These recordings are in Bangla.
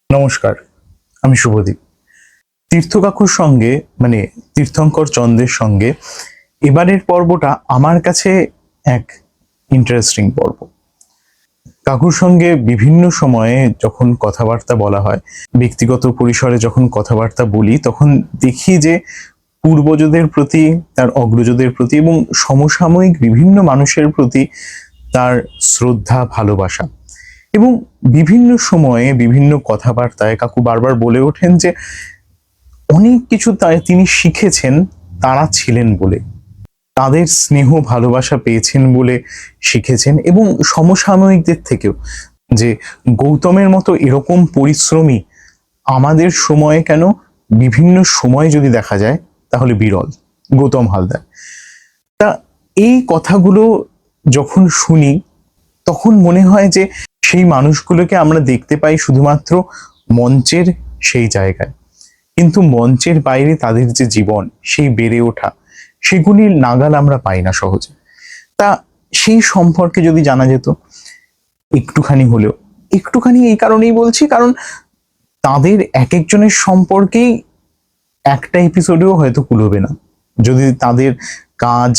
নমস্কার, আমি শুভদীপ। তীর্থ কাকুর সঙ্গে তীর্থঙ্কর চন্দ্রের সঙ্গে এবারের পর্বটা আমার কাছে এক ইন্টারেস্টিং পর্ব। কাকুর সঙ্গে বিভিন্ন সময়ে যখন কথাবার্তা বলা হয়, ব্যক্তিগত পরিসরে যখন কথাবার্তা বলি, তখন দেখি যে পূর্বজদের প্রতি, তার অগ্রজদের প্রতি এবং সমসাময়িক বিভিন্ন মানুষের প্রতি তার শ্রদ্ধা, ভালোবাসা। এবং বিভিন্ন সময়ে বিভিন্ন কথাবার্তায় কাকু বারবার বলে ওঠেন যে অনেক কিছু তিনি শিখেছেন তারা ছিলেন বলে, তাদের স্নেহ ভালোবাসা পেয়েছেন বলে শিখেছেন, এবং সমসাময়িকদের থেকেও, যে গৌতমের মতো এরকম পরিশ্রমী আমাদের সময়ে কেন, বিভিন্ন সময় যদি দেখা যায় তাহলে বিরল। গৌতম হালদার। তা এই কথাগুলো যখন শুনি তখন মনে হয় যে সেই মানুষগুলোকে আমরা দেখতে পাই শুধুমাত্র মঞ্চের সেই জায়গায়, কিন্তু মঞ্চের বাইরে তাদের যে জীবন, সেই বেড়ে ওঠা, সেগুলির নাগাল আমরা পাই না সহজে। তা সেই সম্পর্কে যদি জানা যেত একটুখানি হলেও, একটুখানি এই কারণেই বলছি কারণ তাদের এক একজনের সম্পর্কেই একটা এপিসোডেও হয়তো কুলোবে না, যদি তাদের কাজ,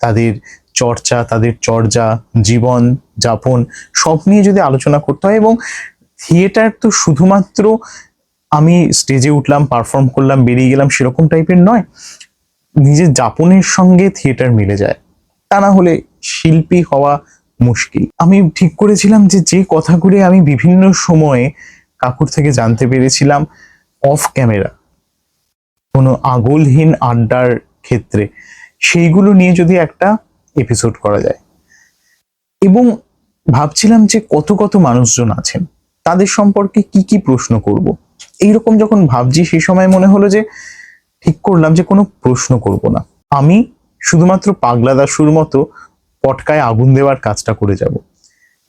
তাদের চর্চা, তাদের চর্যা, জীবন যাপন সব নিয়ে যদি আলোচনা করতে হয়। এবং থিয়েটার তো শুধুমাত্র আমি স্টেজে উঠলাম, পারফর্ম করলাম, বেরিয়ে গেলাম সেরকম টাইপের নয়, নিজের যাপনের সঙ্গে থিয়েটার মিলে যায়, তা না হলে শিল্পী হওয়া মুশকিল। আমি ঠিক করেছিলাম যে যে কথাগুলি আমি বিভিন্ন সময়ে কাকুর থেকে জানতে পেরেছিলাম অফ ক্যামেরা, কোনো আগলহীন আড্ডার ক্ষেত্রে, সেইগুলো নিয়ে যদি একটা এপিসোড করা যায়। এবং ভাবছিলাম যে কত কত মানুষজন আছেন, তাদের সম্পর্কে কি কি প্রশ্ন করব। এইরকম যখন ভাবছি সেই সময় মনে হলো যে ঠিক করলাম যে কোনো প্রশ্ন করব না, আমি শুধুমাত্র পাগলা দাশুর মতো পটকায় আগুন দেওয়ার কাজটা করে যাব।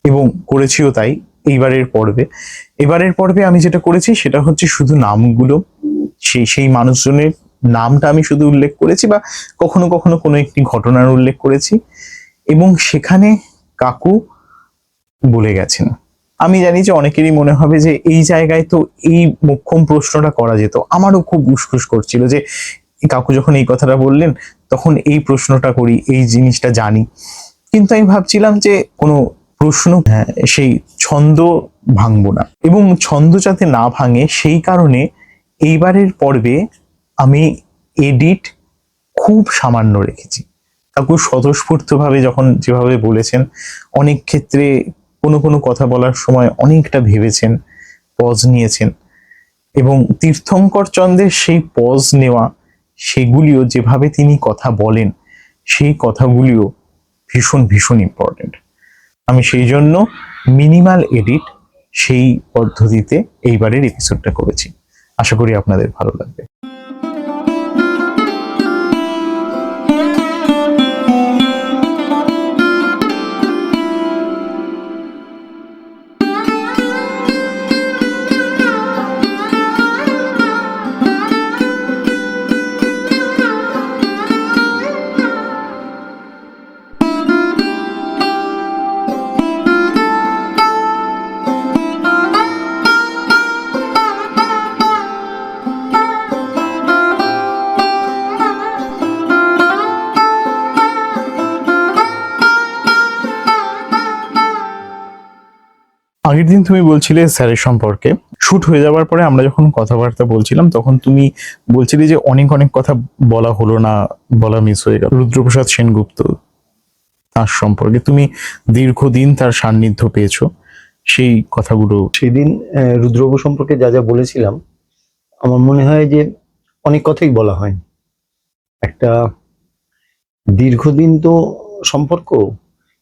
এবং করেছিও তাই। এবারের পর্বে আমি যেটা করেছি সেটা হচ্ছে শুধু নামগুলো, সেই মানুষজনের নামটা আমি শুধু উল্লেখ করেছি, বা কখনো কখনো কোনো একটি ঘটনার উল্লেখ করেছি, এবং সেখানে কাকু বলে গেছেন। আমি জানি যে অনেকেরই মনে হবে যে এই জায়গায় তো এই মোক্ষম প্রশ্নটা করা যেত। আমারও খুব উসখুস করছিল যে কাকু যখন এই কথাটা বললেন তখন এই প্রশ্নটা করি, এই জিনিসটা জানি, কিন্তু আমি ভাবছিলাম যে কোনো প্রশ্ন, সেই ছন্দ ভাঙবো না, এবং ছন্দ যাতে না ভাঙে সেই কারণে এইবারের পর্বে আমি এডিট খুব সামান্য রেখেছি। কাকু স্বতঃস্ফূর্তভাবে যখন যেভাবে বলেছেন, অনেক ক্ষেত্রে কোনো কোনো কথা বলার সময় অনেকটা ভেবেছেন, পজ নিয়েছেন, এবং তীর্থঙ্কর চন্দ্রের সেই পজ নেওয়া, সেগুলিও যেভাবে তিনি কথা বলেন, সেই কথাগুলিও ভীষণ ভীষণ ইম্পর্টেন্ট। আমি সেই জন্য মিনিমাল এডিট সেই পদ্ধতিতে এইবারের এপিসোডটা করেছি। আশা করি আপনাদের ভালো লাগবে। আগের দিন তুমি বলছিলে স্যারের সম্পর্কে, শুট হয়ে যাওয়ার পরে আমরা যখন কথাবার্তা বলছিলাম তখন তুমি বলছিলে যে অনেক অনেক কথা বলা হলো না, বলা মিস হয়ে গেল। রুদ্রপ্রসাদ সেনগুপ্ত, তার সম্পর্কে তুমি দীর্ঘদিন তার সান্নিধ্য পেয়েছো, সেই কথাগুলো। সেদিন রুদ্রবাবু সম্পর্কে যা যা বলেছিলাম, আমার মনে হয় যে অনেক কথাই বলা হয়। একটা দীর্ঘদিন তো সম্পর্ক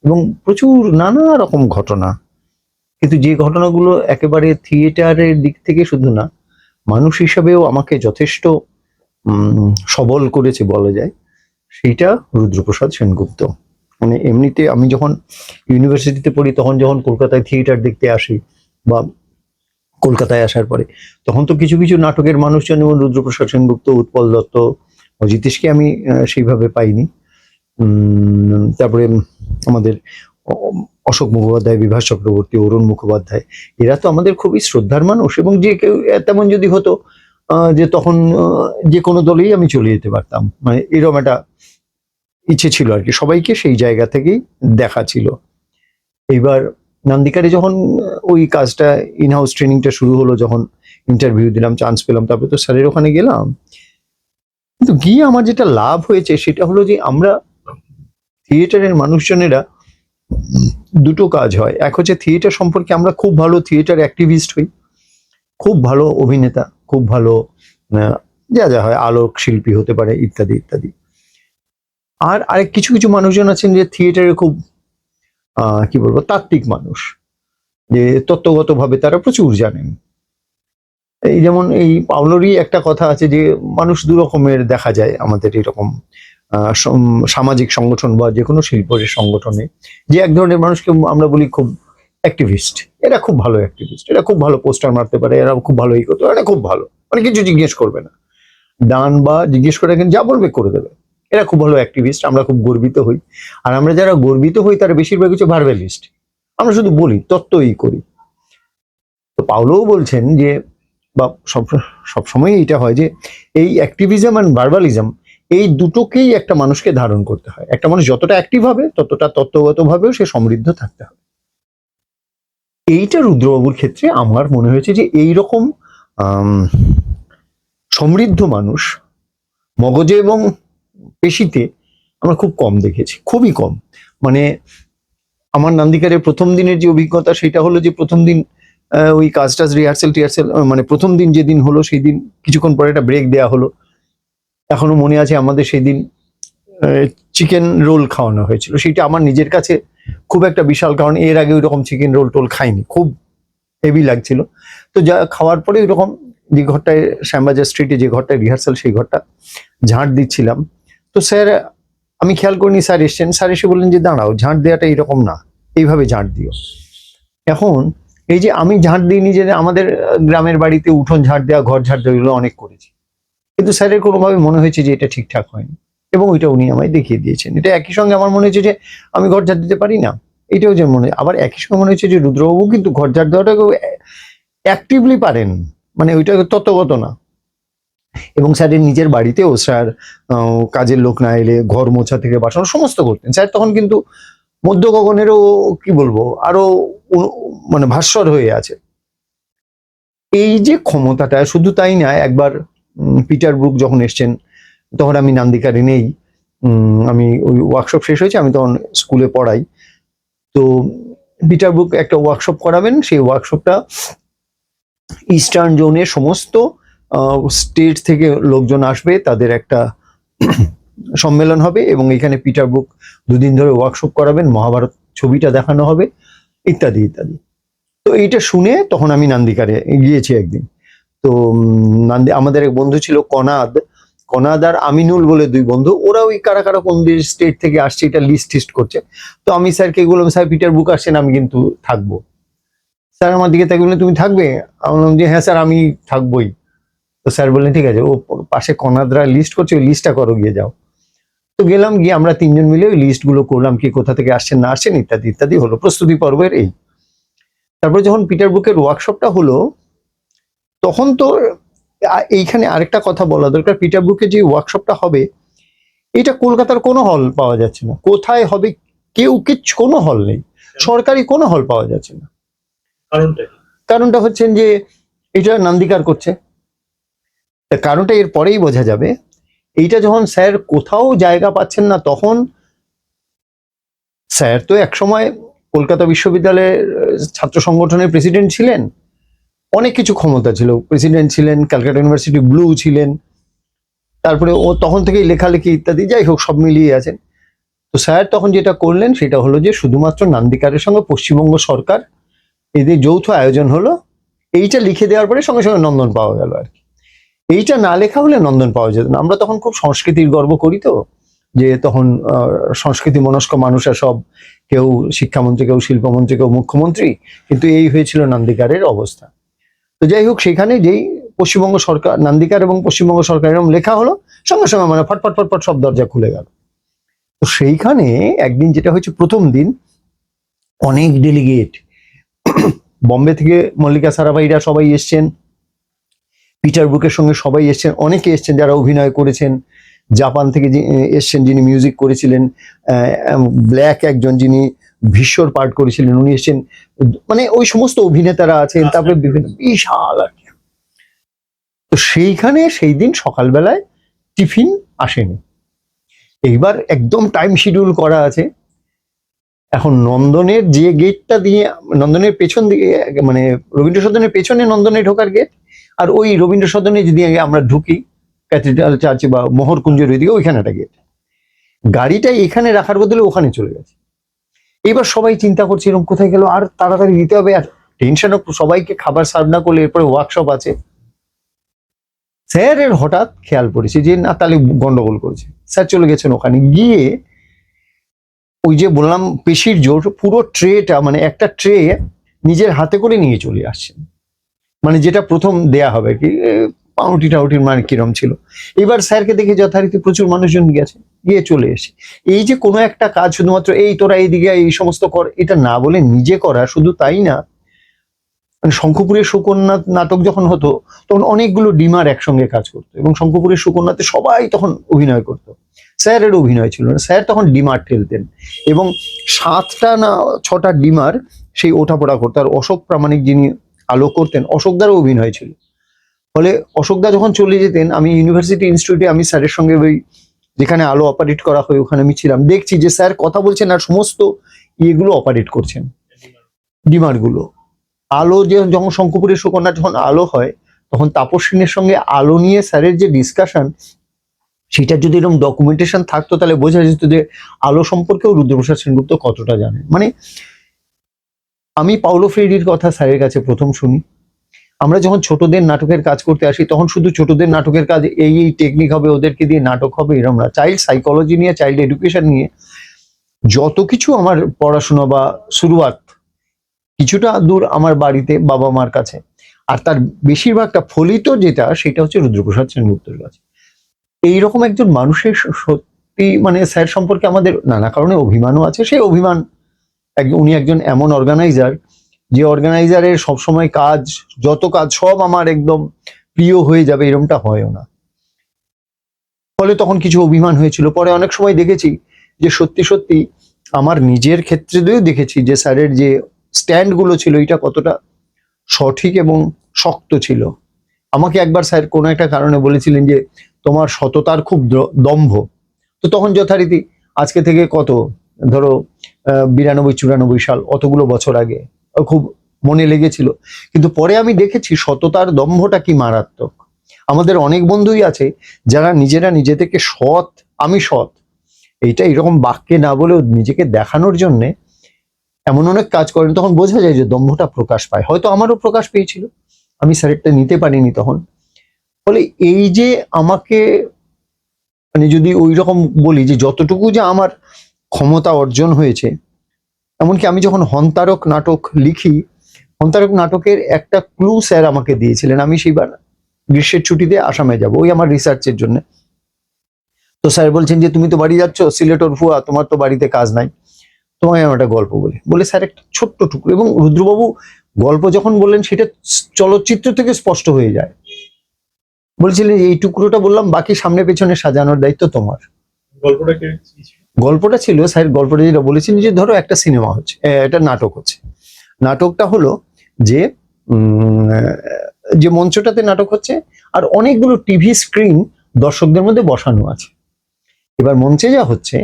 এবং প্রচুর নানা রকম ঘটনা, কিন্তু যে ঘটনাগুলো একেবারে থিয়েটারের দিক থেকে শুধু না, মানুষ হিসাবেও আমাকে যথেষ্ট সবল করেছে বলা যায়, সেইটা রুদ্রপ্রসাদ সেনগুপ্ত। মানে এমনিতে আমি যখন ইউনিভার্সিটিতে পড়ি, তখন যখন কলকাতায় থিয়েটার দেখতে আসি, বা কলকাতায় আসার পরে, তখন তো কিছু কিছু নাটকের মানুষজন, যেমন রুদ্রপ্রসাদ সেনগুপ্ত, উৎপল দত্ত, অজিতেশকে আমি সেইভাবে পাইনি। তারপরে আমাদের অশোক মুখোপাধ্যায়, বিভাস চক্রবর্তী, অরুণ মুখোপাধ্যায়, এরা তো আমাদের খুবই শ্রদ্ধার মানুষ। এবং যে কেউ তেমন যদি হতো যে তখন যে কোনো দলেই আমি চলে যেতে পারতাম, মানে এরকম একটা ইচ্ছে ছিল আর কি, সবাইকে সেই জায়গা থেকেই দেখা ছিল। এইবার নান্দিকারে যখন ওই কাজটা ইন হাউস ট্রেনিংটা শুরু হলো, যখন ইন্টারভিউ দিলাম, চান্স পেলাম, তারপরে তো স্যারের ওখানে গেলাম। কিন্তু গিয়ে আমার যেটা লাভ হয়েছে সেটা হলো যে আমরা থিয়েটারের মানুষজনেরা দুটো কাজ হয়। এক হচ্ছে থিয়েটার সম্পর্কে আমরা খুব ভালো থিয়েটার অ্যাক্টিভিস্ট হই, খুব ভালো অভিনেতা, খুব ভালো যা যা হয়, আলোক শিল্পী হতে পারে, ইত্যাদি ইত্যাদি। আর আরেক কিছু কিছু মানুষজন আছেন যে থিয়েটারে খুব কি বলবো, তাত্ত্বিক মানুষ, যে তত্ত্বগতভাবে তারা প্রচুর জানেন। এই যেমন এই পাওলোরই একটা কথা আছে যে মানুষ দু রকমের দেখা যায় আমাদের এরকম সামাজিক সংগঠন বা যে কোনো শিল্পের সংগঠনে। যে এক ধরনের মানুষকে আমরা বলি খুব অ্যাক্টিভিস্ট, এরা খুব ভালো অ্যাক্টিভিস্ট, এরা খুব ভালো পোস্টার মারতে পারে, এরা খুব ভালো এই করতে পারে, এরা খুব ভালো, মানে কিছু জিজ্ঞেস করবে না, ডান বা জিজ্ঞেস করে রাখেন, যা বলবে করে দেবে, এরা খুব ভালো অ্যাক্টিভিস্ট, আমরা খুব গর্বিত হই। আর আমরা যারা গর্বিত হই তারা বেশিরভাগ হচ্ছে ভার্বালিস্ট, আমরা শুধু বলি, তত্ত্বই করি। তো পাওলোও বলছেন যে, বা সবসময় এটা হয় যে এই অ্যাক্টিভিজম অ্যান্ড ভার্বালিজম, এই দুটোকেই একটা মানুষকে ধারণ করতে হয়। একটা মানুষ যতটা অ্যাক্টিভ হবে ততটা তত্ত্বগতভাবেও সে সমৃদ্ধ থাকতে হবে। এইটা রুদ্রবাবুর ক্ষেত্রে আমার মনে হয়েছে যে এইরকম সমৃদ্ধ মানুষ মগজে এবং পেশিতে আমরা খুব কম দেখেছি, খুবই কম। মানে আমার নান্দিকারের প্রথম দিনের যে অভিজ্ঞতা সেটা হলো যে প্রথম দিন ওই কাজটা রিহার্সেল টিহার্সেল, মানে প্রথম দিন যেদিন হলো সেই দিন কিছুক্ষণ পরে একটা ব্রেক দেওয়া হলো। এখনো মনে আছে আমাদের সেই দিন চিকেন রোল খাওয়ানো হয়েছিল, সেটা আমার নিজের কাছে খুব একটা বিশাল, কারণ এর আগে ওই রকম চিকেন রোল টোল খাইনি, খুব হেভি লাগছিল। তো যা খাওয়ার পরে ওইরকম যে ঘরটায় শ্যামবাজার স্ট্রিটে যে ঘরটায় রিহার্সাল, সেই ঘরটা ঝাঁট দিচ্ছিলাম। তো স্যার, আমি খেয়াল করিনি স্যার এসছেন, স্যার এসে বললেন যে দাঁড়াও, ঝাঁট দেওয়াটা এইরকম না, এইভাবে ঝাঁট দিও। এখন এই যে আমি ঝাঁট দিই নিজের, আমাদের গ্রামের বাড়িতে উঠোন ঝাঁট দেওয়া, ঘর ঝাঁট দেওয়া, এগুলো অনেক করেছি, কিন্তু স্যারের কোনোভাবে মনে হয়েছে যে এটা ঠিকঠাক হয়নি, এবং ওইটা উনি আমায় দেখিয়ে দিয়েছেন। এটা একই সঙ্গে আমার মনে হয়েছে যে আমি ঘর ঝাঁট দিতে পারি না, এটাও যে মনে, আবার একই সঙ্গে মনে হচ্ছে যে রুদ্রবাবু কিন্তু ঘর ঝাঁট দেওয়াটাকে অ্যাক্টিভলি পারেন, মানে ওইটা তত্ত্বগত না। এবং স্যারের নিজের বাড়িতেও স্যার কাজের লোক না এলে ঘর মোছা থেকে বাসন সমস্ত করতেন। স্যার তখন কিন্তু মধ্য গগনেরও কি বলবো, আরো মানে ভাস্বর হয়ে আছে। এই যে ক্ষমতাটা, শুধু তাই না, একবার পিটার ব্রুক যখন এসছেন, তখন আমি নান্দিকারে নেই, আমি ওই ওয়ার্কশপ শেষ হয়েছে, আমি তখন স্কুলে পড়াই। তো পিটার ব্রুক একটা ওয়ার্কশপ করাবেন, সেই ওয়ার্কশপটা ইস্টার্ন জোনের সমস্ত স্টেট থেকে লোকজন আসবে, তাদের একটা সম্মেলন হবে, এবং এখানে পিটার ব্রুক দুদিন ধরে ওয়ার্কশপ করাবেন, মহাভারত ছবিটা দেখানো হবে, ইত্যাদি ইত্যাদি। তো এইটা শুনে তখন আমি নান্দিকারে গিয়েছি একদিন। তো আমাদের এক বন্ধু ছিল কনাদ আর আমিনুল বলে দুই বন্ধু, ওরা ওই কারা কারা কোন স্টেট থেকে আসছে এটা লিস্ট টিস্ট করছে। তো আমি স্যারকে বললাম, স্যার পিটার ব্রুক আসছেন, আমি কিন্তু থাকবো। স্যার আমার দিকে তাকিয়ে বললেন, তুমি থাকবে? আমি বললাম যে হ্যাঁ স্যার, আমি থাকবোই। তো স্যার বললেন ঠিক আছে, ও পাশে কনাদরা লিস্ট করছে, ওই লিস্টটা করো, গিয়ে যাও। তো গেলাম, গিয়ে আমরা তিনজন মিলে ওই লিস্ট গুলো করলাম, কি কোথা থেকে আসছেন না আসছেন ইত্যাদি ইত্যাদি, হলো প্রস্তুতি পর্বের এই। তারপরে যখন পিটার ব্রুকের ওয়ার্কশপটা হলো, তখন তো এইখানে আরেকটা কথা বলা দরকার, পিটার ব্রুকের যে ওয়ার্কশপটা হবে, এটা কলকাতার কোনো হল পাওয়া যাচ্ছে না, কোথায় হবে কেউ কিচ্ছু, কোনো হল নেই, সরকারি কোনো হল পাওয়া যাচ্ছে না। কারণটা হচ্ছে যে এটা নান্দিকার করছে। কারণটা এর পরেই বোঝা যাবে। এইটা যখন স্যার কোথাও জায়গা পাচ্ছেন না, তখন স্যার তো একসময় কলকাতা বিশ্ববিদ্যালয়ের ছাত্র সংগঠনের প্রেসিডেন্ট ছিলেন, অনেক কিছু ক্ষমতা ছিল, প্রেসিডেন্ট ছিলেন, ক্যালকাটা ইউনিভার্সিটি ব্লু ছিলেন, তারপরে ও তখন থেকেই লেখালেখি ইত্যাদি, যাই হোক সব মিলিয়ে আছেন। তো স্যার তখন যেটা করলেন সেটা হলো যে শুধুমাত্র নান্দিকারের সঙ্গে পশ্চিমবঙ্গ সরকার, এদের যৌথ আয়োজন হলো, এইটা লিখে দেওয়ার পরে সঙ্গে সঙ্গে নন্দন পাওয়া গেল আর কি। এইটা না লেখা হলে নন্দন পাওয়া যেত না। আমরা তখন খুব সংস্কৃতির গর্ব করি, তো যে তখন সংস্কৃতি মনস্ক মানুষরা সব, কেউ শিক্ষামন্ত্রী, কেউ শিল্পমন্ত্রী, কেউ মুখ্যমন্ত্রী, কিন্তু এই হয়েছিল নান্দিকারের অবস্থা। তো যাই হোক, সেখানে যেই পশ্চিমবঙ্গ সরকার, নান্দিকার এবং পশ্চিমবঙ্গ সরকার এরকম লেখা হলো, সঙ্গে সঙ্গে মানে ফটফট সব দরজা খুলে গেল। তো সেইখানে একদিন যেটা হয়েছে, প্রথম দিন অনেক ডেলিগেট, বম্বে থেকে মল্লিকা সারাভাইরা সবাই এসছেন, পিটার ব্রুকের সঙ্গে সবাই এসছেন, অনেকে এসছেন যারা অভিনয় করেছেন। জাপান থেকে এসছেন যিনি মিউজিক করেছিলেন, ব্ল্যাক একজন যিনি ভীষ্মর পার্ট করেছিলেন উনি এসছেন, মানে ওই সমস্ত অভিনেতারা আছেন, তারপরে বিভিন্ন বিশাল আর কি। তো সেইখানে সেই দিন সকালবেলায় টিফিন আসেনি, এইবার একদম টাইম শিডিউল করা আছে। এখন নন্দনের যে গেটটা দিয়ে, নন্দনের পেছন দিকে মানে রবীন্দ্র সদনের পেছনে নন্দনে ঢোকার গেট, আর ওই রবীন্দ্র সদনে যদি আমরা ঢুকি ক্যাথিড্রাল চার্চে বা মোহরকুঞ্জের ওইদিকে, ওইখানে একটা গেট, গাড়িটা এখানে রাখার বদলে ওখানে চলে গেছে। এবার সবাই চিন্তা করছে এরকম কোথায় গেল, আর তাড়াতাড়ি দিতে হবে, আর টেনশন, সবাইকে খাবার সার্ভ না করলে এরপরে ওয়ার্কশপ আছে। স্যারের হঠাৎ খেয়াল পড়েছে যে না, তাহলে গন্ডগোল করেছে। স্যার চলে গেছেন ওখানে, গিয়ে ওই যে বললাম পেশির জোর, পুরো ট্রেটা মানে একটা ট্রে নিজের হাতে করে নিয়ে চলে আসছেন, মানে যেটা প্রথম দেয়া হবে কি, পাউরুটি টাউটির মানে কিরম ছিল। এবার স্যারকে দেখে যথারীতি প্রচুর মানুষজন গেছে, গিয়ে চলে এসে এই যে কোনো একটা কাজ শুধুমাত্র এই তোরা এইদিকে এই সমস্ত কর এটা না বলে নিজে করা। শুধু তাই না, মানে শঙ্খপুরের সুকন্যা নাটক যখন হতো তখন অনেকগুলো ডিমার একসঙ্গে কাজ করতো, এবং শঙ্খপুরের সুকন্যাতে সবাই তখন অভিনয় করতো। স্যারের অভিনয় ছিল না, স্যার তখন ডিমার ঠেলতেন, এবং 7টা না 6টা ডিমার সেই ওঠাপড়া করতো। আর অশোক প্রামাণিক যিনি আলো করতেন, অশোকদারও অভিনয় ছিল। ফলে অশোকদা যখন চলে যেতেন, আমি ইউনিভার্সিটি ইনস্টিটিউটে আমি স্যারের সঙ্গে ওই যেখানে আলো অপারেট করা হয় ওখানে আমি ছিলাম, দেখছি যে স্যার কথা বলছেন আর সমস্ত ইয়েগুলো অপারেট করছেন, ডিমারগুলো। আলো যে যখন শঙ্করপুরের সুকন্যা যখন আলো হয়, তখন তাপসিনের সঙ্গে আলো নিয়ে স্যারের যে ডিসকাশন, সেটা যদি এরকম ডকুমেন্টেশন থাকতো তাহলে বোঝা যেত যে আলো সম্পর্কেও রুদ্রপ্রসাদ সেনগুপ্ত কতটা জানেন। মানে আমি পাওলো ফ্রেডির কথা স্যারের কাছে প্রথম শুনি। আমরা যখন ছোটদের নাটকের কাজ করতে আসি তখন শুধু ছোটদের নাটকের কাজ এই এই টেকনিক হবে, ওদেরকে দিয়ে নাটক হবে, এরকম না। চাইল্ড সাইকোলজি নিয়ে, চাইল্ড এডুকেশন নিয়ে যত কিছু আমার পড়াশোনা বা শুরুয়াত কিছুটা দূর আমার বাড়িতে বাবা মার কাছে, আর তার বেশিরভাগটা ফলিত যেটা সেটা হচ্ছে রুদ্রপ্রসাদ সেনগুপ্তের কাছে। এইরকম একজন মানুষের সত্যি মানে স্যার সম্পর্কে আমাদের নানা কারণে অভিমানও আছে। সেই অভিমান, উনি একজন এমন অর্গানাইজার যে অর্গানাইজারের সবসময় কাজ, যত কাজ সব আমার একদম প্রিয় হয়ে যাবে এরকমটা হয়ও না। ফলে তখন কিছু অভিমান হয়েছিল। পরে অনেক সময় দেখেছি যে সত্যি সত্যি আমার নিজের ক্ষেত্রে দিয়েও দেখেছি যে স্যারের যে স্ট্যান্ড গুলো ছিল এটা কতটা সঠিক এবং শক্ত ছিল। আমাকে একবার স্যার কোনো একটা কারণে বলেছিলেন যে তোমার সততার খুব দম্ভ। তো তখন যথারীতি আজকে থেকে কত ধরো 92-94 সাল, অতগুলো বছর আগে খুব মনে লেগেছিল। কিন্তু পরে আমি দেখেছি সততার দম্ভটা কি মারাত্মক। আমাদের অনেক বন্ধুই আছে যারা নিজেরা নিজেদেরকে সৎ, আমি সৎ এইটা এরকম বাক্যে না বলেও নিজেকে দেখানোর জন্যে এমন অনেক কাজ করেন, তখন বোঝা যায় যে দম্ভটা প্রকাশ পায়। হয়তো আমারও প্রকাশ পেয়েছিল, আমি স্যারেরটা নিতে পারিনি তখন। ফলে এই যে আমাকে মানে যদি ওই রকম বলি যে যতটুকু যে আমার ক্ষমতা অর্জন হয়েছে, এমনকি আমি যখন হন্তারক নাটক লিখি, হন্তারক নাটকের একটা ক্লু স্যার আমাকে দিয়েছিলেন। আমি সেইবার গ্রীষ্মের ছুটিতে আসামে যাব ওই আমার রিসার্চের জন্য। তো স্যার বলছেন যে তুমি তো বাড়ি যাচ্ছ, সিলেটর ফুয়া, তোমার তো বাড়িতে কাজ নাই, তোমায় আমি একটা গল্প বলি। বলে স্যার একটা ছোট্ট টুকরো, এবং রুদ্রবাবু গল্প যখন বললেন সেটা চলচ্চিত্র থেকে স্পষ্ট হয়ে যায়। বলছিলেন এই টুকরোটা বললাম, বাকি সামনে পেছনে সাজানোর দায়িত্ব তোমার। গল্পটা ছিল স্যার, গল্পটা যেটা বলেছেন যে ধরো একটা সিনেমা হচ্ছে, একটা নাটক হচ্ছে। নাটকটা হলো যে যে মঞ্চটাতে নাটক হচ্ছে আর অনেকগুলো টিভি স্ক্রিন দর্শকদের মধ্যে বসানো আছে। এবার মঞ্চে যা হচ্ছে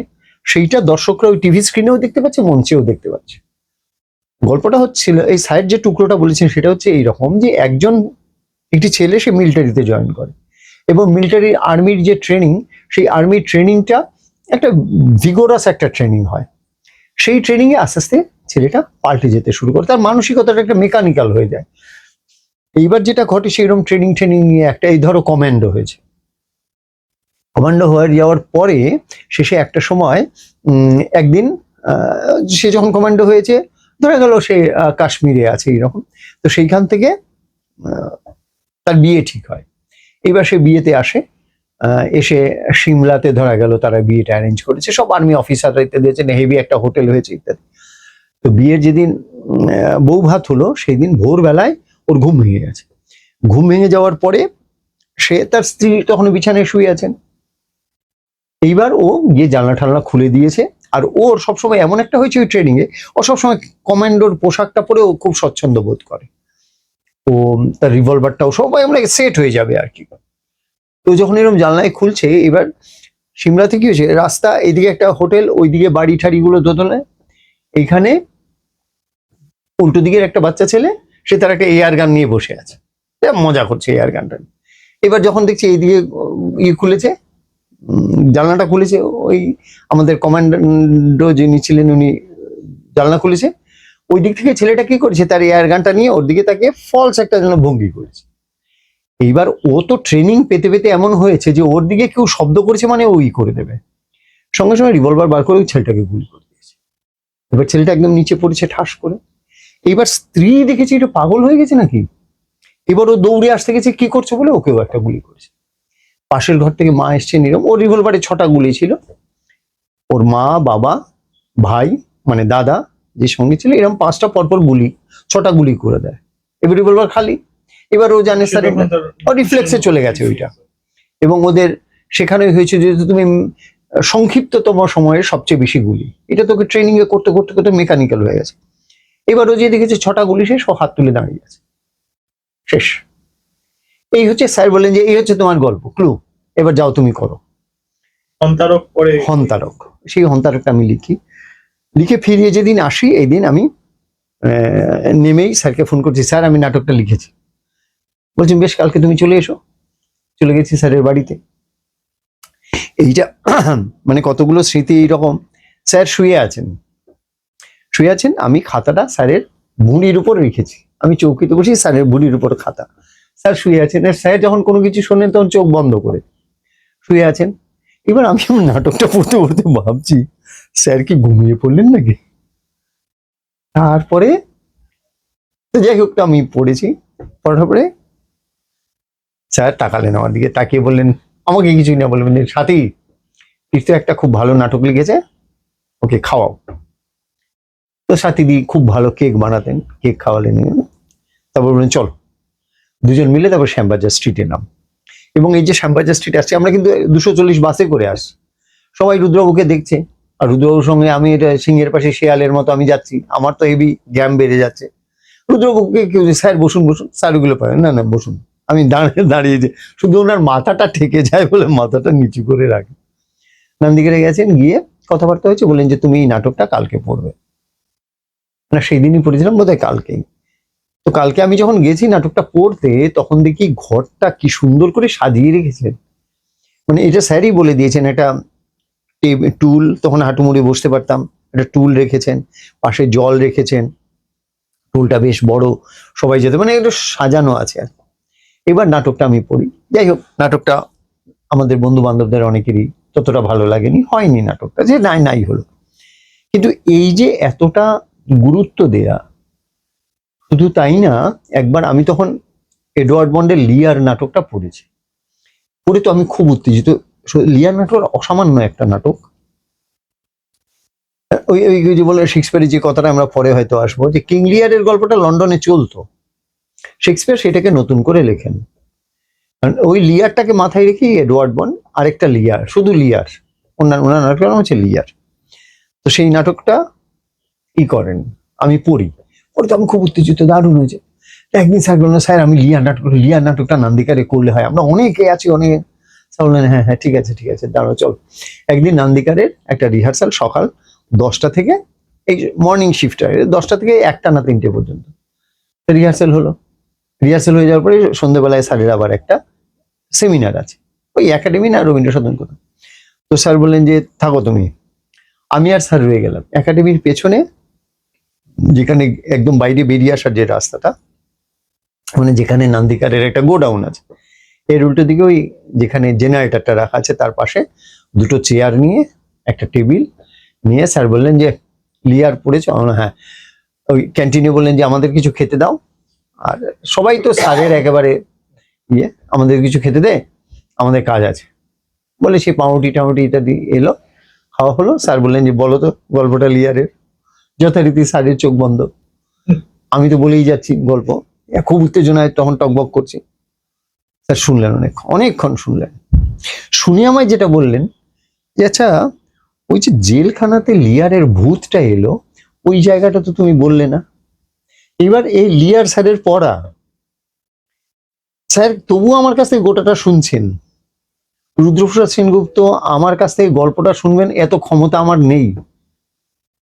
সেইটা দর্শকরা ওই টিভি স্ক্রিনেও দেখতে পাচ্ছে, মঞ্চেও দেখতে পাচ্ছে। গল্পটা হচ্ছিল, এই স্যার যে টুকরোটা বলেছেন সেটা হচ্ছে এইরকম যে একটি ছেলে সে মিলিটারিতে জয়েন করে, এবং মিলিটারি আর্মির যে ট্রেনিং, সেই আর্মির ট্রেনিংটা একটা ভিগোরাস একটা ট্রেনিং হয়। সেই ট্রেনিং এ আস্তে আস্তে ছেলেটা পাল্টে যেতে শুরু করে, তার মানসিকতাটা একটা মেকানিক্যাল হয়ে যায়। এইবার যেটা ঘটে সেইরকম ট্রেনিং নিয়ে একটা এই ধরো কমান্ডো হয়েছে। কমান্ডো হয়ে যাওয়ার পরে শেষে একটা সময় একদিন সে যখন কমান্ডো হয়েছে, ধরে গেল সে কাশ্মীরে আছে এইরকম, তো সেইখান থেকে তার বিয়ে ঠিক হয়। এবার সে বিয়েতে আসে, এসে সিমলাতে ধরা গেল তারা বিয়েটা অ্যারেঞ্জ করেছে, সব আর্মি অফিসাররা ইত্যাদি দিয়েছে, হেভি একটা হোটেল হয়েছে ইত্যাদি। তো তো বিয়ের যেদিন বউ ভাত হলো সেই দিন ভোরবেলায় ওর ঘুম ভেঙে গেছে। ঘুম ভেঙে যাওয়ার পরে সে তার স্ত্রী তখন বিছানায় শুয়ে আছেন। এইবার ও গিয়ে জানলা ঠালনা খুলে দিয়েছে। আর ওর সবসময় এমন একটা হয়েছে ওই ট্রেনিং এ, ও সবসময় কমান্ডোর পোশাকটা পরে ও খুব স্বচ্ছন্দ বোধ করে। ও তার রিভলভারটাও সবাই আমরা সেট হয়ে যাবে আর কি। তো যখন এরকম জানলায় খুলছে, এবার সিমলাতে কি হয়েছে, রাস্তা এইদিকে একটা হোটেল, ওইদিকে বাড়ি ঠাড়িগুলো দোতলায়, এইখানে উল্টো দিকের একটা বাচ্চা ছেলে, সে তার একটা এয়ার গান নিয়ে বসে আছে, মজা করছে এয়ার গানটা। এবার যখন দেখছি এইদিকে খুলেছে, জানলাটা খুলেছে, ওই আমাদের কমান্ডো যিনি ছিলেন উনি জানলা খুলেছে, ওই দিক থেকে ছেলেটা কি করেছে, তার এয়ার গানটা নিয়ে ওর দিকে তাকে ফলস একটা যেন ভঙ্গি করেছে। এইবার ও তো ট্রেনিং পেতে পেতে এমন হয়েছে যে ওর দিকে কেউ শব্দ করেছে মানে ওই করে দেবে, সঙ্গে সঙ্গে রিভলভার বার করে ওই ছেলেটাকে গুলি করে দিয়েছে। এবার ছেলেটা একদম নিচে পড়েছে ঠাস করে। এইবার স্ত্রী দেখেছে এটা পাগল হয়ে গেছে নাকি, এবার ও দৌড়ে আসতে গেছে কি করছে বলে ওকেও একটা গুলি করেছে। পাশের ঘর থেকে মা এসছে নিরম, ওর রিভলভারে 6টা গুলি ছিল, ওর মা বাবা ভাই মানে দাদা যে সঙ্গে ছিল, এরকম 5টা পরপর গুলি, 6টা গুলি করে দেয়। এবার রিভলভার খালি। এবার ও জানে স্যার ও রিফ্লেক্সে চলে গেছে ওইটা। এবং ওদের সেখানেই হয়েছে যে তুমি সংক্ষিপ্ততম সময়ে সবচেয়ে বেশি গুলি, এটা তোকে ট্রেনিং এ করতে করতে করতে মেকানিক্যাল হয়ে গেছে। এবার ও যে দেখেছে 6টা গুলি শেষ, ও হাত তুলে দাঁড়িয়ে আছে, শেষ। এই হচ্ছে, স্যার বলেন যে এই হচ্ছে তোমার গল্প ক্লু, এবার যাও তুমি করো হন্তারক পরে হন্তারক। সেই হন্তারকটা আমি লিখে ফিরিয়ে যেদিন আসি, এই দিন আমি নেমেই স্যারকে ফোন করছি, স্যার আমি নাটকটা লিখেছি। বলছেন বেশ, কালকে তুমি চলে এসো। চলে গেছি স্যারের বাড়িতে। এইটা মানে কতগুলো স্মৃতি এইরকম। স্যার শুয়ে আছেন, আমি খাতাটা স্যারের ভুঁড়ির উপর রেখেছি, আমি চৌকিতে বসি, স্যারের ভুঁড়ির উপর খাতা, স্যার শুয়ে আছেন। আর স্যার যখন কোনো কিছু শোনেন তখন চোখ বন্ধ করে শুয়ে আছেন। এবার আমি আমার নাটকটা পড়তে পড়তে ভাবছি স্যার কি ঘুমিয়ে পড়লেন নাকি। তারপরে তো যাই হোক, আমি পড়েছি, পড়ার পরে স্যার তাকালেন আমার দিকে, তাকিয়ে বললেন, আমাকে কিছুই না বলবেন, সাথী তীর্থ একটা খুব ভালো নাটক লিখেছে, ওকে খাওয়াও। তো সাথীদি খুব ভালো কেক বানাতেন, কেক খাওয়ালেন। তারপর বললেন চলো, দুজন মিলে তারপর শ্যামবাজার স্ট্রিটে নাম। এবং এই যে শ্যামবাজার স্ট্রিট আসছে, আমরা কিন্তু 240 বাসে করে আসছি, সবাই রুদ্রবাবুকে দেখছে। আর রুদ্রবাবুর সঙ্গে আমি এটা সিংহের পাশে শেয়ালের মতো আমি যাচ্ছি, আমার তো হেভি জ্ঞান বেড়ে যাচ্ছে। রুদ্রবাবুকে কেউ স্যার বসুন বসুন, স্যার ওগুলো পারেন না, না বসুন। আমি দাঁড়িয়ে যে শুধু ওনার মাথাটা ঠেকে যায় বলে মাথাটা নিচু করে রাখে। নন্দীগ্রামে গেছেন, গিয়ে কথাবার্তা হয়েছে, বললেন যে তুমি এই নাটকটা কালকে পড়বে। না সেই দিনই পড়েছিলাম বোধহয়, কালকেই। তো কালকে আমি যখন গেছি নাটকটা পড়তে, তখন দেখি ঘরটা কি সুন্দর করে সাজিয়ে রেখেছেন। মানে এটা স্যারই বলে দিয়েছেন, একটা টুল, তখন হাঁটু মুড়ে বসতে পারতাম, একটা টুল রেখেছেন, পাশে জল রেখেছেন, টুলটা বেশ বড়, সবাই যেতে মানে একটু সাজানো আছে। এবার নাটকটা আমি পড়ি। যাই হোক, নাটকটা আমাদের বন্ধু বান্ধবদের অনেকেরই ততটা ভালো লাগেনি, হয়নি নাটকটা, যে নাই হলো। কিন্তু এই যে এতটা গুরুত্ব দেয়া, শুধু তাই না, একবার আমি তখন এডওয়ার্ড বন্ডের লিয়ার নাটকটা পড়েছি, পড়ে তো আমি খুব উত্তেজিত। লিয়ার নাটক অসামান্য একটা নাটক। ওই ওই যে বলে শেক্সপিয়ারের যে কথাটা আমরা পরে হয়তো আসবো, যে কিং লিয়ারের গল্পটা লন্ডনে চলতো, শেক্সপিয়ার সেটাকে নতুন করে লেখেন। ওই লিয়ারটাকে মাথায় রেখে এডওয়ার্ড বন্ড আরেকটা লিয়ার, শুধু লিয়ার, ওনার নাটকের নাম হচ্ছে লিয়ার। তো সেই নাটকটা করেন, আমি পড়ি, পড়ে তো আমি খুব উত্তেজিত, দারুণ হয়েছে। একদিন স্যার বললেন, স্যার আমি লিয়ার নাটকটা নান্দিকারে করলে হয়, আমরা অনেকে আছি, অনেকে। স্যার বললেন হ্যাঁ হ্যাঁ ঠিক আছে দাঁড়াও চল। একদিন নান্দিকারের একটা রিহার্সাল সকাল 10টা থেকে, এই মর্নিং শিফট হয় 10টা থেকে 1টা না 3টে পর্যন্ত রিহার্সাল হলো। রিহার্সাল হয়ে যাওয়ার পরে সন্ধ্যেবেলায় স্যারের আবার একটা সেমিনার আছে, ওই একাডেমি না রবীন্দ্র সদন কোথাও। তো স্যার বললেন যে থাকো তুমি। আমি আর স্যার রয়ে গেলাম একাডেমির পেছনে, যেখানে একদম বাইরে বেরিয়ে আসার যে রাস্তাটা, মানে যেখানে নান্দিকারের একটা গোডাউন আছে, এর উল্টো দিকে ওই যেখানে জেনারেটরটা রাখা আছে তার পাশে 2টো চেয়ার নিয়ে একটা টেবিল নিয়ে স্যার বললেন যে লিয়ার পড়েছ? হ্যাঁ। ওই ক্যান্টিনে বললেন যে আমাদের কিছু খেতে দাও। আর সবাই তো স্যারের একেবারে আমাদের কিছু খেতে দে, আমাদের কাজ আছে বলে সেই পাউরুটি টাউরুটি ইত্যাদি এলো, খাওয়া হলো। স্যার বললেন যে বলো তো গল্পটা লিয়ারের। যথারীতি স্যারের চোখ বন্ধ, আমি তো বলেই যাচ্ছি গল্প, খুব উত্তেজনায় তখন টকবক করছি। স্যার শুনলেন, অনেকক্ষণ শুনলেন। শুনে আমায় যেটা বললেন যে আচ্ছা, ওই যে জেলখানাতে লিয়ারের ভূতটা এলো, ওই জায়গাটা তো তুমি বললে না। এবার এই লিয়ার স্যারের পড়া, স্যার তবুও আমার কাছ থেকে গোটাটা শুনছেন। রুদ্রপ্রসাদ সেনগুপ্ত আমার কাছ থেকে গল্পটা শুনবেন এত ক্ষমতা আমার নেই,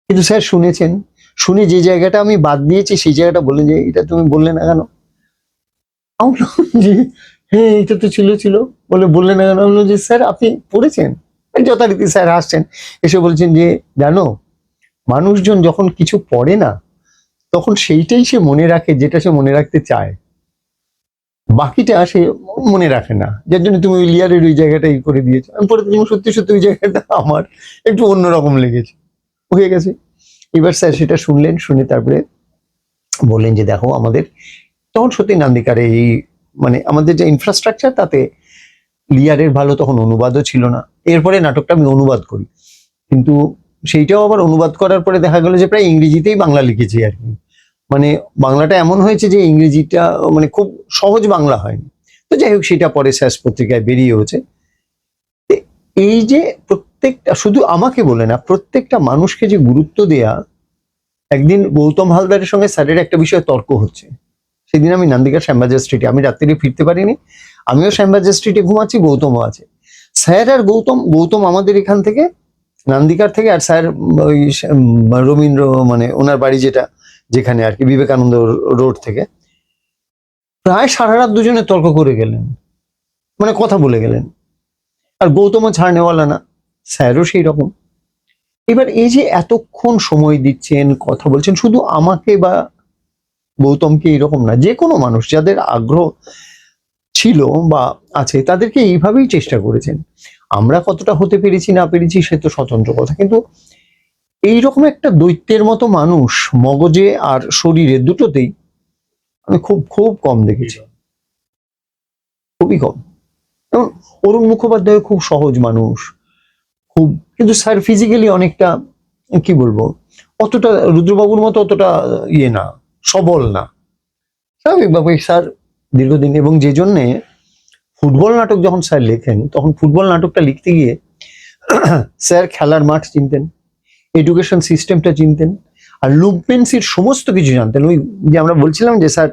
কিন্তু স্যার শুনেছেন। শুনে যে জায়গাটা আমি বাদ দিয়েছি সেই জায়গাটা বললেন যে এটা তুমি বললে না কেন। আমি বললাম যে হ্যাঁ এটা তো ছিল বলে বললে না কেন। আমি বললাম যে স্যার আপনি পড়েছেন। যথারীতি স্যার হাসছেন, এসে বলছেন যে জানো, মানুষজন যখন কিছু পড়ে না তখন সেইটাই সে মনে রাখে যেটা সে মনে রাখতে চায়, বাকিটা সে মনে রাখে না। যার জন্য তুমি ওই লিয়ারের ওই জায়গাটা ই করে দিয়েছো। আমি পরে তুমি সত্যি সত্যি ওই জায়গাটা আমার একটু অন্যরকম লেগেছে, হয়ে গেছে। এবার স্যার সেটা শুনলেন, শুনে তারপরে বললেন যে দেখো আমাদের তখন সত্যি নান্দিকারে এই মানে আমাদের যে ইনফ্রাস্ট্রাকচার তাতে লিয়ারের ভালো তখন অনুবাদও ছিল না। এরপরে নাটকটা আমি অনুবাদ করি, কিন্তু সেইটাও আবার অনুবাদ করার পরে দেখা গেল যে প্রায় ইংরেজিতেই বাংলা লিখেছি আর কি। মানে বাংলাটা এমন হয়েছে যে ইংরেজিটা মানে খুব সহজ বাংলা হয়নি। তো যাই হোক, সেটা পরে স্যাস পত্রিকায় বেরিয়ে হয়েছে। এই যে প্রত্যেকটা, শুধু আমাকে বলে না, প্রত্যেকটা মানুষকে যে গুরুত্ব দেয়া। একদিন গৌতম হালদারের সঙ্গে স্যারের একটা বিষয়ে তর্ক হচ্ছে, সেদিন আমি নান্দিকার শ্যামবাজার স্ট্রিটে, আমি রাত্রিরে ফিরতে পারিনি, আমিও শ্যামবাজার স্ট্রিটে ঘুমাচ্ছি, গৌতমও আছে। স্যার আর গৌতম আমাদের এখান থেকে নান্দিকার থেকে, আর স্যার ওই রবীন্দ্র মানে ওনার বাড়ি যেখানে আর কি বিবেকানন্দ রোড থেকে, প্রায় সারা রাত দুজনে তর্ক করে গেলেন, মানে কথা বলে গেলেন। আর গৌতমও ছাড় নেওয়ালা না, স্যারও সেই রকম। এবার এই যে এতক্ষণ সময় দিচ্ছেন, কথা বলছেন, শুধু আমাকে বা গৌতমকে এরকম না, যে কোনো মানুষ যাদের আগ্রহ ছিল বা আছে তাদেরকে এইভাবেই চেষ্টা করেছেন। আমরা কতটা হতে পেরেছি না পেরেছি সে তো স্বতন্ত্র কথা, কিন্তু এইরকম একটা দৈত্যের মতো মানুষ মগজে আর শরীরে দুটোতেই আমি খুব খুব কম দেখেছি, খুবই কম। যেমন অরুণ মুখোপাধ্যায় খুব সহজ মানুষ, খুব, কিন্তু স্যার ফিজিক্যালি অনেকটা কি বলবো, অতটা রুদ্রবাবুর মতো অতটা ইয়ে না, সবল না, স্বাভাবিকভাবে স্যার দীর্ঘদিন। এবং যে জন্যে ফুটবল নাটক যখন স্যার লেখেন তখন ফুটবল নাটকটা লিখতে গিয়ে স্যার খেলার মাঠ চিনতেন, এডুকেশন সিস্টেমটা চিনতেন, আর লুপেন্সির সমস্ত কিছু জানতেন। ওই যে আমরা বলছিলাম যে স্যার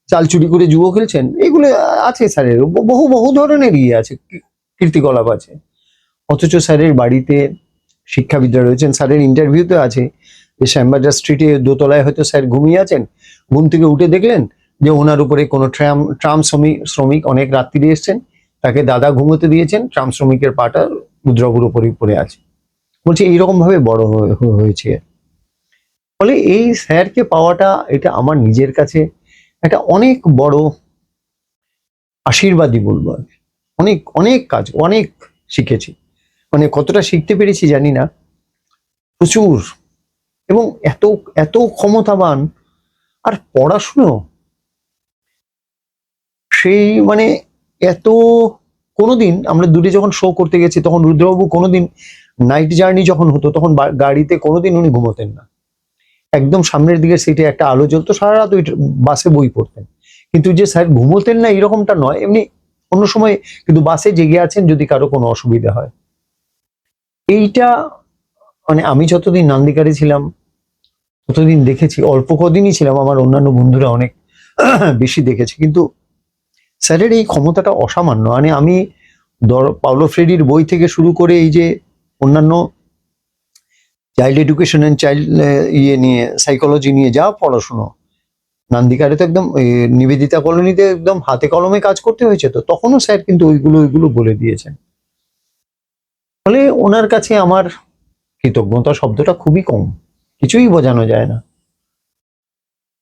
চাল চুরি করে জুয়ো খেলছেন, এগুলো আছে স্যারের, বহু বহু ধরনের ইয়ে আছে, কীর্তিকলাপ আছে। অথচ স্যারের বাড়িতে শিক্ষাবিদরা রয়েছেন। স্যারের ইন্টারভিউতে আছে যে শ্যামবাজার স্ট্রিটে দোতলায় হয়তো স্যার ঘুমিয়ে আছেন, ঘুম থেকে উঠে দেখলেন যে ওনার উপরে কোনো ট্রাম শ্রমিক অনেক রাত্রিরে এসছেন, তাকে দাদা ঘুমোতে দিয়েছেন, ট্রাম শ্রমিকের পাটা রুদ্রবাবুর উপরেই পড়ে আছে। বলছে এইরকম ভাবে বড় হয়েছে। ফলে এই স্যারকে পাওয়াটা, এটা আমার নিজের কাছে একটা অনেক বড় আশীর্বাদই বলবো আমি। অনেক অনেক কাজ, অনেক শিখেছি, মানে কতটা শিখতে পেরেছি জানি না, প্রচুর। এবং এত এত ক্ষমতাবান, আর পড়াশুনো সেই মানে এত। কোনোদিন আমরা দূরে যখন শো করতে গেছি তখন রুদ্রবাবু কোনোদিন নাইট জার্নি যখন হতো তখন গাড়িতে কোনোদিন উনি ঘুমোতেন না, একদম সামনের দিকে সিটে একটা আলো জ্বলতো, সারা রাত ওই বাসে বই পড়তেন। কিন্তু যে স্যার ঘুমোতেন না এরকমটা নয়, এমনি অন্য সময় কিন্তু বাসে জেগে আছেন যদি কারো কোনো অসুবিধা হয়। এইটা মানে আমি যতদিন নান্দিকারে ছিলাম ততদিন দেখেছি, অল্প কদিনই ছিলাম, আমার অন্যান্য বন্ধুরা অনেক বেশি দেখেছে, কিন্তু স্যারের এই ক্ষমতাটা অসামান্য। মানে আমি পাওলো ফ্রেডির বই থেকে শুরু করে এই যে অন্যান্য চাইল্ড এডুকেশন এন্ড চাইল্ড ইয়ে নিয়ে, সাইকোলজি নিয়ে যা পড়াশুনো, নান্দিকারে তো একদম নিবেদিতা কলোনিতে একদম হাতে কলমে কাজ করতে হয়েছে, তো তখনও স্যার কিন্তু ওইগুলো বলে দিয়েছেন। ফলে ওনার কাছে আমার কৃতজ্ঞতা শব্দটা খুবই কম, কিছুই বোঝানো যায় না,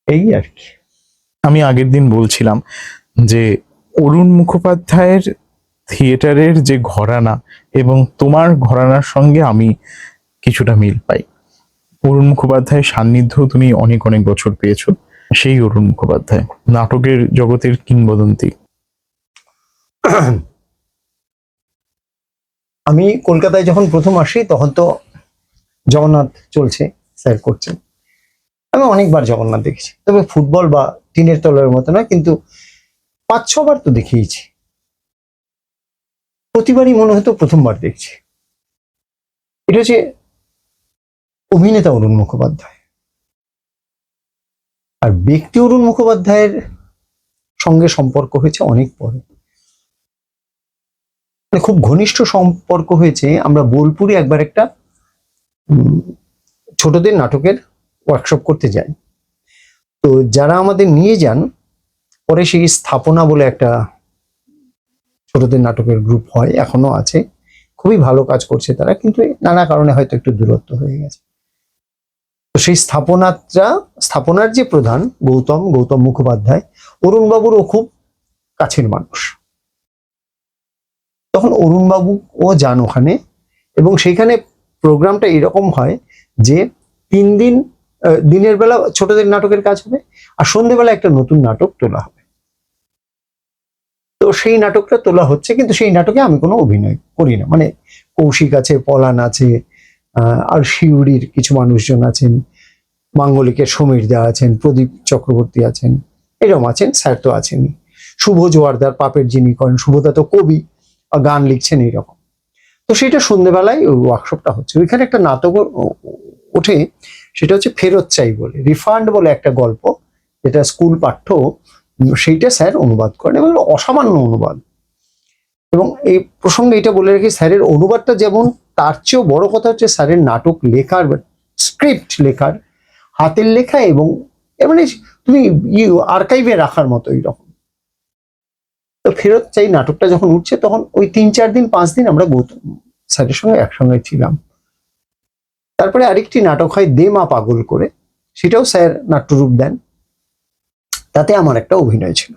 এই আর কি। আমি আগের দিন বলছিলাম যে অরুণ মুখোপাধ্যায়ের থিয়েটারের যে ঘরানা এবং তোমার ঘরানার সঙ্গে আমি কিছুটা মিল পাই। অরুণ মুখোপাধ্যায়ের সান্নিধ্য তুমি অনেক অনেক বছর পেয়েছো, সেই অরুণ মুখোপাধ্যায় নাটকের জগতের কিংবদন্তি। আমি কলকাতায় যখন প্রথম আসি তখন তো জগন্নাথ চলছে, স্যার করছেন। আমি অনেকবার জগন্নাথ দেখেছি, তবে ফুটবল বা টিনের তলার মতো নয়, কিন্তু 5-6 বার তো দেখিয়েছি। প্রতিবারই মনে হতো প্রথমবার দেখছি। এটা হচ্ছে অভিনেতা অরুণ মুখোপাধ্যায়। আর ব্যক্তি অরুণ মুখোপাধ্যায়ের সঙ্গে সম্পর্ক হয়েছে অনেক পরে, মানে খুব ঘনিষ্ঠ সম্পর্ক হয়েছে। আমরা বোলপুরে একবার একটা ছোটদের নাটকের ওয়ার্কশপ করতে যাই। তো যারা আমাদের নিয়ে যান, পরে সেই স্থাপনা বলে একটা ছোটদের নাটকের গ্রুপ হয়, এখনো আছে, খুবই ভালো কাজ করছে তারা, কিন্তু নানা কারণে হয়তো একটু দূরত্ব হয়ে গেছে। তো সেই স্থাপনার যে প্রধান গৌতম মুখোপাধ্যায়, অরুণবাবুরও খুব কাছের মানুষ। তখন অরুণবাবু ও যান ওখানে, এবং সেইখানে প্রোগ্রামটা এরকম হয় যে 3 দিন, দিনের বেলা ছোটদের নাটকের কাজ হবে, আর সন্ধ্যেবেলা একটা নতুন নাটক তোলা হবে। তো সেই নাটকটা তোলা হচ্ছে, কিন্তু সেই নাটকে আমি কোনো অভিনয় করি না। মানে কৌশিক আছে, পলান আছে, আর শিউরির কিছু মানুষজন আছেন, মাঙ্গলিকের সমীর দা আছেন, প্রদীপ চক্রবর্তী আছেন, এরকম আছেন, স্যার তো আছেনই। শুভ জোয়ারদার পাপের যিনি করেন, শুভদা তো কবি, গান লিখছেন, এইরকম। তো সেটা সন্ধ্যেবেলায় ওই ওয়ার্কশপটা হচ্ছে। ওইখানে একটা নাটক ওঠে, সেটা হচ্ছে ফেরত চাই বলে, রিফান্ড বলে একটা গল্প, যেটা স্কুল পাঠ্য। সেইটা স্যার অনুবাদ করেন, এবং অসামান্য অনুবাদ। এবং এই প্রসঙ্গে এটা বলে রাখি, স্যারের অনুবাদটা যেমন, তার চেয়েও বড় কথা হচ্ছে স্যারের নাটক লেখার, স্ক্রিপ্ট লেখার, হাতের লেখা, এবং মানে তুমি আর্কাইভে রাখার মতো এইরকম। তো ফেরত চাই নাটকটা যখন উঠছে, তখন ওই 3-4 দিন 5 দিন আমরা গৌতম স্যারের সঙ্গে একসঙ্গে ছিলাম। তারপরে আরেকটি নাটক হয় দে মা পাগল করে, সেটাও স্যার নাট্যরূপ দেন, তাতে আমার একটা অভিনয় ছিল।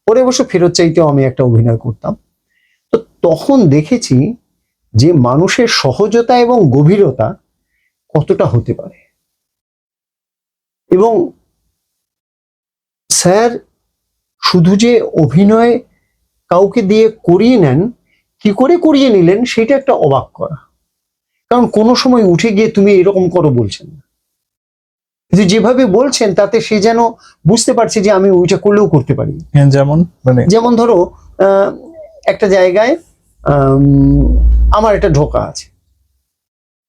পরে অবশ্য ফেরত চাইতেও আমি একটা অভিনয় করতাম। তো তখন দেখেছি যে মানুষের সহজতা এবং গভীরতা কতটা হতে পারে। এবং স্যার শুধু যে অভিনয় কাউকে দিয়ে করিয়ে নেন, কি করে করিয়ে নিলেন সেটা একটা অবাক করা। কারণ কোনো সময় উঠে গিয়ে তুমি এরকম করো বলছেন না, কিন্তু যেভাবে বলছেন তাতে সে যেন বুঝতে পারছে যে আমি ওইটা করলেও করতে পারি। যেমন মানে যেমন ধরো, একটা জায়গায় আমার একটা ঢোকা আছে,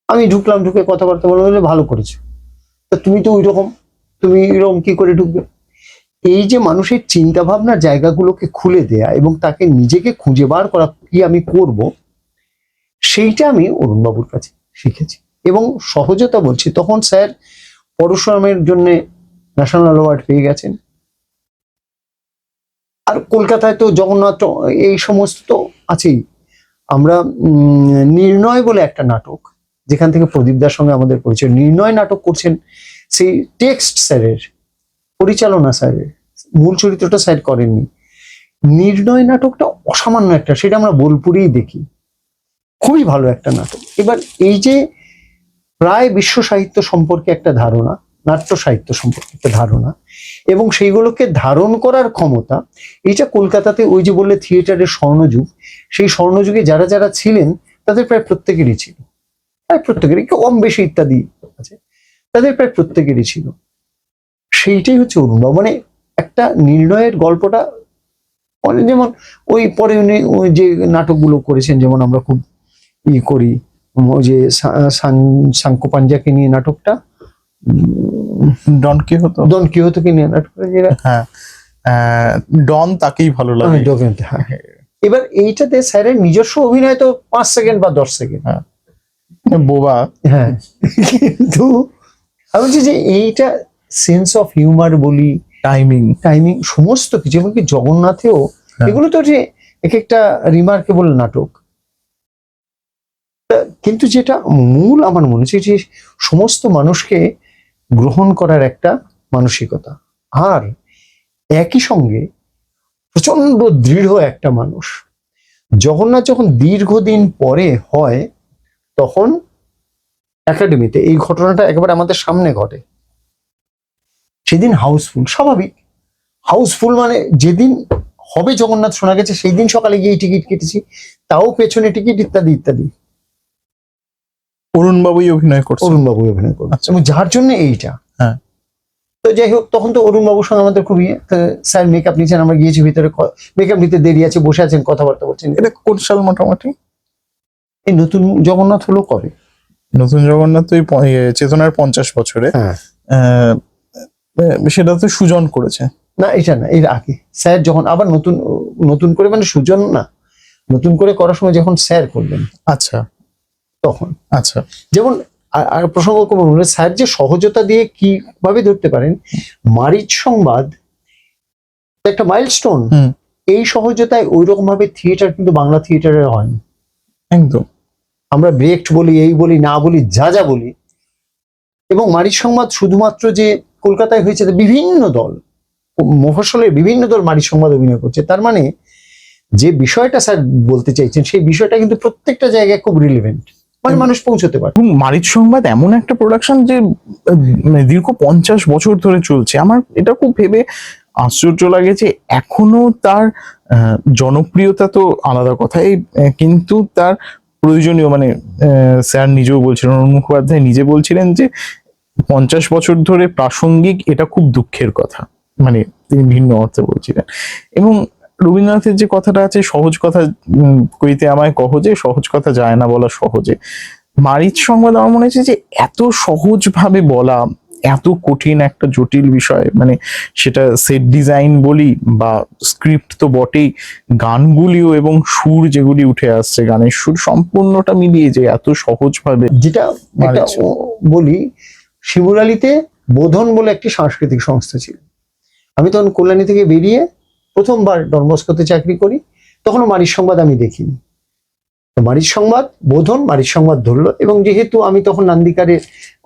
আমি ঢুকলাম, ঢুকে কথাবার্তা বলে ভালো করেছো, তা তুমি তো ওইরকম, তুমি এরকম কি করে ঢুকবে? এই যে মানুষের চিন্তা ভাবনার জায়গাগুলোকে খুলে দেয়া, এবং তাকে নিজেকে খুঁজে বার করা, কি আমি করব, সেইটা আমি অরুণবাবুর কাছে শিখেছি। এবং সহজতা বলছি, তখন স্যার পরশুরামের জন্য ন্যাশনাল অ্যাওয়ার্ড পেয়ে গেছেন। আর কলকাতায় তো জগন্নাথ, এই সমস্ত তো আছেই। আমরা নির্ণয় বলে একটা নাটক, যেখান থেকে প্রদীপদার সঙ্গে আমাদের পরিচয়, নির্ণয় নাটক করছেন, সেই টেক্সট স্যারের, পরিচালনা স্যারের, মূল চরিত্রটা স্যার করেননি। নির্ণয় নাটকটা অসামান্য একটা, সেটা আমরা বোলপুরেই দেখি, খুবই ভালো একটা নাটক। এবার এই যে প্রায় বিশ্ব সাহিত্য সম্পর্কে একটা ধারণা, নাট্য সাহিত্য সম্পর্কে একটা ধারণা, এবং সেইগুলোকে ধারণ করার ক্ষমতা, এইটা কলকাতাতে ওই যে বললে থিয়েটারের স্বর্ণযুগ, সেই স্বর্ণযুগে যারা যারা ছিলেন তাদের প্রায় প্রত্যেকেরই ছিল, প্রায় প্রত্যেকেরই, কম বেশি ইত্যাদি আছে, তাদের প্রায় প্রত্যেকেরই ছিল। সেইটাই হচ্ছে অরুণবাবু, মানে একটা নির্ণয়ের গল্পটা, যেমন ওই পরে উনি ওই যে নাটকগুলো করেছেন, যেমন আমরা খুব করি, ওই যে সাঙ্কো পাঞ্জাকে নিয়ে নাটকটা, ডন কিহতকে নিয়ে নাটকটা, যেটা হ্যাঁ, ডন তাকেই ভালো লাগে। হ্যাঁ। এবার এইটাতে স্যারের নিজস্ব অভিনয় তো 5 সেকেন্ড বা 10 সেকেন্ড, বোবা। হ্যাঁ, কিন্তু আমি বলছি যে এইটা সেন্স অফ হিউমার বলি, টাইমিং সমস্ত কিছু, এমনকি জগন্নাথেও এগুলো তো যে এক একটা রিমার্কেবল নাটক। কিন্তু যেটা মূল আমার মনে হচ্ছে যে সমস্ত মানুষকে গ্রহণ করার একটা মানসিকতা, আর একই সঙ্গে প্রচন্ড দৃঢ় একটা মানুষ। জগন্নাথ যখন দীর্ঘদিন পরে হয়, তখন একাডেমিতে এই ঘটনাটা একেবারে আমাদের সামনে ঘটে। সেদিন হাউসফুল, স্বাভাবিক হাউসফুল, মানে যেদিন হবে জগন্নাথ শোনা গেছে সেই দিন সকালে গিয়ে টিকিট কেটেছি, তাও পেছনে টিকিট, ইত্যাদি ইত্যাদি। অরুণ বাবুই অভিনয় করছে। অরুণ বাবু অভিনয় করবে আচ্ছা। এবং যার জন্য এইটা। হ্যাঁ। তো যাই হোক, তখন তো অরুণ বাবুর সঙ্গে আমাদের খুবই, স্যার মেকআপ নিচ্ছেন, আমরা গিয়েছি ভিতরে, মেকআপ নিতে দেরি আছে, বসে আছেন, কথাবার্তা বলছেন। এটা কোন সাল মোটামুটি? এই নতুন জগন্নাথ হলো কবে? নতুন জগন্নাথ তো চেতনার 50 বছরে। হ্যাঁ, আহ, সেটা তো সুজন করেছে। না এটা না, এর আগে স্যার যখন আবার নতুন নতুন করে, মানে সুজন না, নতুন করে করার সময় যখন স্যার করলেন আচ্ছা তখন। আচ্ছা। যেমন আর প্রসঙ্গ করবো, স্যার যে সহজতা দিয়ে কিভাবে ধরতে পারেন, মারিচ সংবাদ একটা মাইলস্টোন, হুম। এই সহজতায় ওই রকম ভাবে থিয়েটার কিন্তু বাংলা থিয়েটারে হয় না। একদম। আমরা ব্রেক্ট বলি, এই বলি, না বলি, যা যা বলি, এবং মারিচ সংবাদ শুধুমাত্র যে কলকাতায় হয়েছে, বিভিন্ন দল, মফস্বলের বিভিন্ন দল মারিচ সংবাদ অভিনয় করছে। তার মানে যে বিষয়টা স্যার বলতে চাইছেন, সেই বিষয়টা কিন্তু প্রত্যেকটা জায়গায় খুব রিলেভেন্ট, মানে মানুষ পৌঁছতে পারে। এবং মারিচ সংবাদ এমন একটা প্রোডাকশন যে মানে দীর্ঘ 50 বছর ধরে চলছে। আমার এটা খুব ভেবে আশ্চর্য লাগে যে এখনো তার জনপ্রিয়তা তো আলাদা কথাই, কিন্তু তার প্রয়োজনীয় মানে স্যার নিজেও বলছিলেন, অরুণ মুখোপাধ্যায় নিজে বলছিলেন যে 50 বছর ধরে প্রাসঙ্গিক, এটা খুব দুঃখের কথা, মানে তিনি ভিন্ন অর্থে বলছিলেন। এবং রবীন্দ্রনাথের যে কথাটা আছে, সহজ কথা কইতে আমায় কহ যে, সহজ কথা যায় না বলা সহজে। মারিচ সংবাদ আমার মনে হচ্ছে যে এত সহজ ভাবে বলা, এত কঠিন একটা জটিল বিষয়, মানে সেটা সেট ডিজাইন বলি বা স্ক্রিপ্ট তো বটেই, গানগুলিও এবং সুর যেগুলি উঠে আসছে, গানের সুর সম্পূর্ণটা মিলিয়ে যে এত সহজ ভাবে। যেটা একটা বলি, শিমুরালিতে বোধন বলে একটি সাংস্কৃতিক সংস্থা ছিল। আমি তখন কল্যাণী থেকে বেরিয়ে প্রথমবার ডন বস্কোতে চাকরি করি, তখনও মারিচ সংবাদ আমি দেখিনি। মারিচ সংবাদ, বোধন, মারিচ সংবাদ ধরলো, এবং যেহেতু আমি তখন নান্দিকারে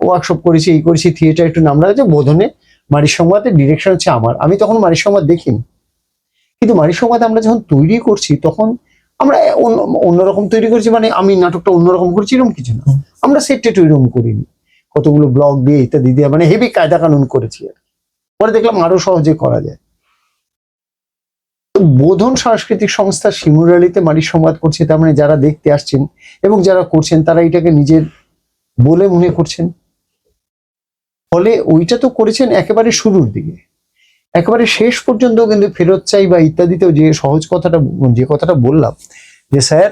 ওয়ার্কশপ করেছি, এই করেছি, থিয়েটার একটু নাম রাখছে, বোধনে মারিচ সংবাদের ডিরেকশন হচ্ছে আমার। আমি তখন মারিচ সংবাদ দেখিনি, কিন্তু মারিচ সংবাদ আমরা যখন তৈরি করছি, তখন আমরা অন্যরকম তৈরি করছি, মানে আমি নাটকটা অন্যরকম করছি এরকম কিছু না, আমরা সেটটা এরকম করিনি, কতগুলো ব্লক দিয়ে ইত্যাদি দিয়ে, মানে হেভি কায়দা কানুন করেছি। পরে দেখলাম আরো সহজে করা যায়। বোধন সাংস্কৃতিক সংস্থা শিমুরালিতে মারিচ সংবাদ করছে, তার মানে যারা দেখতে আসছেন এবং যারা করছেন তারা এটাকে নিজের বলে মনে করছেন। ফলে ওইটা তো করেছেন একেবারে শুরুর দিকে, একেবারে শেষ পর্যন্ত কিন্তু ফেরত চাই বা ইত্যাদিতেও যে সহজ কথাটা, যে কথাটা বললাম, যে স্যার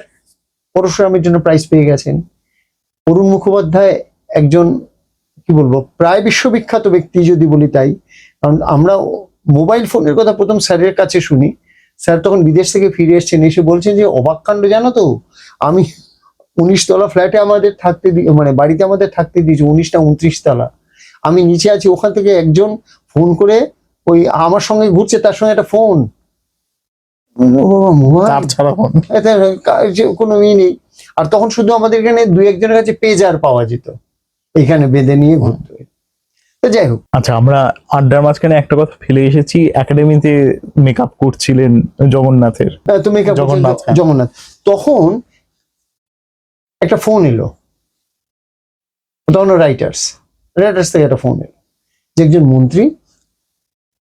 পরশুরামের জন্য প্রাইজ পেয়ে গেছেন। অরুণ মুখোপাধ্যায় একজন, কি বলবো, প্রায় বিশ্ববিখ্যাত ব্যক্তি যদি বলি তাই, কারণ আমরা মোবাইল ফোনের কথা প্রথম স্যারের কাছে শুনি। স্যার তখন বিদেশ থেকে ফিরে এসেছেন, এসে বলছেন যে অবাক কাণ্ড জানো তো, আমি 19 তলা ফ্ল্যাটে আমাদের থাকতে মানে বাড়িতে আমাদের থাকতে দিয়েছি, 19 না 29 তলা, আমি নিচে আছি, ওখান থেকে একজন ফোন করে ওই আমার সঙ্গে ঘুরছে, তার সঙ্গে একটা ফোন, কোনো ই নেই। আর তখন শুধু আমাদের এখানে 2-1 জনের কাছে পেজার পাওয়া যেত, এখানে বেঁধে নিয়ে ঘুরতে। তো যাই হোক, আচ্ছা, আমরা আড্ডার মাঝখানে একটা কথা ফেলে এসেছি, একাডেমিতে মেকআপ করছিলেন জগন্নাথের। তো মেকআপ জগন্নাথ, তখন একটা ফোন এলো, তখন রাইটার্স থেকে একটা ফোন এলো যে একজন মন্ত্রী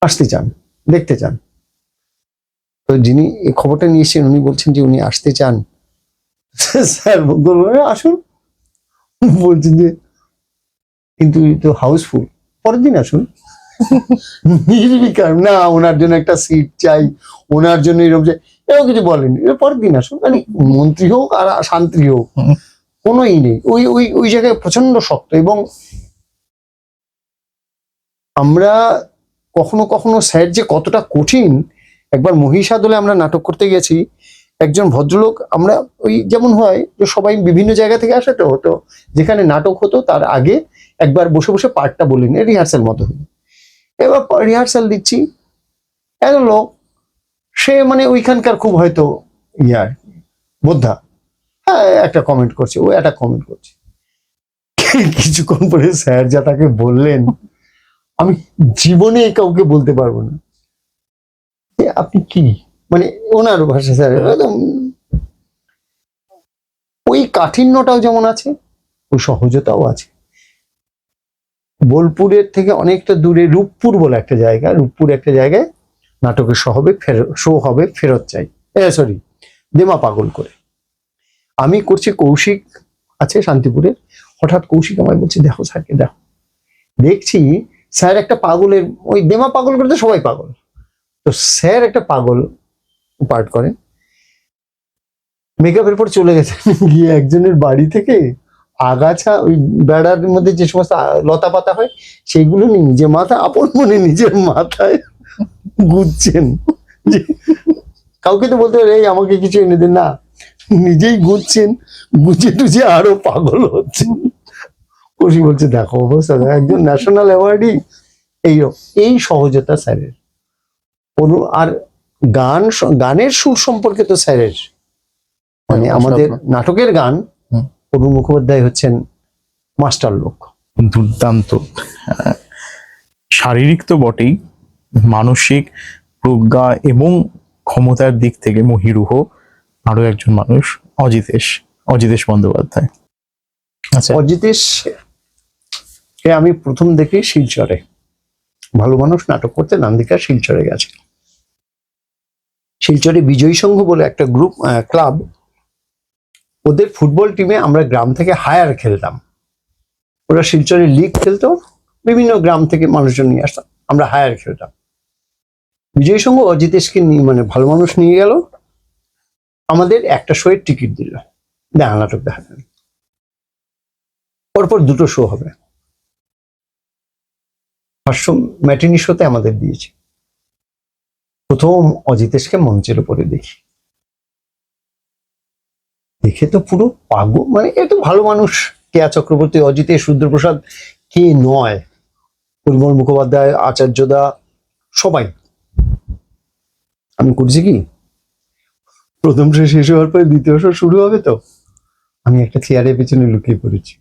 আসতে চান, দেখতে চান। তো যিনি এই খবরটা নিয়ে এসেছেন উনি বলছেন যে উনি আসতে চান। স্যার বললেন আসুন, বলছেন যে কিন্তু তো হাউসফুল, পরের দিন আসুন। নির্বিকার না, ওনার জন্য একটা সিট চাই, ওনার জন্য এরকম এরকম কিছু বলেনি, পরের দিন আসুন, মানে মন্ত্রী হোক আর শান্তি হোক, কোনো ই নেই, ওই ওই ওই জায়গায় প্রচন্ড শক্ত। এবং আমরা কখনো কখনো স্যার যে কতটা কঠিন, একবার মহিষাদলে আমরা নাটক করতে গেছি, একজন ভদ্রলোক, আমরা ওই যেমন হয় যে সবাই বিভিন্ন জায়গা থেকে আসে, তো হতো যেখানে নাটক হতো তার আগে একবার বসে বসে পার্টটা বলিনি, রিহার্সাল মতো হলো। এবার রিহার্সাল দিচ্ছি, এক লোক, সে মানে ওইখানকার খুব হয়তো ইয়ার বোদ্ধা, হ্যাঁ একটা কমেন্ট করছে, ও একটা কমেন্ট করছে। কিছুক্ষণ পরে স্যার যা তাকে বললেন, আমি জীবনে কাউকে বলতে পারবো না আপনি কি, মানে ওনার ভাষা স্যার একদম। ওই কাঠিন্যটাও যেমন আছে, ওই সহজতাও আছে। বোলপুরের থেকে অনেকটা দূরে রূপপুর বলে একটা জায়গা, রূপপুর একটা জায়গায় নাটকের শো হবে ফেরত চাই, সরি দেমা পাগল করে। আমি করছি, কৌশিক আছে শান্তিপুরের, হঠাৎ কৌশিক আমায় বলছে, দেখো স্যারকে দেখো। দেখছি স্যার একটা পাগলের, ওই দেমা পাগল করে তো সবাই পাগল, তো স্যার একটা পাগল পার্ট করেন, মেকআপের পর চলে গেছেন, গিয়ে একজনের বাড়ি থেকে আগাছা, ওই বেড়ার মধ্যে যে সমস্ত লতা পাতা হয় সেইগুলো নিয়ে নিজে মাথা আপন মনে নিজের মাথায় গুজছেন। যে কাউকে তো বলতে পারে এই আমাকে কিছু এনে দেন না, নিজেই গুজছেন, গুজে টুজে আরো পাগল হচ্ছেন। কৌশিক বলছে দেখো অবস্থা, একজন ন্যাশনাল অ্যাওয়ার্ডই এই সহজতা স্যারের। আর গানের সুর সম্পর্কে তো স্যারের, মানে আমাদের নাটকের গান, অরুণ মুখোপাধ্যায় হচ্ছেন মাস্টার লোক। দুর্দান্ত। শারীরিক তো বটেই, মানসিক প্রজ্ঞা এবং ক্ষমতার দিক থেকে মহিরুহ আরো একজন মানুষ, অজিতেশ বন্দ্যোপাধ্যায়। আচ্ছা, অজিতেশ আমি প্রথম দেখি শিলচরে, ভালো মানুষ নাটক করতে নান্দিকা শিলচরে গেছে। শিলচরে বিজয়ী সংঘ বলে একটা গ্রুপ ক্লাব, ওদের ফুটবল টিমে আমরা গ্রাম থেকে হায়ার খেলতাম। ওরা শিলচরে লিগ খেলতো, বিভিন্ন গ্রাম থেকে মানুষজন নিয়ে আসতাম, আমরা হায়ার খেলতাম। বিজয়ী সংঘ অজিতেশকে নিয়ে, মানে ভালো মানুষ নিয়ে গেল, আমাদের একটা শোয়ের টিকিট দিল, দেখা নাটক দেখা যাবে, পরপর 2টো শো হবে। ফার্স্ট শো ম্যাটিনি শোতে আমাদের দিয়েছে। প্রথম অজিতেশকে মঞ্চের উপরে দেখি, দেখে তো পুরো পাগল, মানে এ তো ভালো মানুষ, কেয়া চক্রবর্তী, অজিতেশ, রুদ্রপ্রসাদ, কে নয়, পরিমল মুখোপাধ্যায়, আচার্যদা, সবাই। আমি করছি কি, প্রথম শো শেষ হওয়ার পরে দ্বিতীয় শো শুরু হবে, তো আমি একটা চেয়ারের পেছনে লুকিয়ে পড়েছি,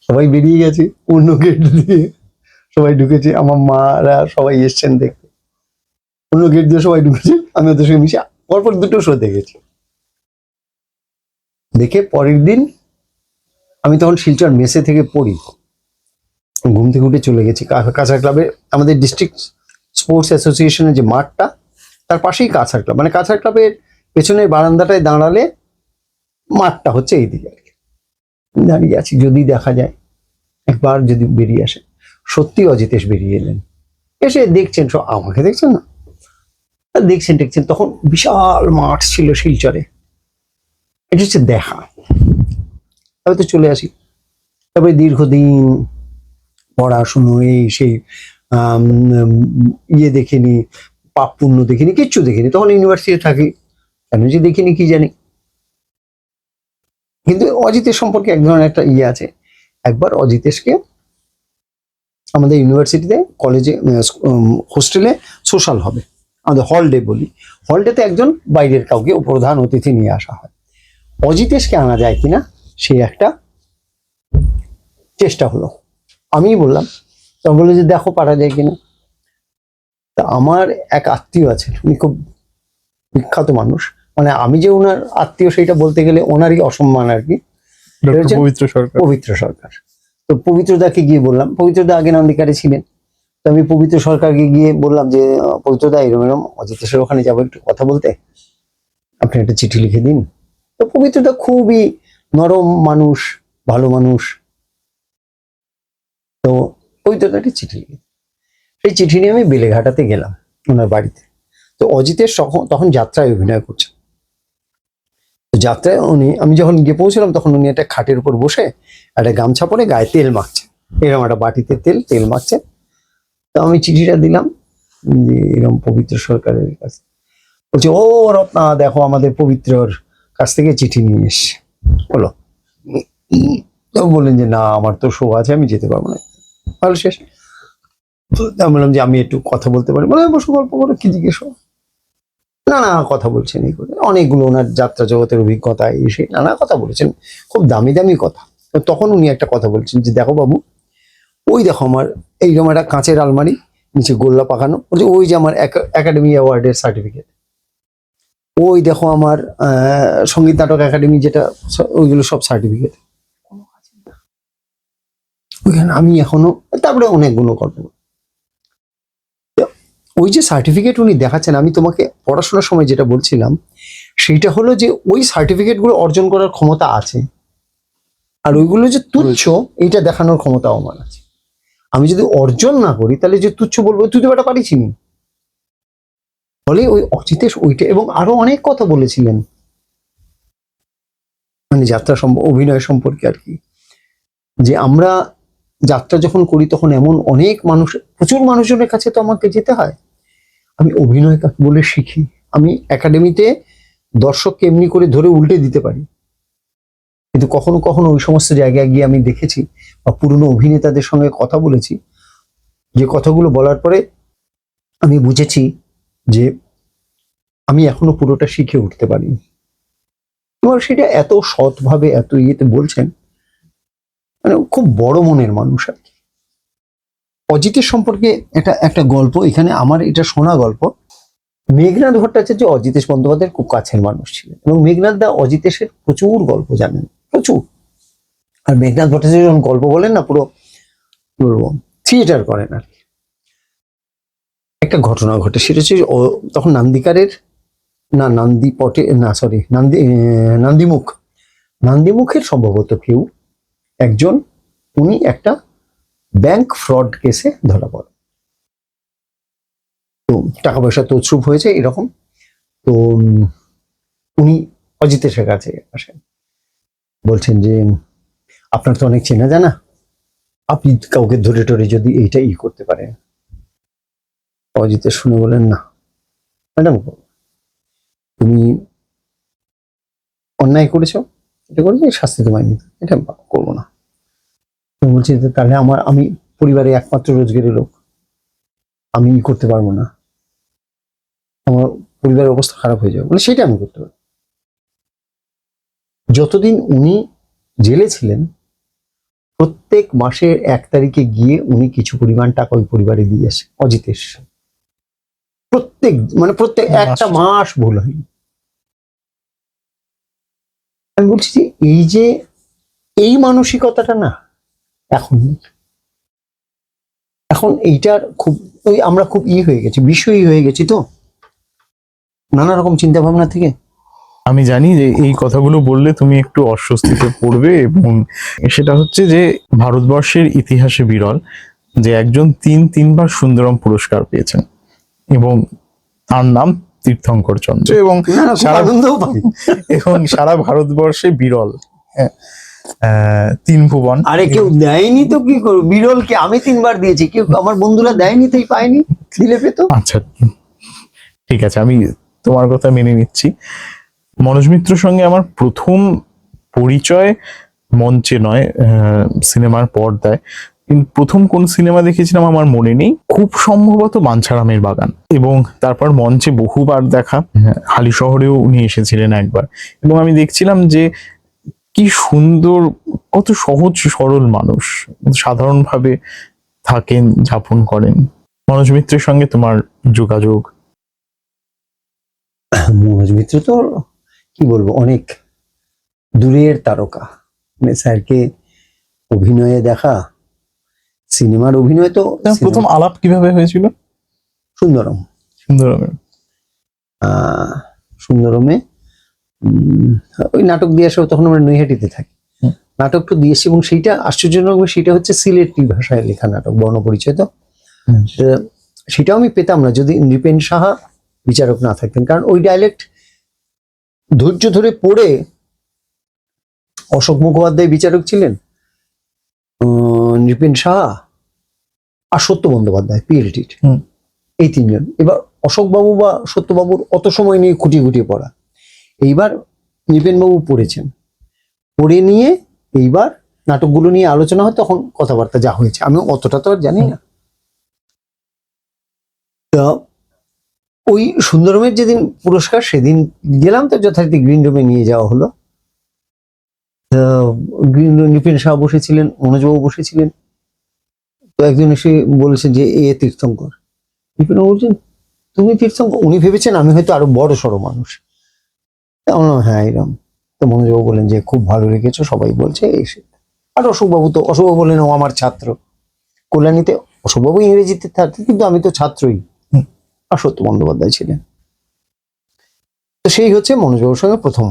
সবাই বেরিয়ে গেছে অন্য গেট দিয়ে, সবাই ঢুকেছে, আমার মারা সবাই এসছেন দেখতে, অন্য গেট দিয়ে সবাই ঢুকেছে, আমি ওদের সঙ্গে মিশে পরপর 2টো শো দেখেছি। দেখে পরের দিন আমি তখন শিলচর মেসে থেকে পড়ি, ঘুম থেকে উঠে চলে গেছি কাছাড় ক্লাবে, আমাদের ডিস্ট্রিক্ট স্পোর্টস অ্যাসোসিয়েশনের যে মাঠটা, তার পাশেই কাছাড় ক্লাব, মানে কাছাড় ক্লাবের পেছনের বারান্দাটায় দাঁড়ালে মাঠটা হচ্ছে এইদিকে আর কি। দাঁড়িয়ে আছি, যদি দেখা যায়, একবার যদি বেরিয়ে আসে। সত্যি অজিতেশ বেরিয়ে এলেন, এসে দেখছেন, সব আমাকে দেখছেন না, দেখছেন, তখন বিশাল মাঠ ছিল শিলচরে, এটা হচ্ছে দেখা। আমি তো চলে আসি, তারপরে দীর্ঘদিন পড়াশুনো, এই সেই ইয়ে দেখিনি, পাপ পুণ্য দেখিনি, কিচ্ছু দেখিনি, তখন ইউনিভার্সিটি থাকি, কেন যে দেখিনি কি জানি। কিন্তু অজিতেশ সম্পর্কে এক ধরনের একটা ইয়ে আছে। একবার অজিতেশকে আমাদের ইউনিভার্সিটিতে, কলেজে, হোস্টেলে সোশ্যাল হবে, আমাদের হল ডে বলি, হল ডেতে একজন বাইরের কাউকে প্রধান অতিথি নিয়ে আসা হয়, অজিতেশকে আনা যায় কিনা সেই একটা চেষ্টা হলো। আমি বললাম, তখন বললো যে দেখো পারা যায় কিনা। তা আমার এক আত্মীয় আছেন, উনি খুব বিখ্যাত মানুষ, মানে আমি যে ওনার আত্মীয় সেটা বলতে গেলে ওনারই অসম্মান আর কি, পবিত্র সরকার। তো পবিত্রদাকে গিয়ে বললাম, পবিত্রদা আগে নান্দিকারে ছিলেন, তো আমি পবিত্র সরকারকে গিয়ে বললাম যে পবিত্রদা এরকম অজিতেশের ওখানে যাবো, একটু কথা বলতে, আপনি একটা চিঠি লিখে দিন। তো পবিত্রদা খুবই নরম মানুষ, ভালো মানুষ, তো পবিত্রদা একটা চিঠি লিখে, সেই চিঠি নিয়ে আমি বেলেঘাটাতে গেলাম ওনার বাড়িতে। তো অজিতেশ তখন যাত্রায় অভিনয় করছে, যাত্রায় আমি যখন গিয়ে পৌঁছলাম, তখন উনি একটা খাটের উপর বসে একটা গামছা পরে গায়ে তেল মাখছে, এরকম একটা বাটিতে তেল মাখছে। তো আমি চিঠিটা দিলাম যে এরকম পবিত্র সরকারের কাছে, বলছে ও রত্না দেখো আমাদের পবিত্রর কাছ থেকে চিঠি নিয়ে এসছে, বলো। তো বললেন যে না আমার তো শো আছে, আমি যেতে পারবো না, ভালো শেষ। তো আমি বললাম যে আমি একটু কথা বলতে পারি, বলে বসে গল্প করো, কি জিজ্ঞেস নানা কথা বলছেন, এই করে অনেকগুলো ওনার যাত্রা জগতের অভিজ্ঞতা, এসে নানা কথা বলেছেন, খুব দামি দামি কথা। তখন উনি একটা কথা বলছেন যে দেখো বাবু, ওই দেখো আমার এইরকম একটা কাঁচের আলমারি, নিচে গোল্লা পাকানো, বলছে ওই যে আমার একাডেমি অ্যাওয়ার্ডের সার্টিফিকেট, ওই দেখো আমার সঙ্গীত নাটক একাডেমি যেটা, ওইগুলো সব সার্টিফিকেট, ওইখানে আমি এখনো, তারপরে অনেকগুলো গল্প। ওই যে সার্টিফিকেট উনি দেখাচ্ছেন, আমি তোমাকে পড়াশোনার সময় যেটা বলছিলাম সেইটা হলো যে ওই সার্টিফিকেটগুলো অর্জন করার ক্ষমতা আছে, আর ওইগুলো যে তুচ্ছ এইটা দেখানোর ক্ষমতা আমার আছে। আমি যদি অর্জন না করি তাহলে যে তুচ্ছ বলবো, তুই তো এটা পারিস নি। ফলে ওই অজিতেশ ওইটা, এবং আরো অনেক কথা বলেছিলেন মানে যাত্রা অভিনয় সম্পর্কে আর কি, যে আমরা যাত্রা যখন করি তখন এমন অনেক মানুষ, প্রচুর মানুষজনের কাছে তো আমাকে যেতে হয়। আমি অভিনয় কাকে বলে শিখি, আমি একাডেমিতে দর্শককে এমনি করে ধরে উল্টে দিতে পারি, কিন্তু কখনো কখনো ওই সমস্ত জায়গায় গিয়ে আমি দেখেছি বা পুরনো অভিনেতাদের সঙ্গে কথা বলেছি, যে কথাগুলো বলার পরে আমি বুঝেছি যে আমি এখনো পুরোটা শিখে উঠতে পারিনি। এবার সেটা এত সৎভাবে এত ইয়েতে বলছেন, মানে খুব বড় মনের মানুষ আর কি। অজিতের সম্পর্কে একটা গল্প এখানে, আমার এটা শোনা গল্প। মেঘনাদ ভট্টাচার্য অজিতেশ বন্দ্যোপাধ্যায়ের খুব কাছের মানুষ ছিলেন, এবং মেঘনাদ দা অজিতেশের প্রচুর গল্প জানেন, প্রচুর। আর মেঘনাদ ভট্টাচার্য যখন গল্প বলেন না, পুরো কি বলবো, থিয়েটার করেন আর কি। একটা ঘটনা ঘটে, সেটা হচ্ছে তখন নান্দিকারের না নান্দিপটে না সরি নান্দিমুখ, নান্দিমুখের সম্ভবত কেউ একজন, উনি একটা ব্যাংক ফ্রড কেসে ধরা পড়ে। তো টাকা পয়সা তছরূপ হয়েছে এরকম। তো উনি অজিতেশের কাছে আসেন, বলছেন যে আপনার তো অনেক চেনা জানা, আপনি কাউকে ধরে টরে যদি এইটা করতে পারেন। অজিতেশ শুনে বলেন, না ম্যাডাম, তুমি অন্যায় করেছো, এটা করেছো, শাস্তি তোমায় নিতে, এটা করবো না। তুমি বলছি তাহলে আমি পরিবারে একমাত্র রোজগারের লোক, আমি করতে পারবো না, আমার পরিবারের অবস্থা খারাপ হয়ে যাবে, বলে সেটা আমি করতে পারবো। যতদিন উনি জেলে ছিলেন, প্রত্যেক মাসের 1 তারিখে গিয়ে উনি কিছু পরিমাণ টাকা ওই পরিবারে দিয়ে আসে অজিতেশ। প্রত্যেক একটা মাস ভুল হয়নি। আমি বলছি যে এই মানসিকতাটা না এখন নেই। এখন এইটার খুব আমরা খুব হয়ে গেছি, বিষয়ী হয়ে গেছি, তো নানা রকম চিন্তা ভাবনা থেকে। আমি জানি যে এই কথাগুলো বললে তুমি একটু অস্বস্তিতে পড়বে, এবং সেটা হচ্ছে যে ভারতবর্ষের ইতিহাসে বিরল যে একজন তিনবার সুন্দরম পুরস্কার পেয়েছেন, এবং তার নাম তীর্থঙ্কর চন্দ্র, এবং এবং সারা ভারতবর্ষে বিরল। হ্যাঁ, 3 ভুবন। আরে কেউ দেয়নি তো কি করবো, বিরল কি, আমি 3বার দিয়েছি, কেউ আমার বন্ধুরা দেয়নি, তাই পায়নি, দিলে পেত। আচ্ছা ঠিক আছে, আমি তোমার কথা মেনে নিচ্ছি। মনোজ মিত্রর সঙ্গে আমার প্রথম পরিচয় মঞ্চে নয়, সিনেমার পর্দায়। কিন্তু প্রথম কোন সিনেমা দেখেছিলাম আমার মনে নেই, খুব সম্ভবত বাঞ্ছারামের বাগান, এবং তারপর মঞ্চে বহুবার দেখা। হালি শহরেও উনি এসেছিলেন একবার, এবং আমি দেখছিলাম যে কি সুন্দর, কত সহজ সরল মানুষ, সাধারণভাবে থাকেন, যাপন করেন। মনোজ মিত্রের সঙ্গে তোমার যোগাযোগ? মনোজ মিত্র তো কি বলবো, অনেক দূরের তারকা। মানে স্যারকে অভিনয়ে দেখা, সিনেমার অভিনয় তো। প্রথম আলাপ কিভাবে হয়েছিল? সুন্দরম। সুন্দরমে ওই নাটক দিয়ে আসে, তখন আমরা নৈহাটিতে থাকি, নাটকটা দিয়েছি, এবং সেইটা আশ্চর্যজনক, সেটা হচ্ছে সিলেটি ভাষায় লেখা নাটক, বর্ণপরিচয়। তো সেটাও আমি পেতাম না যদি নৃপেন সাহা বিচারক না থাকতেন, কারণ ওই ডাইলেক্ট ধৈর্য ধরে পড়ে, অশোক মুখোপাধ্যায় বিচারক ছিলেন, নৃপেন সাহা আর সত্য বন্দ্যোপাধ্যায় পিএইচডি, এই 3জন। এবার অশোক বাবু বা সত্যবাবুর অত সময় নিয়ে খুঁটিয়ে খুঁটিয়ে পড়া, এইবার নৃপেন বাবু পড়েছেন, পড়ে নিয়ে এইবার নাটকগুলো নিয়ে আলোচনা হয়, তখন কথাবার্তা যা হয়েছে, আমি অতটা তো আর জানি না। তো ওই সুন্দরমের যেদিন পুরস্কার, সেদিন গেলাম, তো যথারীতি গ্রিন রুমে নিয়ে যাওয়া হলো। গ্রিন রুম নৃপেন সাহা বসেছিলেন, মনোজবাবু বসেছিলেন। তো একজন এসে বলেছেন যে তীর্থঙ্কর। নৃপেন বাবু বলছেন, তুমি তীর্থঙ্কর? উনি ভেবেছেন আমি হয়তো আরো বড় সড়ো মানুষ। হ্যাঁ এরকম। তো মনোজবাবু বলেন যে খুব ভালো লেগেছে, সবাই বলছে এসে। আর অশোকবাবু বললেন ও আমার ছাত্র, কল্যাণীতে অশোকবাবু ইংরেজিতে থাকতেন, কিন্তু আমি তো ছাত্রই। আর সত্য বন্দ্যোপাধ্যায় ছিলেন। তো সেই হচ্ছে মনোজবাবুর সঙ্গে প্রথম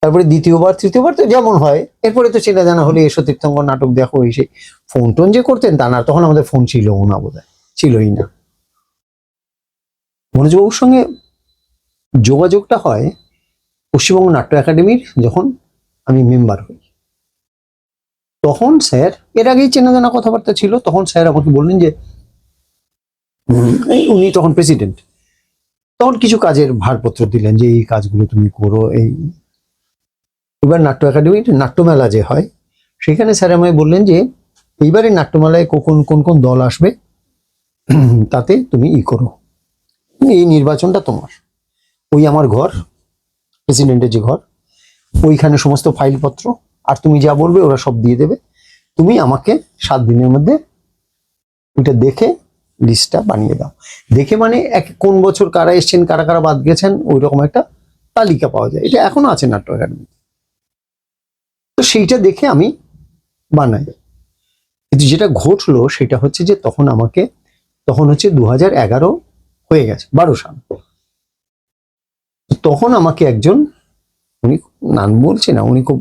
তারপরে দ্বিতীয়বার তৃতীয়বার তো যেমন হয়, এরপরে তো চেনা জানা হলে এসো তীর্থঙ্কর নাটক দেখো, এসে ফোন টোন যে করতেন তা না, তখন আমাদের ফোন ছিল না, বোধহয় ছিলই না। মনোজবাবুর সঙ্গে যোগাযোগটা হয় পশ্চিমবঙ্গ নাট্য একাডেমির যখন আমি মেম্বার হই। তখন স্যার, এর আগেই চেনা জানা কথাবার্তা ছিল, তখন স্যার আমাকে বললেন যে উনি তখন প্রেসিডেন্ট, তখন কিছু কাজের ভারপত্র দিলেন যে এই কাজগুলো তুমি করো। এবার নাট্য একাডেমির নাট্যমেলা যে হয় সেখানে স্যার আমায় বললেন যে এইবারে নাট্যমেলায় কোন কোন কোন দল আসবে তাতে তুমি করো, এই নির্বাচনটা তোমার। ওই আমার ঘর, প্রেসিডেন্টের যে ঘর, ওইখানে সমস্ত ফাইলপত্র, আর তুমি যা বলবে ওরা সব দিয়ে দেবে। তুমি আমাকে 7 দিনের মধ্যে ওইটা দেখে লিস্টটা বানিয়ে দাও। দেখে মানে কোন বছর কারা এসছেন, কারা কারা বাদ গেছেন, ওই রকম একটা তালিকা পাওয়া যায়। এটা এখনো আছে নাট্য একাডেমি। তো সেইটা দেখে আমি বানাই। কিন্তু যেটা ঘটলো সেটা হচ্ছে যে তখন হচ্ছে 2011 হয়ে গেছে, 12 সাল। তখন আমাকে একজন, উনি নাম বলছে না, উনি খুব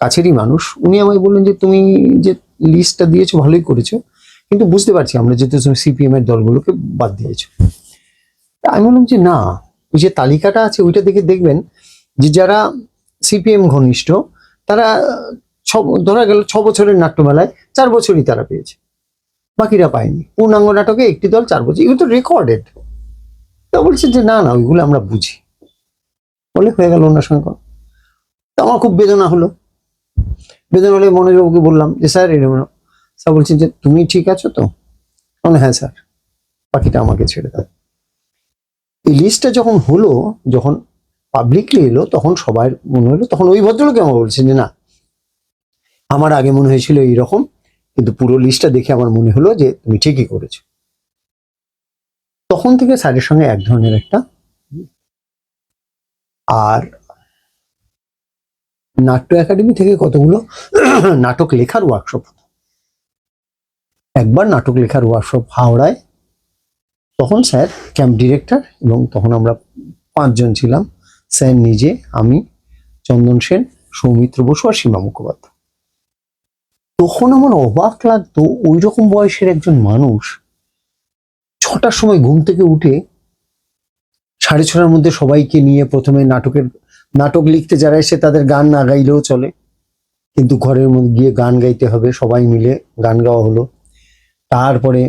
কাছেরই মানুষ, উনি আমায় বললেন যে তুমি যে লিস্টটা দিয়েছো ভালোই করেছো, কিন্তু বুঝতে পারছি আমরা যেহেতু তুমি সিপিএম এর দলগুলোকে বাদ দিয়েছো। আমি বললাম যে না, ওই যে তালিকাটা আছে ওইটা দেখে দেখবেন যে যারা সিপিএম ঘনিষ্ঠ তারা ধরা গেল 6 বছরের নাট্যমেলায় 4 বছরই তারা পেয়েছে, বাকিরা পায়নি। পূর্ণাঙ্গ নাটকে একটি দল 4 বছর, এগুলো তো রেকর্ডেড। তা বলছে যে না না, ওইগুলো আমরা বুঝি। বলে হয়ে গেল ওনার সঙ্গে কথা। তো আমার খুব বেদনা হলো। বেদনা হলে মনোজবাবুকে বললাম যে স্যার এরকম। স্যার বলছেন যে তুমি ঠিক আছো তো? হ্যাঁ স্যার, বাকিটা আমাকে ছেড়ে দাও। এই লিস্টটা যখন হলো, যখন পাবলিকলি এলো, তখন সবার মনে হলো, তখন ওই ভদ্রলোক আমার বলছেন যে না, আমার আগে মনে হয়েছিল এইরকম, কিন্তু পুরো লিস্টটা দেখে আমার মনে হলো যে তুমি ঠিকই করেছো। তখন থেকে স্যারের সঙ্গে এক ধরনের একটা, আর নাট্য একাডেমি থেকে কতগুলো নাটক লেখার ওয়ার্কশপ। একবার নাটক লেখার ওয়ার্কশপ হাওড়ায়, তখন স্যার ক্যাম্প ডিরেক্টর, এবং তখন আমরা 5 জন ছিলাম, স্যার নিজে, আমি, চন্দন সেন, সৌমিত্র বসু আর সীমা মুখোপাধ্যায়। তখন আমার অবাক লাগতো, ওই রকম বয়সের একজন মানুষ 6টার সময় ঘুম থেকে উঠে 6:30টার মধ্যে সবাইকে নিয়ে প্রথমে নাটক লিখতে যারা এসে তাদের গান না গাইলেও চলে, কিন্তু ঘরের মধ্যে গিয়ে গান গাইতে হবে, সবাই মিলে গান গাওয়া হলো। তারপরে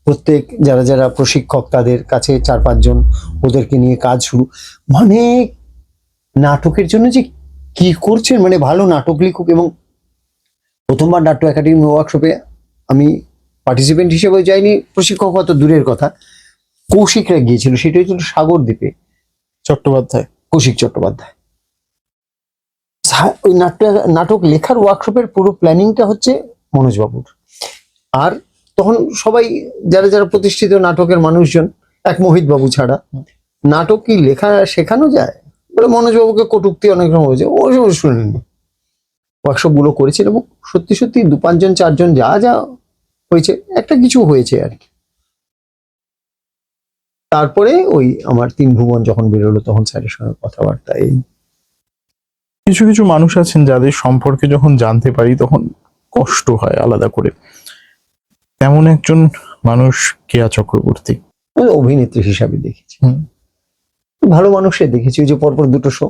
প্রত্যেক যারা যারা প্রশিক্ষক তাদের কাছে 4-5 জন, ওদেরকে নিয়ে কাজ শুরু। মানে নাটকের জন্য যে কি করছেন, মানে ভালো নাটক লিখুক। এবং প্রথমবার নাট্য একাডেমি ওয়ার্কশপে আমি পার্টিসিপেন্ট হিসেবে যাইনি, প্রশিক্ষক হয়তো দূরের কথা, কৌশিকরা গিয়েছিল, সেটা হচ্ছিল সাগরদ্বীপে, চট্টোপাধ্যায়, কৌশিক চট্টোপাধ্যায়। ওই নাটক লেখার ওয়ার্কশপের পুরো প্ল্যানিংটা হচ্ছে মনোজবাবুর। আর তখন সবাই যারা যারা প্রতিষ্ঠিত নাটকের মানুষজন, এক মোহিত বাবু ছাড়া, নাটক কি লেখা শেখানো যায় বলে মনোজবাবুকে কটূক্তি অনেক রকম হয়েছে, ওই সময় শুনেননি। ওয়ার্কশপ গুলো করেছেন এবং সত্যি সত্যি 2-5 জন 4 জন যা যা হয়েছে, একটা কিছু হয়েছে আর কি। তারপরে ওই আমার 3 ভুবন যখন বেরোলো, তখন স্যারের সঙ্গে কথাবার্তা। এই কিছু কিছু মানুষ আছেন যাদের সম্পর্কে যখন জানতে পারি তখন কষ্ট হয় আলাদা করে। তেমন একজন মানুষ কেয়া চক্রবর্তী। আমি অভিনেত্রী হিসাবে দেখেছি, ভালো মানুষে দেখেছি। ওই যে পরপর 2টো শো,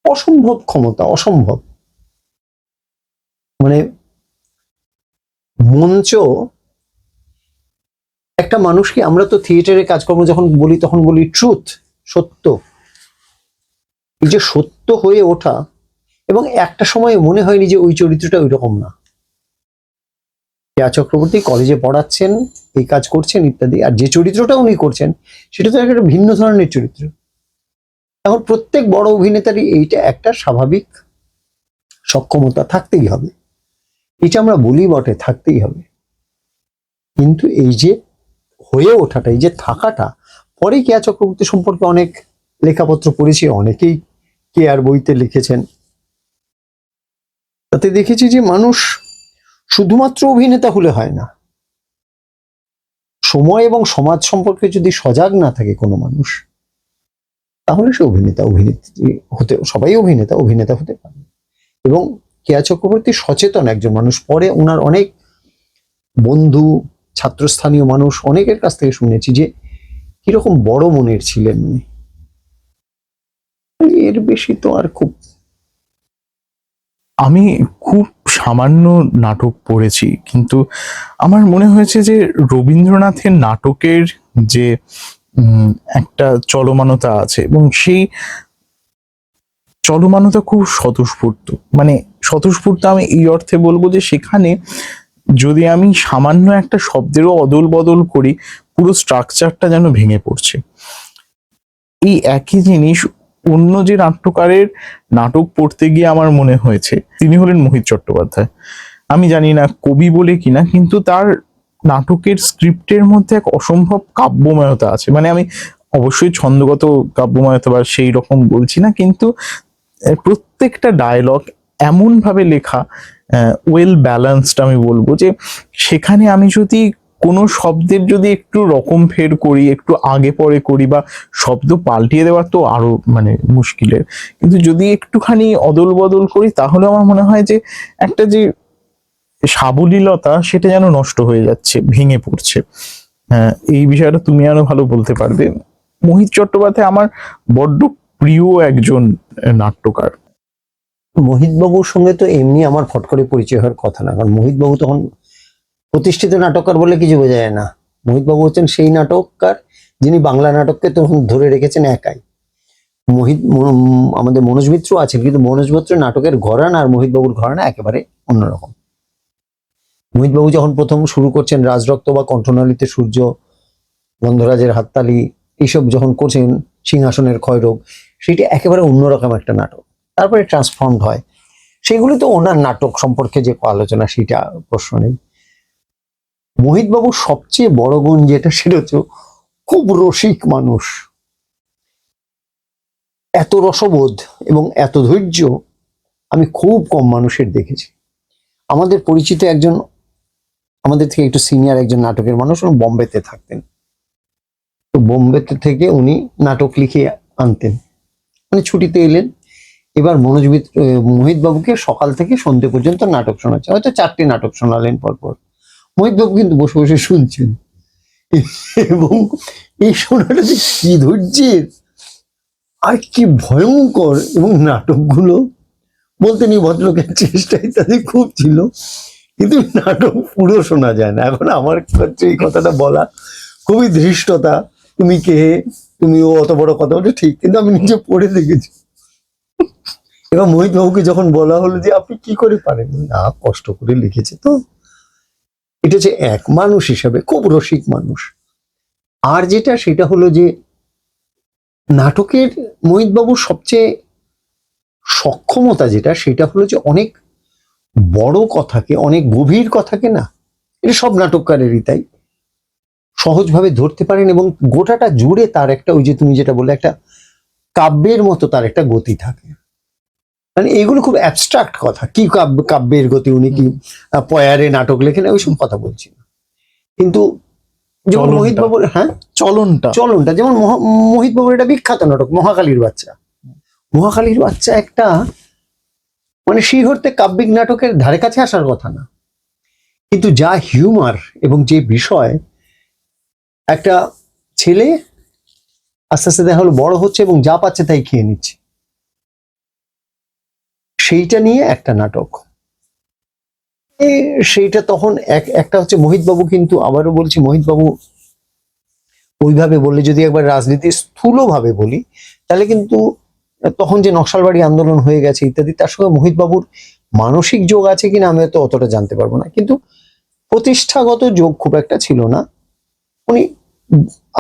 অসম্ভব ক্ষমতা, অসম্ভব। মানে মঞ্চ একটা মানুষকে, আমরা তো থিয়েটারে কাজকর্ম যখন বলি তখন বলি ট্রুথ, সত্য। এই যে সত্য হয়ে ওঠা, এবং একটা সময় মনে হয়নি যে ওই চরিত্রটা ওই রকম না। কেয়া চক্রবর্তী কলেজে পড়াচ্ছেন, এই কাজ করছেন ইত্যাদি, আর যে চরিত্রটা উনি করছেন সেটা তো একটা ভিন্ন ধরনের চরিত্র। এখন প্রত্যেক বড় অভিনেতারই এইটা একটা স্বাভাবিক সক্ষমতা থাকতেই হবে, এটা আমরা বলি বটে, থাকতেই হবে। কিন্তু এই যে হয়ে ওঠাটা, এই যে থাকাটা, পরে কেয়া চক্রবর্তী সম্পর্কে অনেক লেখাপত্র পড়েছি, অনেকেই কেয়ার বইতে লিখেছেন। তাতে দেখেছি যে মানুষ শুধুমাত্র অভিনেতা হলে হয় না, সময় এবং সমাজ সম্পর্কে যদি সজাগ না থাকে কোনো মানুষ, তাহলে সে অভিনেত্রী হতে, সবাই অভিনেতা হতে পারে। এবং কেয়া চক্রবর্তী সচেতন একজন মানুষ। পরে ওনার অনেক বন্ধু, ছাত্রস্থানীয় মানুষ, অনেকের কাছ থেকে শুনেছি যে কিরকম বড় মনের ছিলেন উনি। এর বেশি তো আর খুব, আমি খুব সামান্য নাটক পড়েছি, কিন্তু আমার মনে হয়েছে যে রবীন্দ্রনাথের নাটকের যে একটা চলমানতা আছে, এবং সেই চলমানতা খুব স্বতঃস্ফূর্ত। মানে স্বতঃস্ফূর্ত আমি এই অর্থে বলবো যে সেখানে যদি আমি সামান্য একটা শব্দেরও অদল বদল করি, পুরো স্ট্রাকচারটা যেন ভেঙে পড়ছে। এই একই জিনিস অন্য যে নাট্যকারের নাটক পড়তে গিয়ে আমার মনে হয়েছে, তিনি হলেন মোহিত চট্টোপাধ্যায়। আমি জানি না কবি বলে কিনা, কিন্তু তার নাটকের স্ক্রিপ্টের মধ্যে এক অসম্ভব কাব্যময়তা আছে। মানে আমি অবশ্যই ছন্দগত কাব্যময়তা বা সেই রকম বলছি না, কিন্তু প্রত্যেকটা ডায়লগ এমন ভাবে লেখা, ওয়েল ব্যালেন্সড আমি বলবো, যে সেখানে আমি যদি কোনো শব্দের যদি একটু রকম ফের করি, একটু আগে পরে করি, বা শব্দ পাল্টিয়ে দেওয়া তো আরো মানে মুশকিলের, কিন্তু যদি একটুখানি অদল বদল করি, তাহলে আমার মনে হয় যে একটা যে সাবলীলতা সেটা যেন নষ্ট হয়ে যাচ্ছে, ভেঙে পড়ছে। এই বিষয়টা তুমি আরো ভালো বলতে পারবে। মোহিত চট্টোপাধ্যায় আমার বড্ড প্রিয় একজন নাট্যকার। মোহিত বাবুর সঙ্গে তো এমনি আমার ফট করে পরিচয় হওয়ার কথা না, কারণ মোহিত বাবু তখন প্রতিষ্ঠিত নাটককার বলে কিছু বোঝা যায় না। মোহিত বাবু হচ্ছেন সেই নাটককার যিনি বাংলা নাটককে তখন ধরে রেখেছেন একাই। আমাদের মনোজ মিত্র আছেন, কিন্তু মনোজ মিত্র নাটকের ঘরানা আর মোহিত বাবুর ঘরানা একেবারে অন্যরকম। মোহিত বাবু যখন প্রথম শুরু করছেন রাজরক্ত বা কণ্ঠনালীতে সূর্য, গন্ধরাজের হাততালি, এইসব যখন করছেন, সিংহাসনের ক্ষয়রোগ, সেটি একেবারে অন্যরকম একটা নাটক। তারপরে ট্রান্সফর্মড হয়। সেগুলি তো ওনার নাটক সম্পর্কে যে আলোচনা, সেটা প্রশ্ন নেই। মোহিত বাবুর সবচেয়ে বড় গুণ যেটা, সেটা হচ্ছে খুব রসিক মানুষ। এত রসবোধ এবং এত ধৈর্য আমি খুব কম মানুষের দেখেছি। আমাদের পরিচিত একজন, আমাদের থেকে একটু সিনিয়র একজন নাটকের মানুষ, উনি বোম্বেতে থাকতেন। তো বোম্বেতে থেকে উনি নাটক লিখে আনতেন, মানে ছুটিতে এলেন। এবার মোহিত বাবুকে সকাল থেকে সন্ধ্যে পর্যন্ত নাটক শোনাচ্ছে, হয়তো 4টে নাটক শোনালেন পরপর। মোহিত বাবু কিন্তু বসে বসে শুনছেন, এবং এই শোনাটা যে কি ধৈর্যের আর কি ভয়ঙ্কর। এবং নাটকগুলো বলতে নি ভদ্রলোকের চেষ্টা ইত্যাদি খুব ছিল, কিন্তু নাটক পুরো শোনা যায় না। এখন আমার কাছে এই কথাটা বলা খুবই ধৃষ্টতা, তুমি কে, তুমিও অত বড় কথা বলে, ঠিক, কিন্তু আমি নিজে পড়ে দেখেছি। এবার মোহিত বাবুকে যখন বলা হলো যে আপনি কি করে পারেন, না কষ্ট করে লিখেছে তো। এটা হচ্ছে এক মানুষ হিসাবে খুব রসিক মানুষ। আর যেটা, সেটা হলো যে নাটকের মোহিত বাবুর সবচেয়ে সক্ষমতা যেটা, সেটা হলো যে অনেক বড় কথাকে, অনেক গভীর কথাকে, না এটা সব নাটককারেরই তাই, সহজভাবে ধরতে পারেন। এবং গোটাটা জুড়ে তার একটা, ওই যে তুমি যেটা বললে, একটা কাব্যের মতো তার একটা গতি থাকে। মানে এগুলো খুব অ্যাবস্ট্রাক্ট কথা, কি কাব্যের গতি, উনি কি পয়ারে নাটক লেখেন, ওইসব কথা বলছি না। কিন্তু যেমন মোহিত বাবুর, হ্যাঁ, চলনটা যেমন মোহিত বাবুর এটা বিখ্যাত নাটক মহাকালীর বাচ্চা। মহাকালীর বাচ্চা একটা, মানে সেই হতে কাব্যিক নাটকের ধারে কাছে আসার কথা না, কিন্তু যা হিউমার এবং যে বিষয়, একটা ছেলে আস্তে আস্তে দেখা হলো বড় হচ্ছে এবং যা পাচ্ছে তাই খেয়ে নিচ্ছে, সেইটা নিয়ে একটা নাটক। সেইটা তখন একটা হচ্ছে মোহিত বাবু, কিন্তু আবারও বলছি, মোহিত বাবু ওইভাবে বললে, যদি একবার রাজনীতির স্থূলভাবে বলি, তাহলে কিন্তু তখন যে নকশালবাড়ি আন্দোলন হয়ে গেছে ইত্যাদি, তার সঙ্গে মোহিত বাবুর মানসিক যোগ আছে কিনা আমি হয়তো অতটা জানতে পারবো না, কিন্তু প্রতিষ্ঠাগত যোগ খুব একটা ছিল না। উনি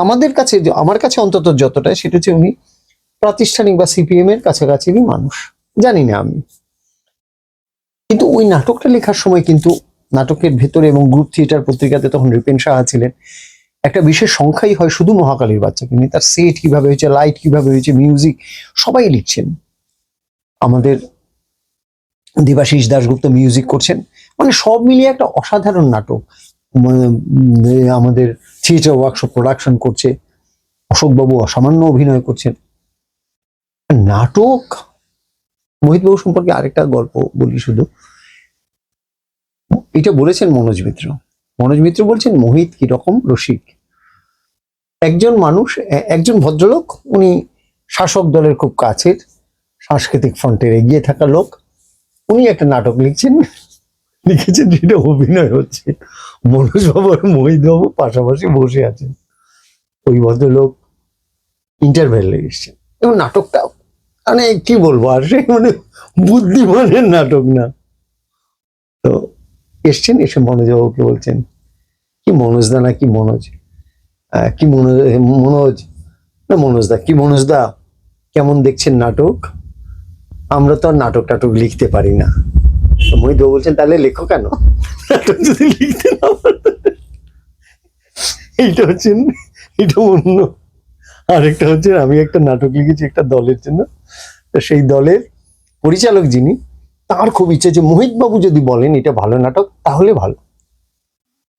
আমাদের কাছে, আমার কাছে অন্তত যতটা, সেটা হচ্ছে উনি প্রাতিষ্ঠানিক বা সিপিএম এর কাছাকাছিরই মানুষ, জানি না আমি। কিন্তু ওই নাটকটা লেখার সময় কিন্তু নাটকের ভেতরে, এবং গ্রুপ থিয়েটার পত্রিকাতে তখন রিপেন সাহা ছিলেন, একটা বিশেষ সংখ্যাই হয় শুধু মহাকালীর বাচ্চাকে নিয়ে। তার সেট কিভাবে হয়েছে, লাইট কিভাবে হয়েছে, মিউজিক, সবাই লিখছেন। আমাদের দেবাশিস দাশগুপ্ত মিউজিক করছেন, মানে সব মিলিয়ে একটা অসাধারণ নাটক। আমাদের থিয়েটার ওয়ার্কশপ প্রোডাকশন করছে, অশোকবাবু অসামান্য অভিনয় করছেন। নাটক, মোহিতবাবু সম্পর্কে আরেকটা গল্প বলি শুধু। এটা বলেছেন মনোজ মিত্র। মনোজ মিত্র বলছেন মোহিত কিরকম রসিক। একজন মানুষ, একজন ভদ্রলোক, উনি শাসক দলের খুব কাছের, সাংস্কৃতিক ফ্রন্টের এগিয়ে থাকা লোক। উনি একটা নাটক লিখেছেন যেটা অভিনয় হচ্ছে। মনোজ বাবু আর মোহিত বাবু পাশাপাশি বসে আছেন। ওই ভদ্রলোক ইন্টারভেলে এসছেন এবং নাটকটা মানে কি বলবো আর, সে মানে বুদ্ধিমানের নাটক না। তো এসছেন, এসে মনোজ বাবুকে বলছেন, কি মনোজ দা না কি মনোজ, কি মনোজ, মনোজ না মনোজ দা, কি মনোজ দা কেমন দেখছেন নাটক? আমরা তো আর নাটক টাটক লিখতে পারি না। তো মোহিত বাবু বলছেন, তাহলে লেখো কেন, নাটক যদি লিখতে না পারো। এইটা হচ্ছেন, এটা অন্য। আরেকটা হচ্ছে, আমি একটা নাটক লিখেছি একটা দলের জন্য। তো সেই দলের পরিচালক যিনি, তার খুব ইচ্ছে যে মোহিত বাবু যদি বলেন এটা ভালো নাটক তাহলে ভালো।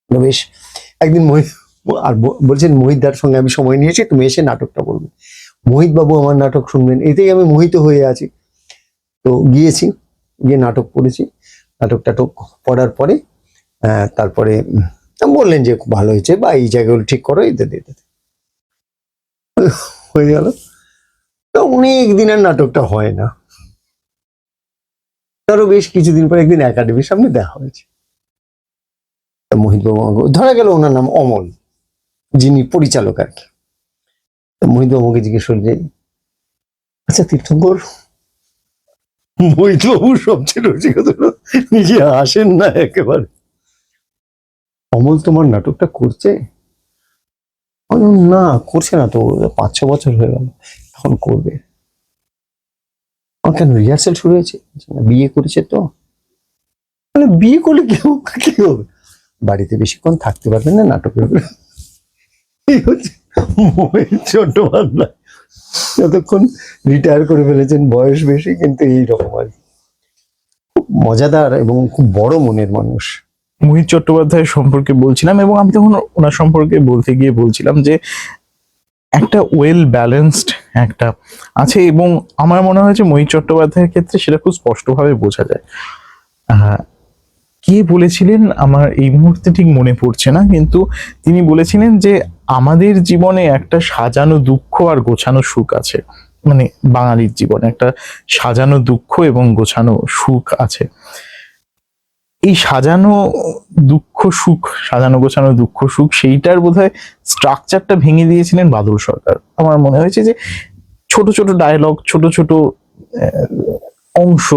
বেশ, একদিন মোহিত আর বলছেন মোহিতদার সঙ্গে আমি সময় নিয়েছি, তুমি এসে নাটকটা বলবে। মোহিত বাবু আমার নাটক শুনবেন, এতেই আমি মোহিত হয়ে আছি। তো গিয়েছি, গিয়ে নাটক পড়েছি। নাটক টাটক পড়ার পরে তারপরে বললেন যে খুব ভালো হয়েছে, বা এই জায়গাগুলো ঠিক করো, এতে হয়ে গেল। তো অনেক দিনের নাটকটা হয় না। তারও বেশ কিছুদিন পর একদিন একাডেমির সামনে দেখা হয়েছে। মোহিত বাবু, ধরা গেল ওনার নাম অমল, যিনি পরিচালক আর কি। মোহিত বাবুকে জিজ্ঞেস করলে, আচ্ছা তীর্থঙ্কর, মোহিত বাবু সবচেয়ে রসিকতা নিজে আসেন না একেবারে, অমল তোমার নাটকটা করছে? না করছে না তো, 5-6 বছর হয়ে গেল, এখন করবে। কেন, রিহার্সেল শুরু হয়েছে? বিয়ে করেছে তো। মানে বিয়ে করলে কি হবে, বাড়িতে বেশিক্ষণ থাকতে পারবেন না নাটকের। এই হচ্ছে মোহিত চট্টোপাধ্যায়। যতক্ষণ রিটায়ার করে ফেলেছেন, বয়স বেশি, কিন্তু এইরকম আর কি। খুব মজাদার এবং খুব বড় মনের মানুষ। মোহিত চট্টোপাধ্যায় সম্পর্কে বলছিলাম, এবং আমি তখন ওনার সম্পর্কে বলতে গিয়ে বলছিলাম যে একটা ওয়েল ব্যালেন্সড একটা আছে, এবং আমার মনে হয়েছে মোহিত চট্টোপাধ্যায়ের ক্ষেত্রে সেটা খুব স্পষ্টভাবে বোঝা যায়। কে বলেছিলেন আমার এই মুহূর্তে ঠিক মনে পড়ছে না, কিন্তু তিনি বলেছিলেন যে আমাদের জীবনে একটা সাজানো দুঃখ আর গোছানো সুখ আছে। মানে বাঙালির জীবনে একটা সাজানো দুঃখ এবং গোছানো সুখ আছে। এই সাজানো দুঃখ সুখ, সাজানো গোছানো দুঃখ সুখ, সেইটার বোধহয় স্ট্রাকচারটা ভেঙে দিয়েছিলেন বাদল সরকার। আমার মনে হয়েছে যে ছোট ছোট ডায়লগ, ছোট ছোট অংশ,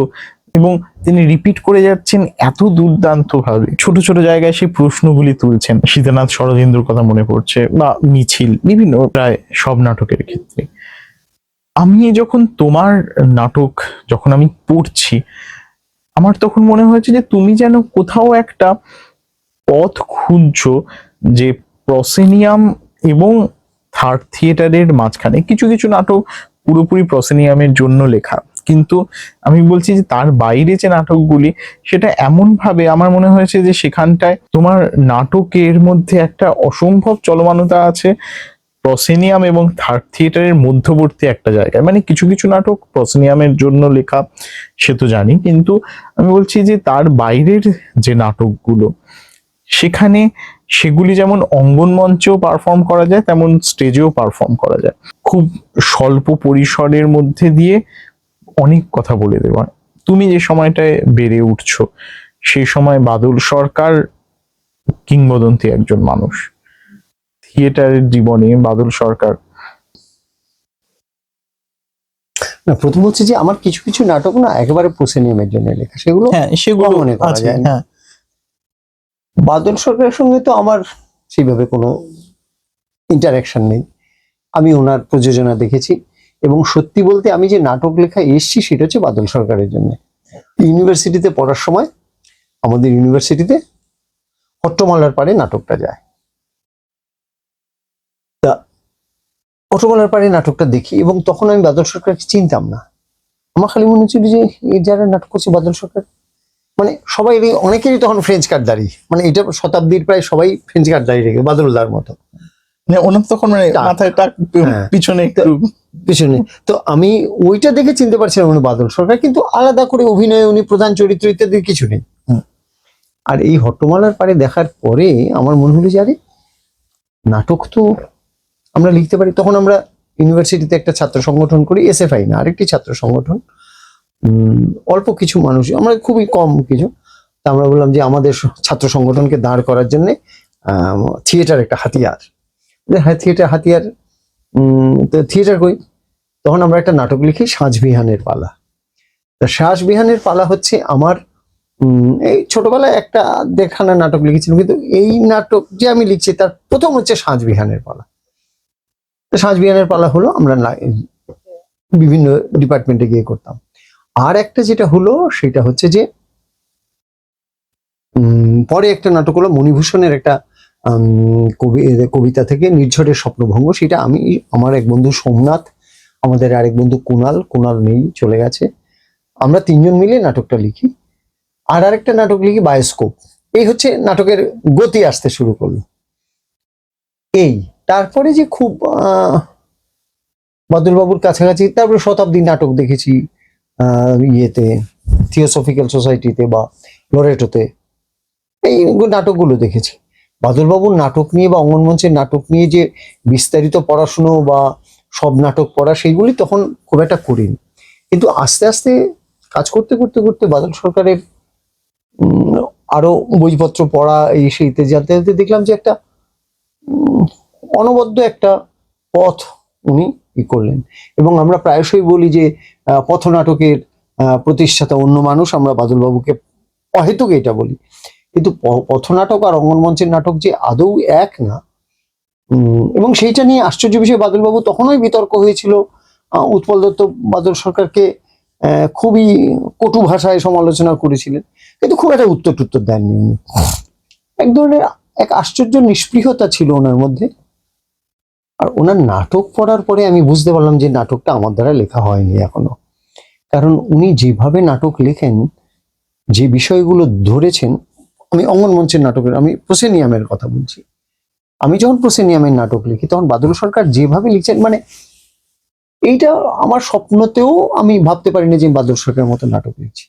এবং তিনি রিপিট করে যাচ্ছেন এত দুর্দান্ত ভাবে। ছোট ছোট জায়গায় সেই প্রশ্নগুলি তুলছেন। সীতানাথ শরদিন্দুর কথা মনে পড়ছে, বা মিছিল, বিভিন্ন প্রায় সব নাটকের ক্ষেত্রে। আমি যখন তোমার নাটক যখন আমি পড়ছি, আমার তখন মনে হয়েছে যে তুমি যেন কোথাও একটা পথ খুঁজছো, যে প্রসেনিয়াম এবং থার্ড থিয়েটারের মাঝখানে। কিছু কিছু নাটক পুরোপুরি প্রসেনিয়ামের জন্য লেখা, কিন্তু আমি বলছি যে তার বাইরে যে নাটকগুলি, সেটা এমন ভাবে আমার মনে হয়েছে যে সেখানটায় তোমার নাটকের মধ্যে একটা অসম্ভব চলমানতা আছে, প্রসেনিয়াম এবং থার্ড থিয়েটারের মধ্যবর্তী একটা জায়গায়। মানে কিছু কিছু নাটক প্রসেনিয়ামের জন্য লেখা, সে তো জানি, কিন্তু আমি বলছি যে তার বাইরের যে নাটকগুলো, সেখানে সেগুলি যেমন অঙ্গন মঞ্চেও পারফর্ম করা যায়, তেমন স্টেজেও পারফর্ম করা যায়। খুব স্বল্প পরিসরের মধ্যে দিয়ে অনেক কথা বলে দেওয়া। তুমি যে সময়টায় বেড়ে উঠছো, সেই সময় বাদল সরকার কিংবদন্তি একজন মানুষ। থিয়েটারের জীবনে বাদল সরকার। না, প্রথম হচ্ছে যে আমার কিছু কিছু নাটক না একেবারে প্রসেনিয়ামের জন্য লেখা, সেগুলো হ্যাঁ, সেগুলো মনে করা আছে। যায় না। হ্যাঁ, বাদল সরকারের সঙ্গে তো আমার সেইভাবে কোনো ইন্টারাকশন নেই। আমি ওনার প্রযোজনা দেখেছি, এবং সত্যি বলতে আমি যে নাটক লেখা এসছি সেটা হচ্ছে বাদল সরকারের জন্য। ইউনিভার্সিটিতে পড়ার সময় আমাদের ইউনিভার্সিটিতে অট্টমালার পাড়ে নাটকটা যায়। তা অট্টমালার পাড়ে নাটকটা দেখি, এবং তখন আমি বাদল সরকারকে চিনতাম না। আমার খালি মনে হচ্ছিল যে এই যারা নাটক করছে বাদল সরকার, মানে সবাই, অনেকেরই তখন ফ্রেঞ্চ কার্ডদারি, মানে এটা শতাব্দীর প্রায় সবাই ফ্রেঞ্চ কার্ডদারি রেখে বাদলদার মতো। মানে ওনার তখন মানে টাক। মাথায় টাক, হ্যাঁ। পিছনে একটু পেছনে। তো আমি ওইটা দেখে চিনতে পারছিলাম উনি বাদল সরকার, কিন্তু আলাদা করে অভিনয়ে উনি প্রধান চরিত্র ইত্যাদি কিছু নেই। হুম। আর এই হট্টমালার পারে দেখার পরে আমার মনে হলো যে আরে নাটক তো আমরা লিখতে পারি। তখন আমরা ইউনিভার্সিটিতে একটা ছাত্র সংগঠন করি, এসএফআই না, আরেকটি ছাত্র সংগঠন। অল্প কিছু মানুষ, আমরা খুবই কম কিছু। তা আমরা বললাম যে আমাদের ছাত্র সংগঠনকে দাঁড় করার জন্য থিয়েটার একটা হাতিয়ার। হ্যাঁ, থিয়েটার হাতিয়ার। তো থিয়েটার করি। তখন আমরা একটা নাটক লিখি, সাঁঝবিহানের পালা। তা সাঁঝবিহানের পালা হচ্ছে আমার এই ছোটবেলায় একটা দেখানা নাটক লিখেছিলাম, কিন্তু এই নাটক যে আমি লিখছি তার প্রথম হচ্ছে সাঁঝবিহানের পালা। তো সাঁঝবিহানের পালা হলো আমরা বিভিন্ন ডিপার্টমেন্টে গিয়ে করতাম। আর একটা যেটা হলো সেটা হচ্ছে যে পরে একটা নাটক হলো মণিভূষণের একটা কবিতা থেকে, নির্ঝরের স্বপ্নভঙ্গ। সেটা আমি, আমার এক বন্ধু সোমনাথ, আমাদের আরেক বন্ধু কুণাল নেই, চলে গেছে, আমরা তিনজন মিলে নাটকটা লিখি। আর আরেকটা নাটক লিখি বায়োস্কোপ। এই হচ্ছে নাটকের গতি আসতে শুরু করলো। এই তারপরে যে খুব বাদলবাবুর কাছাকাছি, তারপরে শতাব্দী নাটক দেখেছি ইয়েতে, থিওসফিক্যাল সোসাইটিতে বা লরেটোতে, এই নাটকগুলো দেখেছি। বাদলবাবুর নাটক নিয়ে বা অঙ্গনমঞ্চের নাটক নিয়ে যে বিস্তারিত পড়াশুনো বা সব নাটক পড়া, সেইগুলি তখন খুব একটা করিনি। কিন্তু আস্তে আস্তে কাজ করতে করতে করতে বাদল সরকারের আরো বইপত্র পড়া, এই সেইতে জানতে জানতে দেখলাম যে একটা অনবদ্য একটা পথ উনি করলেন। এবং আমরা প্রায়শই বলি যে পথনাটকের প্রতিষ্ঠাতা অন্য মানুষ, আমরা বাদলবাবুকে অহেতুক এটা বলি, কিন্তু পথনাটক আর অঙ্গনমঞ্চের নাটক যে আদৌ এক না। এবং সেইটা নিয়ে আশ্চর্য বিষয়, বাদলবাবু তখনই বিতর্ক হয়েছিল। উৎপল দত্ত বাদল সরকারকে খুবই কটু ভাষায় সমালোচনা করেছিলেন, কিন্তু খুব একটা উত্তর টুত্তর দেননি উনি। এক ধরনের এক আশ্চর্য নিষ্পৃহতা ছিল ওনার মধ্যে। আর ওনার নাটক পড়ার পরে আমি বুঝতে পারলাম যে নাটকটা আমার দ্বারা লেখা হয়নি এখনো। কারণ উনি যেভাবে নাটক লেখেন, যে বিষয়গুলো ধরেছেন, আমি অঙ্গনমঞ্চের নাটকের, আমি প্রসেনিয়ামের কথা বলছি, আমি যখন প্রসেনিয়ামের নাটক লিখি তখন বাদল সরকার যেভাবে লিখছেন, মানে এইটা আমার স্বপ্নতেও আমি ভাবতে পারিনি যে বাদল সরকারের মতো নাটক লিখছি।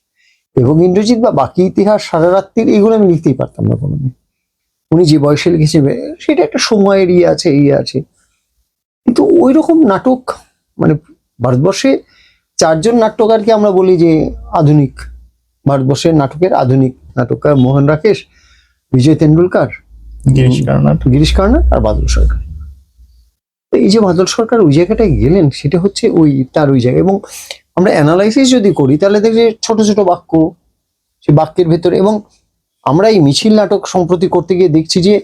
এবং ইন্দ্রজিৎ বা বাকি ইতিহাস, সারা রাত্রির, এইগুলো আমি লিখতেই পারতাম না কোনোদিন। উনি যে বয়সে লিখেছেন সেটা একটা সময়ের আছে, আছে। কিন্তু ওই রকম নাটক, মানে ভারতবর্ষে চারজন নাট্যকারকে আমরা বলি যে আধুনিক, ভারতবর্ষের নাটকের আধুনিক নাটককার: মোহন রাকেশ, বিজয় তেন্ডুলকার, গিরিশ কার্নাড আর বাদল সরকার। এই যে বাদল সরকার ওই জায়গাটায় গেলেন, সেটা হচ্ছে ওই তার ওই জায়গা। এবং আমরা অ্যানালাইসিস যদি করি তাহলে দেখি যে ছোট ছোট বাক্য, সেই বাক্যের ভেতরে, এবং আমরা এই মিছিল নাটক সম্প্রতি করতে গিয়ে দেখছি যে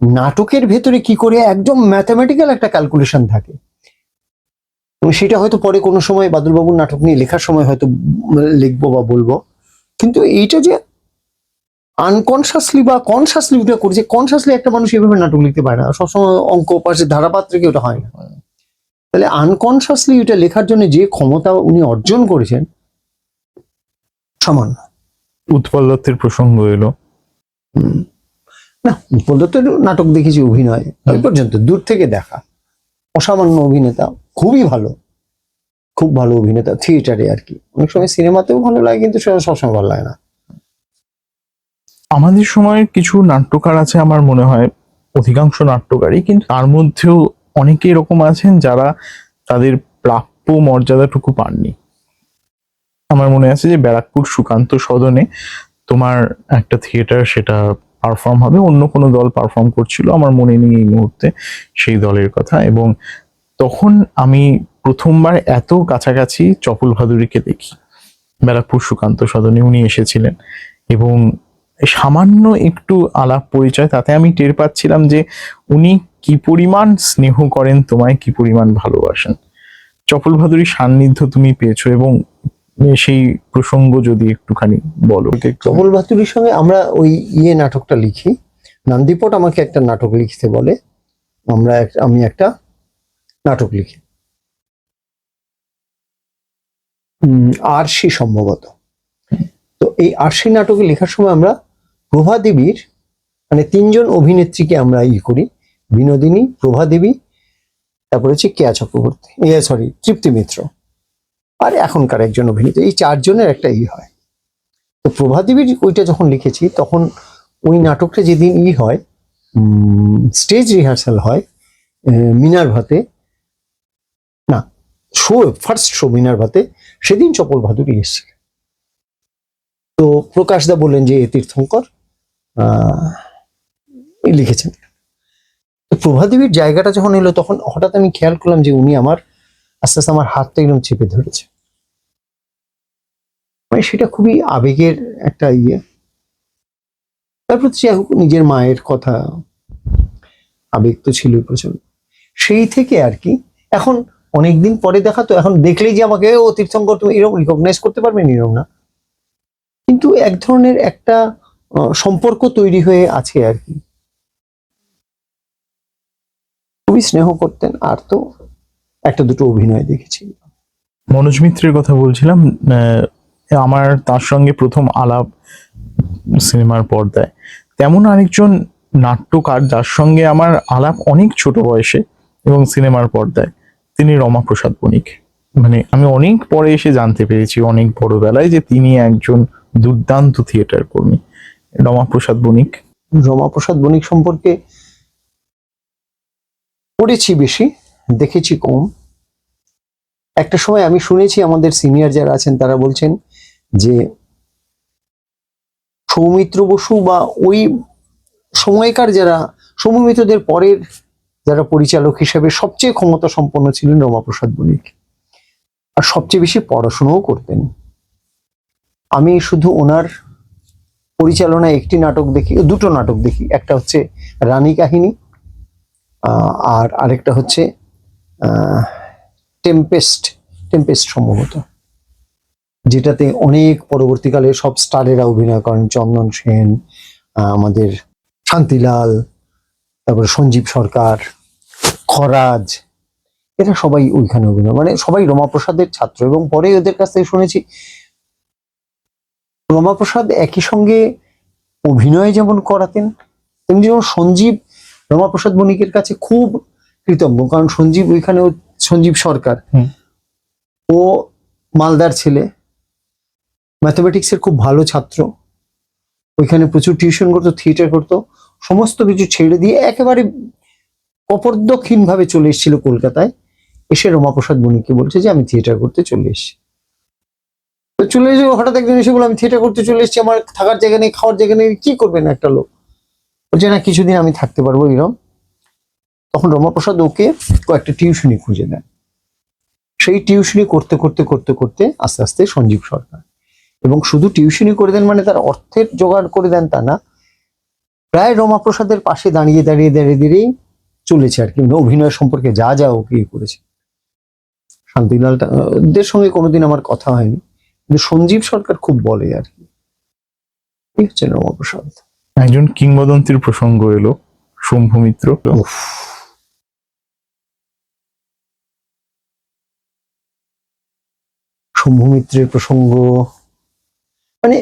নাটকের ভেতরে কি করে একদম ম্যাথামেটিক্যাল একটা ক্যালকুলেশন থাকে। সেটা হয়তো পরে কোনো সময় বাদলবাবুর নাটক নিয়ে লেখার সময় হয়তো লিখবো বা বলবো। কিন্তু এইটা যে আনকনসিয়াসলি বা কনসিয়াসলি ওটা করছে, কনসিয়াসলি একটা মানুষ এভাবে নাটক লিখতে পারে না, সবসময় অঙ্ক পাশে ধারাপাত্রে ওটা হয় না। তাহলে আনকনসিয়াসলি এটা লেখার জন্য যে ক্ষমতা উনি অর্জন করেছেন, সামান্য। উৎপল দত্তের প্রসঙ্গ এলো। না, উৎপল দত্তের নাটক দেখেছি, অভিনয় ওই পর্যন্ত দূর থেকে দেখা, অসামান্য অভিনেতা, খুবই ভালো, খুব ভালো অভিনেতা থিয়েটারে আর কি। অনেক সময় সিনেমাতেও ভালো লাগে, কিন্তু সবসময় ভালো লাগে না। আমাদের সময়ের কিছু নাট্যকার আছে, আমার মনে হয় অধিকাংশ নাট্যকারই, কিন্তু তার মধ্যেও অনেকে এরকম আছেন যারা তাদের প্রাপ্য মর্যাদাটুকু পাননি। আমার মনে আছে যে ব্যারাকপুর সুকান্ত সদনে তোমার একটা থিয়েটার, সেটা পারফর্ম হবে, অন্য কোনো দল পারফর্ম করছিল, আমার মনে নেই এই মুহূর্তে সেই দলের কথা। এবং তখন আমি প্রথমবার এত কাছাকাছি চপল ভাদুরীকে দেখি। ব্যারাকপুর সুকান্ত সদনে উনি এসেছিলেন এবং সামান্য একটু আলাপ পরিচয়, তাতে আমি টের পাচ্ছিলাম যে উনি কি পরিমাণ স্নেহ করেন তোমায়, কি পরিমাণ ভালোবাসেন। চপল ভাদুরীর সান্নিধ্য তুমি পেয়েছো, এবং সেই প্রসঙ্গ যদি একটুখানি বলো। চপল ভাদুরীর সঙ্গে আমরা ওই নাটকটা লিখি, নন্দীপট আমাকে একটা নাটক লিখতে বলে, আমি একটা নাটক লিখি, আরশি সম্ভবত। তো এই আরশি নাটকে লেখার সময় আমরা প্রভা দেবীর, মানে তিনজন অভিনেত্রীকে আমরা করি, বিনোদিনী, প্রভা দেবী তারপরে হচ্ছে কেয়া চক্রবর্তী, সরি তৃপ্তি মিত্র, আর এখনকার একজন অভিনেতা, এই চারজনের একটা হয়। তো প্রভাদেবীর ওইটা যখন লিখেছি তখন ওই নাটকটা যেদিন হয়, স্টেজ রিহার্সাল হয় মিনার্ভাতে, না শো, ফার্স্ট শো মিনার্ভাতে, সেদিন চপল ভাদুরী এসেছিল। তো প্রকাশ দা বললেন যে তীর্থঙ্কর লিখেছেন। তো প্রভাদেবীর জায়গাটা যখন এলো তখন হঠাৎ আমি খেয়াল করলাম যে উনি আমার আস্তে আস্তে আমার হাতটা একদম চেপে ধরেছে, মানে সেটা খুবই আবেগের একটা তারপর নিজের মায়ের কথা, আবেগ তো ছিল প্রচন্ড। সেই থেকে আর কি, এখন অনেকদিন পরে দেখা, তো এখন দেখলেই যে আমাকে ও তীর্থঙ্কর তুমি এরকম রিকগনাইজ করতে পারবেন এরকম না, কিন্তু এক ধরনের একটা সম্পর্ক তৈরি হয়ে আছে আর কি। খুবই স্নেহ করতেন, আর তো একটা দুটো অভিনয় দেখেছি। মনোজ মিত্রের কথা বলছিলাম, আমার তার সঙ্গে প্রথম আলাপ সিনেমার পর্দায়। তেমন আরেকজন নাট্যকার যার সঙ্গে আমার আলাপ অনেক ছোট বয়সে এবং সিনেমার পর্দায়, তিনি রমাপ্রসাদ বণিক। মানে আমি অনেক পরে এসে জানতে পেরেছি, অনেক বড়বেলায়, যে তিনি একজন দুর্দান্ত থিয়েটার কর্মী, রমাপ্রসাদ বণিক। রমাপ্রসাদ বণিক সম্পর্কে পড়েছি বেশি, দেখেছি কম। একটা সময় আমি শুনেছি আমাদের সিনিয়র যারা আছেন তারা বলছেন যে সৌমিত্র বসু বা ওই সময়কার যারা, সৌমিত্রদের পরের যারা পরিচালক হিসেবে সবচেয়ে ক্ষমতা সম্পন্ন ছিলেন রমাপ্রসাদ বণিক, আর সবচেয়ে বেশি পড়াশোনাও করতেন। আমি শুধু ওনার পরিচালনায় একটি নাটক দেখি, দুটো নাটক দেখি, একটা হচ্ছে রানী কাহিনী, আর আরেকটা হচ্ছে টেম্পেস্ট, টেম্পেস্ট সম্ভবত, যেটাতে অনেক পরবর্তীকালে সব স্টারেরা অভিনয় করেন, চন্দন সেন, আমাদের শান্তিলাল, তারপরে সঞ্জীব সরকার, খরাজ, এরা সবাই ওইখানে অভিনয়, মানে সবাই রমাপ্রসাদের ছাত্র। এবং পরে ওদের কাছ থেকে শুনেছি রমাপ্রসাদ একই সঙ্গে অভিনয় যেমন করাতেন, তেমনি যেমন সঞ্জীব রমাপ্রসাদ বণিকের কাছে খুব কৃতজ্ঞ, কারণ সঞ্জীব ওইখানে, সঞ্জীব সরকার, ও মালদার ছেলে, ম্যাথমেটিক্সের খুব ভালো ছাত্র, ওইখানে প্রচুর টিউশন করতো, থিয়েটার করতো, সমস্ত কিছু ছেড়ে দিয়ে একেবারে কপর্দক্ষিণ ভাবে চলে এসেছিল কলকাতায়, এসে রমাপ্রসাদ বণিককে বলছে যে আমি থিয়েটার করতে চলে এসেছি। তো চলে এসে হঠাৎ একদিন এসে বলে আমি থিয়েটার করতে চলে এসেছি, আমার থাকার জায়গা নেই, খাওয়ার জায়গা নেই, কি করবেন একটা লোক? বলছে না, কিছুদিন আমি থাকতে পারবো এরকম। তখন রমাপ্রসাদ ওকে কয়েকটা টিউশনি খুঁজে দেন, সেই টিউশনি করতে করতে করতে করতে আস্তে আস্তে সঞ্জীব সরকার, এবং শুধু টিউশনি করে দেন মানে তার অর্থের জোগাড় করে দেন তা না, প্রায় রমাপ্রসাদের পাশে দাঁড়িয়ে দাঁড়িয়ে দাঁড়িয়ে দাঁড়িয়ে চলেছে আর কি, অভিনয় সম্পর্কে যা যা ওকে করেছে। শান্তিলালদের সঙ্গে কোনোদিন আমার কথা হয়নি, কিন্তু সঞ্জীব সরকার খুব বলে আর কি। এই হচ্ছে রমাপ্রসাদ। একজন কিংবদন্তির প্রসঙ্গ এলো, শম্ভু মিত্র। শম্ভু মিত্রের প্রসঙ্গ, মানে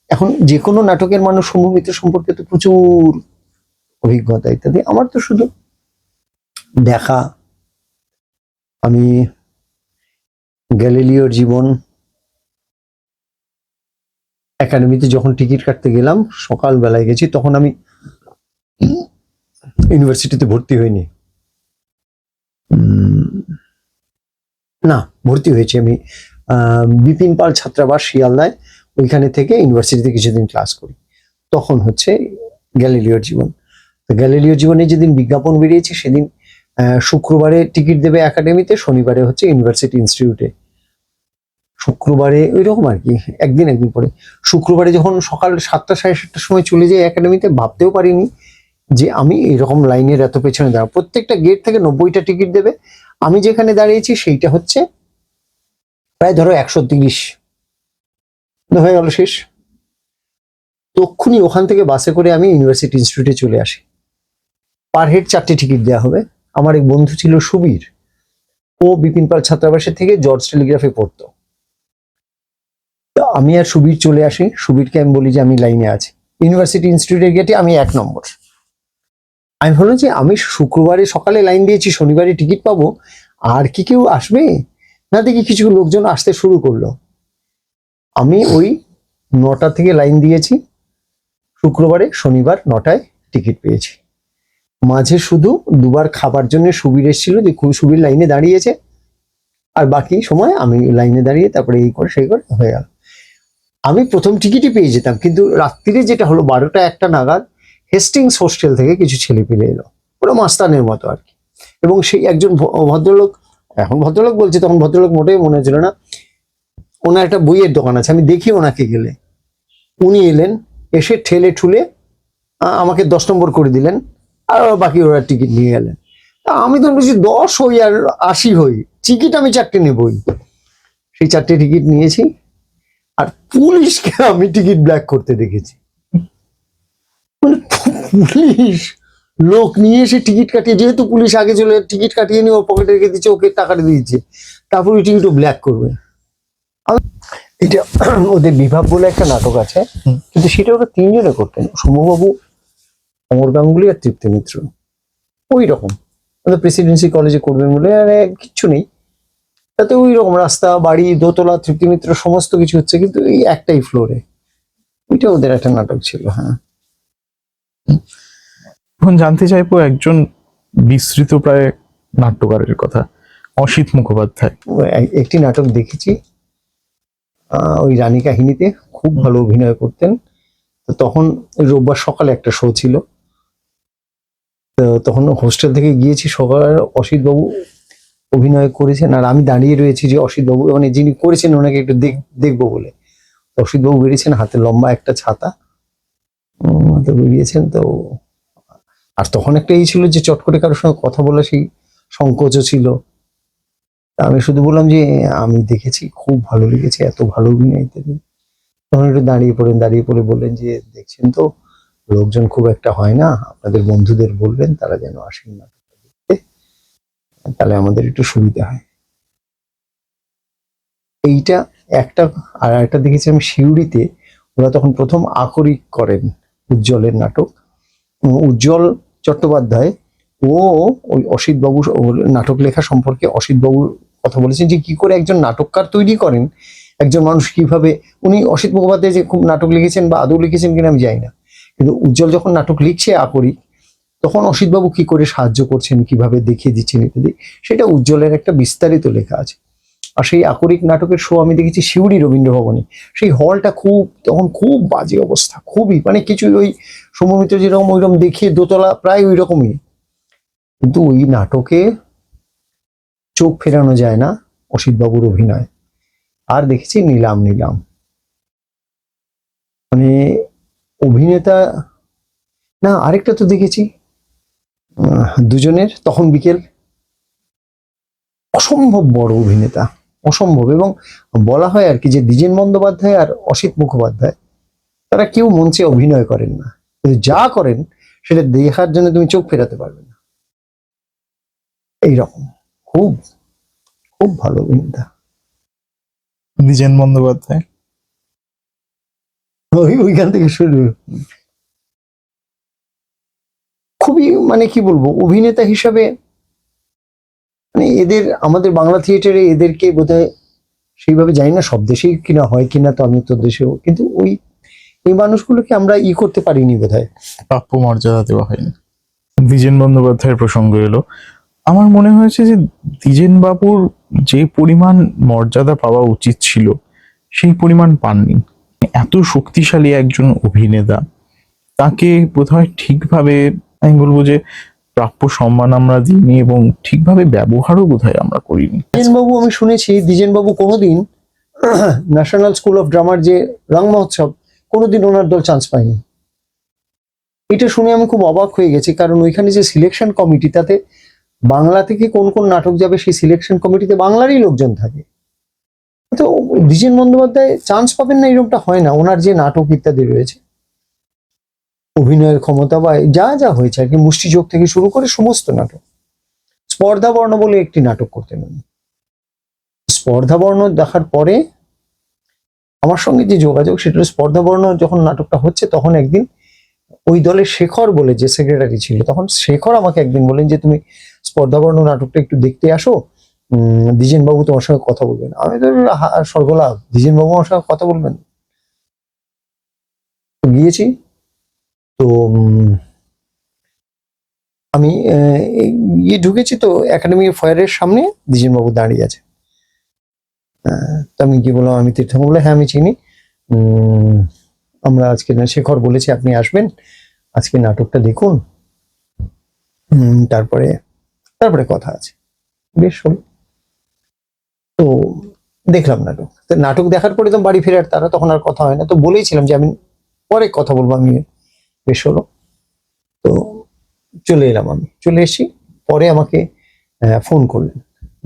এখন যে কোনো নাটকের মানুষ শম্ভু মিত্র সম্পর্কে তো প্রচুর অভিজ্ঞতা ইত্যাদি, আমার তো শুধু দেখা। আমি গ্যালিলিওর জীবন একাডেমিতে যখন টিকিট কাটতে গেলাম, সকালবেলায় গেছি, তখন আমি ইউনিভার্সিটিতে ভর্তি হইনি, না ভর্তি হয়েছি আমি বিপিন পাল ছাত্রাবাস শিয়ালদায়, ওইখানে থেকে ইউনিভার্সিটিতে কিছুদিন ক্লাস করি, তখন হচ্ছে গ্যালিলিওর জীবন। তো গ্যালিলিওর জীবনে যেদিন বিজ্ঞাপন বেরিয়েছে সেদিন শুক্রবারে টিকিট দেবে একাডেমিতে, শনিবারে হচ্ছে ইউনিভার্সিটি ইনস্টিটিউটে, শুক্রবারে ওই রকম আর কি, একদিন পরে শুক্রবারে যখন সকাল 7টা সাড়ে 7টার সময় চলে যাই একাডেমিতে, ভাবতেও পারিনি যে আমি এরকম লাইনের এত পেছনে দাঁড়াবো। প্রত্যেকটা গেট থেকে 90টা টিকিট দেবে, আমি যেখানে দাঁড়িয়েছি সেইটা হচ্ছে প্রায় ধরো 130 হয়ে গেল শেষ। তক্ষুনি ওখান থেকে বাসে করে আমি ইউনিভার্সিটি ইনস্টিটিউটে চলে আসি, পার হেড 4টে টিকিট দেওয়া হবে। আমার এক বন্ধু ছিল সুবীর, ও বিপিন পাল ছাত্রাবাসের থেকে জর্জ টেলিগ্রাফে পড়তো, আমি আর সুবীর চলে আসি, সুবীরকে আমি বলি যে আমি লাইনে আছি, ইউনিভার্সিটি ইনস্টিটিউটের গেটে আমি 1 নম্বর। আমি ভাবলাম যে আমি শুক্রবারে সকালে লাইন দিয়েছি, শনিবারে টিকিট পাবো, আর কি কেউ আসবে না? দেখি কিছু লোকজন আসতে শুরু করলো। আমি ওই 9টা থেকে লাইন দিয়েছি, শুক্রবারে, শনিবার 9টায় টিকিট পেয়েছি। মাঝে শুধু দুবার খাবার জন্য সুবীর এসেছিল, যে খুব সুবীর লাইনে দাঁড়িয়েছে, আর বাকি সময় আমি লাইনে দাঁড়িয়ে তারপরে এই করে সেই করে হয়ে গেল। আমি প্রথম টিকিটই পেয়ে যেতাম, কিন্তু রাত্রিরে যেটা হলো 12টা 1টা নাগাদ হেস্টিংস হোস্টেল থেকে কিছু ছেলে পেলে এলো, পুরো মাস্তানের মতো আর কি। এবং সেই একজন ভদ্রলোক, এখন ভদ্রলোক বলছে, তখন ভদ্রলোক মোটেই মনে হচ্ছিল না। ওনার একটা বইয়ের দোকান আছে, আমি দেখি ওনাকে গেলে, উনি এলেন, এসে ঠেলে ঠুলে আমাকে 10 নম্বর করে দিলেন, আর বাকি ওরা টিকিট নিয়ে গেলেন। তা আমি তো বলছি 10 হই আর 80 হই, টিকিট আমি 4টে নেবই। সেই 4টে টিকিট নিয়েছি, আর পুলিশকে আমি টিকিট ব্ল্যাক করতে দেখেছি। মানে পুলিশ লোক নিয়ে এসে টিকিট কাটিয়ে, যেহেতু পুলিশ আগে চলে টিকিট কাটিয়ে নিয়ে ওর পকেটে রেখে দিচ্ছে, ওকে টাকাটা দিয়েছে, তারপর ওই টিকিটও ব্ল্যাক করবে। এটা ওদের বিভাগ বলে একটা নাটক আছে, কিন্তু সেটা ওরা 3জনে করতেন, সৌম্যবাবু, অমর গাঙ্গুলি আর তৃপ্তি মিত্র। ওই রকম ওদের প্রেসিডেন্সি কলেজে করবেন বলে, আর কিচ্ছু নেই তাতে, ওই রকম রাস্তা, বাড়ি, দোতলা, তৃপ্তি মিত্র সমস্ত কিছু হচ্ছে, কিন্তু এই একটাই ফ্লোরে। ওইটা ওদের একটা নাটক ছিল। হ্যাঁ, এখন জানতে চাইবো একজন বিস্তৃত প্রায় নাট্যকারের কথা, অসিত মুখোপাধ্যায়। একটি নাটক দেখেছি, ওই রানী কাহিনীতে খুব ভালো অভিনয় করতেন। তো তখন রোববার সকালে একটা শো ছিল, তো তখন হোস্টেল থেকে গিয়েছি সকালে, অসিত বাবু অভিনয় করেছেন, আর আমি দাঁড়িয়ে রয়েছি যে অসিত বাবু, মানে যিনি করেছেন ওনাকে একটু দেখবো বলে। অসিত বাবু বেরিয়েছেন, হাতে লম্বা একটা ছাতা, তো বেরিয়েছেন। তো আর তখন একটা এই ছিল যে চট করে কারোর সঙ্গে কথা বলা সেই সংকোচও ছিল। তা আমি শুধু বললাম যে আমি দেখেছি, খুব ভালো লেগেছে, এত ভালো অভিনয় ইত্যাদি। তখন একটু দাঁড়িয়ে পড়ে বললেন যে দেখছেন তো, লোকজন খুব একটা হয় না, আপনাদের বন্ধুদের বলবেন তারা যেন আসেন না, তাহলে আমাদের একটু সুবিধা হয়। এইটা একটা। আর একটা দেখেছি আমি সিউড়িতে, ওরা তখন প্রথম আকরিক করেন, উজ্জ্বলের নাটক। উজ্জ্বল চট্টোপাধ্যায়, ও ওই অসিত বাবু নাটক লেখা সম্পর্কে অসিত বাবুর কথা বলেছেন, যে কি করে একজন নাটককার তৈরি করেন, একজন মানুষ কিভাবে। উনি অসিত মুখোপাধ্যায় যে খুব নাটক লিখেছেন বা আদৌ লিখেছেন কিনা আমি জানি না, কিন্তু উজ্জ্বল যখন নাটক লিখছে আকরিক, তখন অসিত বাবু কি করে সাহায্য করছেন, কিভাবে দেখিয়ে দিচ্ছেন ইত্যাদি, সেটা উজ্জ্বলের একটা বিস্তারিত লেখা আছে। আর সেই আকরিক নাটকের শো আমি দেখেছি সিউড়ি রবীন্দ্র ভবনে। সেই হলটা তখন খুব বাজে অবস্থা, খুবই, মানে কিছু ওই সৌম্যমিত্র যেরকম ওইরকম দেখিয়ে দোতলা প্রায় ওই রকমই, কিন্তু ওই নাটকে চোখ ফেরানো যায় না অসিত বাবুর অভিনয়। আর দেখেছি নিলাম, মানে অভিনেতা না, আরেকটা তো দেখেছি দুজনের, তখন বিকেল, অসম্ভব বড় অভিনেতা, অসম্ভব। এবং বলা হয় আর কি যে দ্বিজেন বন্দ্যোপাধ্যায় আর অসিত মুখোপাধ্যায়, তারা কেউ মঞ্চে অভিনয় করেন না, কিন্তু যা করেন সেটা দেখার জন্য তুমি চোখ ফেরাতে পারবে না, এইরকম। খুব খুব ভালো অভিনেতা দ্বিজেন বন্দ্যোপাধ্যায়। ওইখান থেকে শুরু। খুবই, মানে কি বলবো, অভিনেতা হিসাবে, মানে এদের আমাদের বাংলা থিয়েটারে এদেরকে বোধহয় সেইভাবে জানি না, সব দেশেই কিনা হয় কিনা, তো আমি তো দেশেও, কিন্তু এই মানুষগুলোকে আমরা করতে পারিনি বোধহয়, প্রাপ্য মর্যাদা দেওয়া হয়নি। দ্বিজেন বন্দ্যোপাধ্যায়ের প্রসঙ্গ এলো, আমার মনে হয়েছে যে দ্বিজেন বাবুর যে পরিমাণ মর্যাদা পাওয়া উচিত ছিল সেই পরিমাণ পাননি। এত শক্তিশালী একজন অভিনেতা, তাকে বোধহয় ঠিকভাবে, আমি বলবো যে প্রাপ্য সম্মান আমরা দিইনি, এবং ঠিকভাবে ব্যবহারও বোধহয় আমরা করিনি। দ্বিজেনবাবু, আমি শুনেছি দ্বিজেনবাবু কোনোদিন ন্যাশনাল স্কুল অফ ড্রামার যে রং মহোৎসব, কোনোদিন ওনার দল চান্স পায়নি। এটা শুনে আমি খুব অবাক হয়ে গেছি, কারণ ওইখানে যে সিলেকশন কমিটি, তাতে বাংলা থেকে কোন কোন নাটক যাবে সেই সিলেকশন কমিটিতে বাংলারই লোকজন থাকে। তো দ্বিজেন বন্দ্যোপাধ্যায় চান্স পাবেন না এরকমটা হয় না, ওনার যে নাটক ইত্যাদি রয়েছে, অভিনয়ের ক্ষমতা বা যা যা হয়েছে আর কি, মুষ্টিযোগ থেকে শুরু করে সমস্ত নাটক। স্পর্ধাবর্ণ বলে একটি নাটক করতেন উনি। স্পর্ধাবর্ণ দেখার পরে আমার সঙ্গে যে যোগাযোগ, সেটা স্পর্ধাবর্ণ যখন নাটকটা হচ্ছে, তখন একদিন ওই দলের শেখর বলে যে সেক্রেটারি ছিল, তখন শেখর আমাকে একদিন বলেন যে তুমি স্পর্ধাবর্ণ নাটকটা একটু দেখতে আসো, দ্বিজেন বাবু তোমার সঙ্গে কথা বলবেন। আমি তো স্বর্গলাভ, দ্বিজেন বাবু আমার সঙ্গে কথা বলবেন। তো গিয়েছি। তো আমি গিয়ে ঢুকেছি, তো একাডেমি ফয়ারের সামনে দ্বিজেন বাবু দাঁড়িয়ে আছে। তো আমি কি বললাম, আমি তীর্থঙ্কর, বলে হ্যাঁ আমি চিনি, আমরা আজকে শেখর বলেছি আপনি আসবেন, আজকে নাটকটা দেখুন, তারপরে তারপরে কথা আছে। বেশ হলো। তো দেখলাম নাটক। তো নাটক দেখার পরে তো বাড়ি ফেরার তারা, তখন আর কথা হয় না। তো বলেইছিলাম যে আমি পরে কথা বলবো। আমি বেশ হলো। তো চলে এলাম, আমি চলে এসেছি। পরে আমাকে ফোন করলেন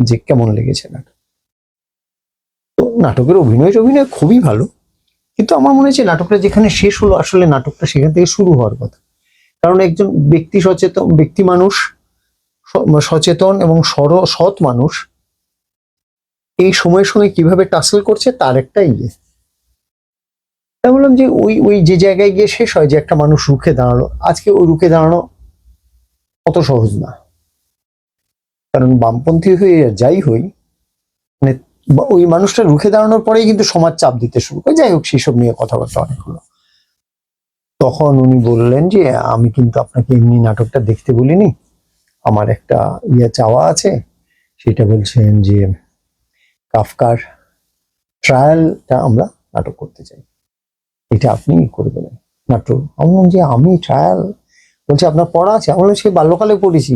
যে কেমন লেগেছে নাটক। তো নাটকের অভিনয় খুবই ভালো, কিন্তু আমার মনে হচ্ছে নাটকটা যেখানে শেষ হলো, আসলে নাটকটা সেখান থেকে শুরু হওয়ার কথা। কারণ একজন ব্যক্তি মানুষ, সচেতন এবং সৎ মানুষ এই সময়ের সঙ্গে কিভাবে টাসেল করছে তার একটা ইয়ে। তাই বললাম যে ওই ওই যে জায়গায় গিয়ে শেষ হয়, যে একটা মানুষ রুখে দাঁড়ালো, আজকে ওই রুখে দাঁড়ানো অত সহজ না। কারণ বামপন্থী হয়ে যাই হই, মানে ওই মানুষটা রুখে দাঁড়ানোর পরেই কিন্তু সমাজ চাপ দিতে শুরু করে। যাই হোক, সেসব নিয়ে কথাবার্তা অনেক হলো। তখন উনি বললেন যে আমি কিন্তু আপনাকে এমনি নাটকটা দেখতে বলিনি, আমার একটা চাওয়া আছে। সেটা বলছেন যে কাফকার ট্রায়ালটা আমরা নাটক করতে চাই, এটা আপনি করে দেবেন নাটক। আমি বললাম যে আমি ট্রায়াল, বলছে আপনার পড়া আছে। আমি বললাম সে বাল্যকালে পড়েছি,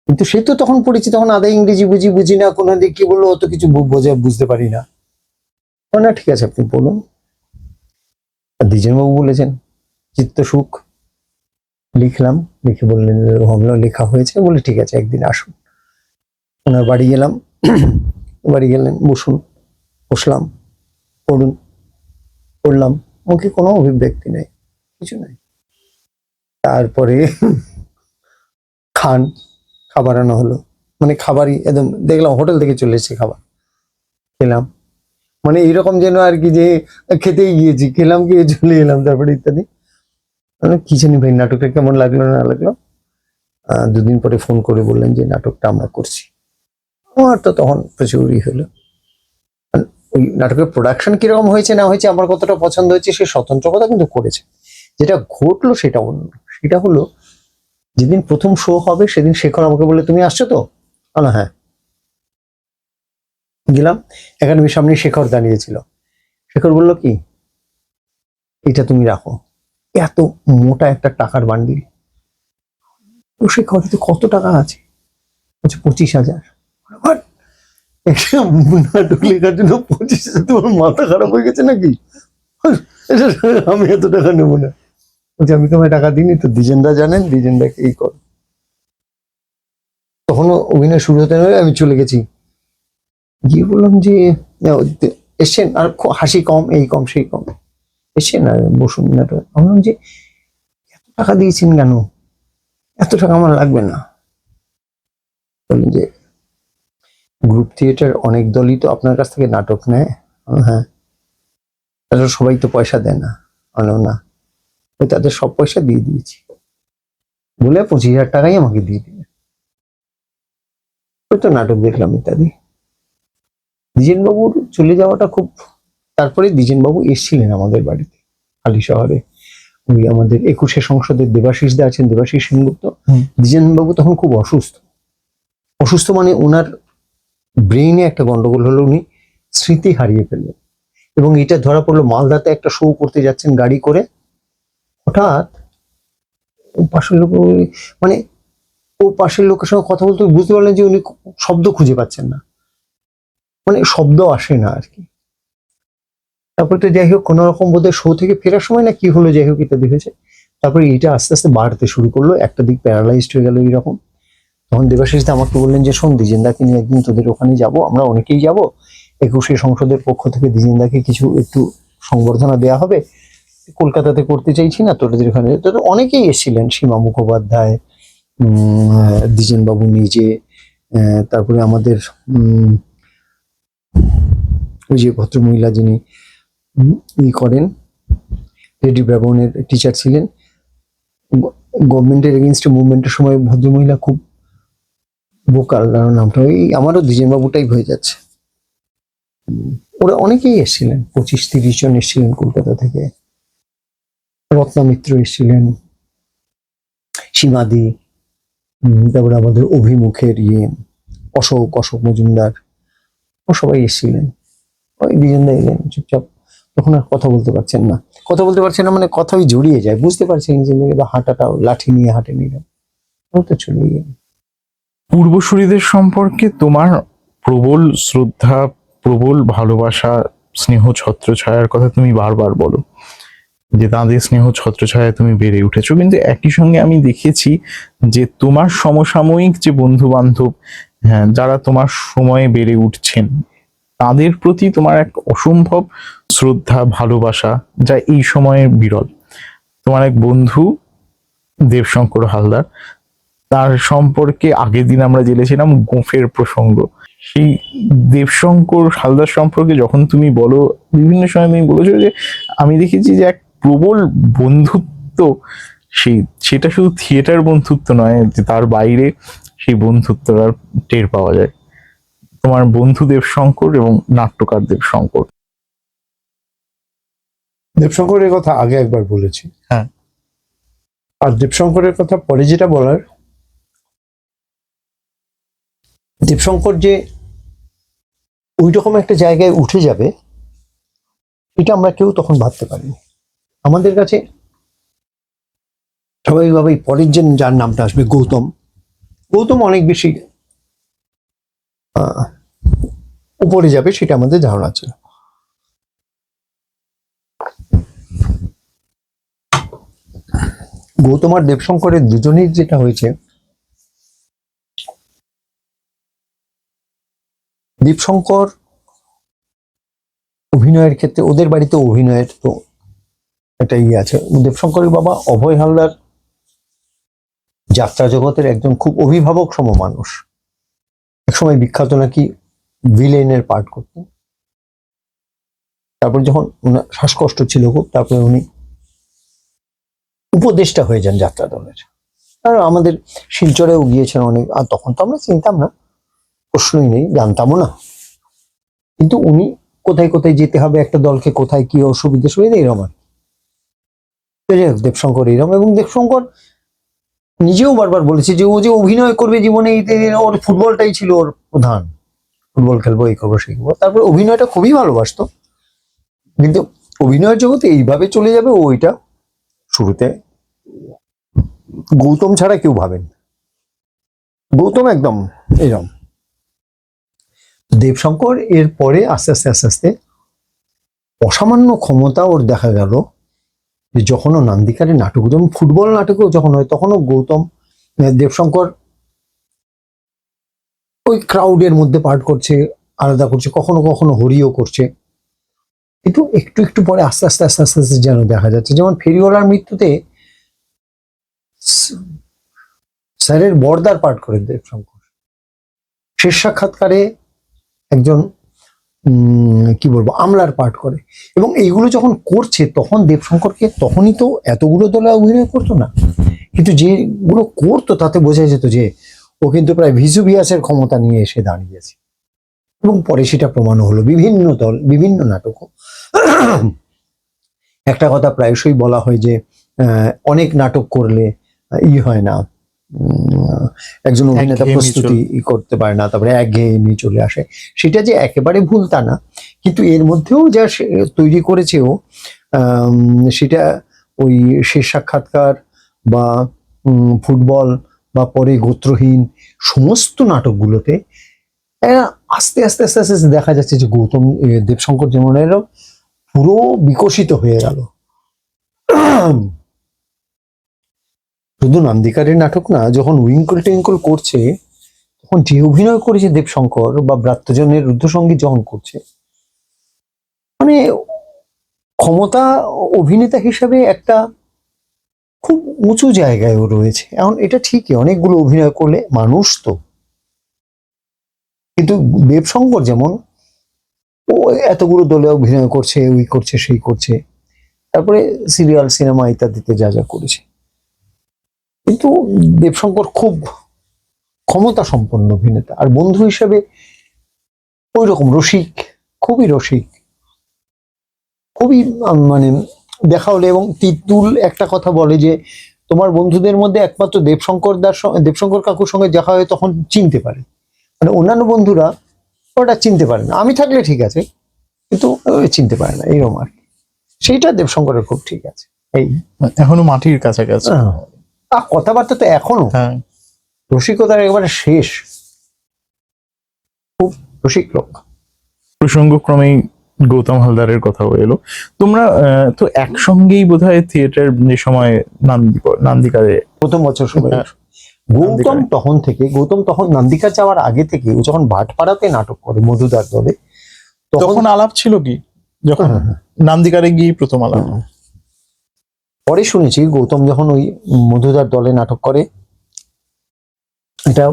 কিন্তু সে তো তখন পড়েছি, তখন আদা ইংরেজি বুঝি না, কোনো দিক কি বললো অত কিছু বুঝতে পারি না। না ঠিক আছে আপনি বলুন। দ্বিজেনবাবু বলেছেন চিত্ত সুখ, লিখলাম, লিখে বললেন হমলা লেখা হয়েছে, বলে ঠিক আছে একদিন আসুন। ওনার বাড়ি গেলাম, বাড়ি গেলেন, বসলাম, পড়ুন, পড়লাম, মুখে কোনো অভিব্যক্তি নেই, কিছু নাই। তারপরে খাবার আনা হলো, মানে খাবারই একদম দেখলাম হোটেল থেকে চলে এসেছে খাবার, খেলাম, মানে এইরকম যেন আর কি যে খেতেই গিয়েছি, খেলাম, গিয়ে চলে এলাম, তারপরে ইত্যাদি। কি জানি ভাই নাটকটা কেমন লাগলো না লাগলো। দুদিন পরে ফোন করে বললেন যে নাটকটা আমরা করছি। আমার তো তখন প্রচুরই হলো। ওই নাটকের প্রোডাকশন কিরকম হয়েছে না হয়েছে, আমার কতটা পছন্দ হয়েছে সে স্বতন্ত্র কথা, কিন্তু করেছে। যেটা ঘটলো সেটা অন্য। সেটা হলো যেদিন প্রথম শো হবে সেদিন শেখর আমাকে বলে তুমি আসছো তো? না হ্যাঁ। গেলাম, একাডেমির সামনে শেখর দাঁড়িয়েছিল। শেখর বলল কি, এটা তুমি রাখো। এত মোটা একটা টাকার বান্ডিল। ও শেখর, কত টাকা আছে? বলছে 25,000। নাটক লেখার জন্য 25,000? তোমার মাথা খারাপ হয়ে গেছে নাকি? আমি এত টাকা নেবো না। বলছে আমি তোমায় টাকা দিইনি তো, দ্বিজেনদা জানেন, দ্বিজেনদাকে এই কর। তখনও অভিনয় শুরু হতে নয়, আমি চলে গেছি, গিয়ে বললাম যে এসছেন, আর হাসি কম, এই কম সেই কম, এসছেন আর বসুন নাটক। আমি বললাম যে এত টাকা দিয়েছেন কেন? এত টাকা আমার লাগবে না। বললেন যে গ্রুপ থিয়েটার অনেক দলই তো আপনার কাছ থেকে নাটক নেয়। হ্যাঁ, তারা সবাই তো পয়সা দেয় না। না, ওই তাদের সব পয়সা দিয়ে দিয়েছি, বলে 25,000 টাকাই আমাকে দিয়ে দিলেন। ওই তো নাটক দেখলাম ইত্যাদি। দ্বিজেনবাবুর চলে যাওয়াটা খুব, তারপরে দ্বিজেনবাবু এসেছিলেন আমাদের বাড়িতে হালি শহরে, ওই আমাদের 21শে সংসদের দেবাশিস দা আছেন, দেবাশিস সেনগুপ্ত। দ্বিজেনবাবু তখন খুব অসুস্থ, মানে ওনার ব্রেইনে একটা গন্ডগোল হলো, উনি স্মৃতি হারিয়ে ফেললেন। এবং এটা ধরা পড়লো মালদাতে একটা শো করতে যাচ্ছেন গাড়ি করে, হঠাৎ পাশের লোক, মানে ও পাশের লোকের সঙ্গে কথা বলতে বুঝতে পারলেন যে উনি শব্দ খুঁজে পাচ্ছেন না, মানে শব্দ আসে না আর কি। তারপরে তো যাই হোক কোনো রকম বোধহয় শো থেকে ফেরার সময় না কি হলো, যাই হোক ইত্যাদি হয়েছে। তারপরে এটা আস্তে আস্তে বাড়তে শুরু করলো, একটা দিক প্যারালাইজড হয়ে গেল এইরকম। তখন দেবাশিস দা আমাকে বললেন যে শোন, দ্বিজেনদাকে নিয়ে একদিন তোদের ওখানে যাব, আমরা অনেকেই যাব, 21শে সংসদের পক্ষ থেকে দ্বিজেনদাকে কিছু একটু সংবর্ধনা দেওয়া হবে, কলকাতাতে করতে চাইছি না, তোদের ওখানে। তো অনেকেই এসেছিলেন, সীমা মুখোপাধ্যায়, দ্বিজেনবাবু নিজে, তারপরে আমাদের ওই যে ভদ্রমহিলা যিনি ই করেন, রেডি ব্রাবনের টিচার ছিলেন, গভর্নমেন্টের এগেনস্টে মুভমেন্টের সময় ভদ্রমহিলা খুব ভোকাল, কারণ নামটা ওই আমারও দ্বিজেন বাবুটাই হয়ে যাচ্ছে। ওরা অনেকেই এসেছিলেন, 25-30 জন এসেছিলেন কলকাতা থেকে। রত্না মিত্র এসেছিলেন, সীমাদি, তারপরে আমাদের অভিমুখের অশোক মজুমদার, ও সবাই এসেছিলেন। ওই দুজনদা এলেন চুপচাপ, তখন আর কথা বলতে পারছেন না। মানে কথাই জড়িয়ে যায়, বুঝতে পারছেন যে হাঁটাটাও লাঠি নিয়ে হাঁটে নিলেন, ও তো চলে গেলেন। পূর্বসূরীদের সম্পর্কে তোমার প্রবল শ্রদ্ধা, প্রবল ভালোবাসা, স্নেহ ছত্রছায়ার কথা তুমি বারবার বলো, যে তাদের স্নেহ ছত্রছায়ায় তুমি বেড়ে উঠেছো। কিন্তু একই সঙ্গে আমি দেখেছি যে তোমার সমসাময়িক যে বন্ধু বান্ধব, হ্যাঁ, যারা তোমার সময়ে বেড়ে উঠছেন, তাদের প্রতি তোমার এক অসম্ভব শ্রদ্ধা, ভালোবাসা, যা এই সময়ে বিরল। তোমার এক বন্ধু দেবশঙ্কর হালদার, তার সম্পর্কে আগের দিন আমরা জেনেছিলাম গোঁফের প্রসঙ্গ। সেই দেবশঙ্কর হালদার সম্পর্কে যখন তুমি বলো, বিভিন্ন সময় তুমি বলেছো যে আমি দেখেছি যে এক প্রবল বন্ধুত্ব, সেটা শুধু থিয়েটার বন্ধুত্ব নয়, যে তার বাইরে সেই বন্ধুত্বটার টের পাওয়া যায়। তোমার বন্ধু দেবশঙ্কর এবং নাট্যকার দেবশঙ্কর। দেবশঙ্করের কথা আগে একবার বলেছি, হ্যাঁ। আর দেবশঙ্করের কথা পরে যেটা বলার, দেবশঙ্কর যে ওই রকম একটা জায়গায় উঠে যাবে, এটা আমরা কেউ তখন ভাবতে পারিনি। আমাদের কাছে স্বাভাবিকভাবেই পরের যার নামটা আসবে গৌতম অনেক বেশি উপরে যাবে, সেটা আমাদের ধারণা ছিল। গৌতম আর দেবশঙ্করের দুজনের যেটা হয়েছে, দেবশঙ্কর অভিনয়ের ক্ষেত্রে, ওদের বাড়িতে অভিনয়ের তো একটা আছে। দেবশঙ্করের বাবা অভয় হালদার যাত্রা জগতের একজন খুব অভিভাবক সম মানুষ, একসময় বিখ্যাত নাকি ভিলেনের পার্ট করতেন। তারপর যখন ওনার শ্বাসকষ্ট ছিল খুব, তারপরে উনি উপদেষ্টা হয়ে যান যাত্রা দলের। আর আমাদের শিলচরেও গিয়েছেন অনেক, আর তখন তো আমরা চিনতাম না, প্রশ্নই নেই, জানতামও না। কিন্তু উনি কোথায় কোথায় যেতে হবে একটা দলকে, কোথায় কি অসুবিধা সুবিধা, এরকম আর দেবশঙ্কর এরকম। এবং দেবশঙ্কর নিজেও বারবার বলেছে যে ও যে অভিনয় করবে জীবনে, ওর ফুটবলটাই ছিল ওর প্রধান, ফুটবল খেলবো, এই করবো সেই করবো। তারপরে অভিনয়টা খুবই ভালোবাসতো, কিন্তু অভিনয়ের জগতে এইভাবে চলে যাবে ওইটা শুরুতে গৌতম ছাড়া কেউ ভাবেন। গৌতম একদম এরকম। দেবশঙ্কর এর পরে আস্তে আস্তে অসামান্য ক্ষমতা ওর দেখা গেল, যে যখনও নান্দিকারে নাটক, যেমন ফুটবল নাটকেও যখন হয়, তখনও দেবশঙ্কর ওই ক্রাউডের মধ্যে পার্ট করছে, আলাদা করছে, কখনো কখনো হরিও করছে। কিন্তু একটু একটু পরে আস্তে আস্তে যেন দেখা যাচ্ছে, যেমন ফেরিওয়ালার মৃত্যুতে স্যারের বর্দার পার্ট করে দেবশঙ্কর, শেষ সাক্ষাৎকারে একজন কি বলবো আমলার পার্ট করে। এবং এইগুলো যখন করছে, তখন দেবশঙ্করকে, তখনই তো এতগুলো দলে অভিনয় করতো না, কিন্তু যেগুলো করতো তাতে বোঝা যেত যে ও কিন্তু প্রায় ভিসুভিয়াসের ক্ষমতা নিয়ে এসে দাঁড়িয়েছে। এবং পরে সেটা প্রমাণ হলো বিভিন্ন দল, বিভিন্ন নাটক। একটা কথা প্রায়শই বলা হয় যে অনেক নাটক করলে হয় না, একজন অভিনেতা প্রস্তুতি করতে পারে না, তারপরে একঘেয়েমি চলে আসে। সেটা যে একেবারে ভুল তা না, কিন্তু এর মধ্যেও যা তৈরি করেছে ও, সেটা ওই শেষ সাক্ষাৎকার বা ফুটবল বা পরে গোত্রহীন সমস্ত নাটকগুলোতে আস্তে আস্তে দেখা যাচ্ছে যে দেবশঙ্কর যেমন এর পুরো বিকশিত হয়ে গেল। শুধু নান্দিকারের নাটক না, যখন উইঙ্কল টিঙ্কল করছে, তখন যে অভিনয় করেছে দেবশঙ্কর, বা ব্রাত্যজনের রুদ্রসঙ্গীত যখন করছে, মানে ক্ষমতা অভিনেতা হিসাবে একটা খুব উঁচু জায়গায় ও রয়েছে। এখন এটা ঠিকই, অনেকগুলো অভিনয় করলে মানুষ তো, কিন্তু দেবশঙ্কর যেমন ও এতগুলো দলে অভিনয় করছে, ওই করছে সেই করছে, তারপরে সিরিয়াল সিনেমা ইত্যাদিতে যা যা করেছে, কিন্তু দেবশঙ্কর খুব ক্ষমতা সম্পন্ন অভিনেতা, আর বন্ধু হিসেবে ওই রকম রসিক, খুবই রসিক, খুবই মানে দেখা হলে। এবং তিতুল একটা কথা বলে যে তোমার বন্ধুদের মধ্যে একমাত্র দেবশঙ্কর কাকুর সঙ্গে দেখা হয় তখন চিনতে পারে, মানে অন্যান্য বন্ধুরা ওটা চিনতে পারে না। আমি থাকলে ঠিক আছে, কিন্তু চিনতে পারে না, এইরকম আর কি। সেইটা দেবশঙ্করের খুব ঠিক আছে। এই এখনো মাটির কাছাকাছি। আর কথাবার্তা তো এখনো হ্যাঁ, রসিকতার একেবারে শেষ, খুব রসিক লোক। প্রসঙ্গক্রমেই গৌতম হালদারের কথাও এলো। তোমরা তো একসঙ্গেই বোধহয় থিয়েটার যে সময় নান্দিকারে প্রথম বছর সময় হ্যাঁ, গৌতম তখন নান্দিকা যাওয়ার আগে থেকে ও যখন ভাটপাড়াতে নাটক করে মধুদার দলে, তখন আলাপ ছিল কি? যখন হ্যাঁ, হ্যাঁ। নান্দিকারে গিয়ে প্রথম আলাপ। পরে শুনেছি গৌতম যখন ওই মধুদার দলে নাটক করে, এটা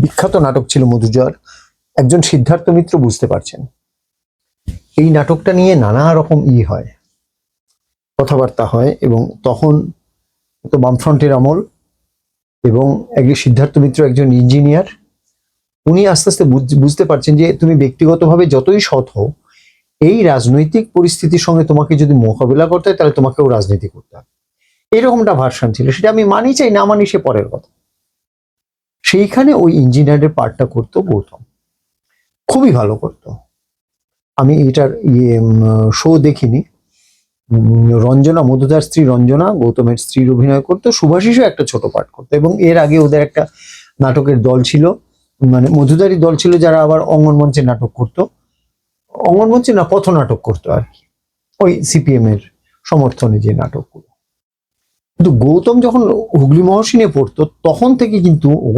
বিখ্যাত নাটক ছিল মধুজার, একজন সিদ্ধার্থ মিত্র বুঝতে পারছেন এই নাটকটা নিয়ে নানা রকম হয়, কথাবার্তা হয়। এবং তখন তো বামফ্রন্টের আমল, এবং একজন সিদ্ধার্থ মিত্র একজন ইঞ্জিনিয়ার, উনি আস্তে আস্তে বুঝতে পারছেন যে তুমি ব্যক্তিগতভাবে যতই সৎ হও, এই রাজনৈতিক পরিস্থিতির সঙ্গে তোমাকে যদি মোকাবিলা করতে হয় তাহলে তোমাকেও রাজনীতি করতে হবে। এরকমটা ভার্সন ছিল, সেটা আমি মানি চাই না মানি সে পরের কথা। সেইখানে ওই ইঞ্জিনিয়ারের পার্টটা করতো গৌতম, খুবই ভালো করতো। আমি এটার শো দেখিনি। রঞ্জনা, মধুদার স্ত্রী রঞ্জনা গৌতমের স্ত্রীর অভিনয় করতো, সুভাষিসও একটা ছোট পার্ট করতো। এবং এর আগে ওদের একটা নাটকের দল ছিল, মানে মধুদারই দল ছিল, যারা আবার অঙ্গন মঞ্চে নাটক করতো, অঙ্গন মঞ্চে না পথ নাটক করতো আর কি, ওই সিপিএম এর সমর্থনে যে নাটকগুলো। কিন্তু গৌতম যখন হুগলি মহসিনে পড়তো তখন থেকে কিন্তু ও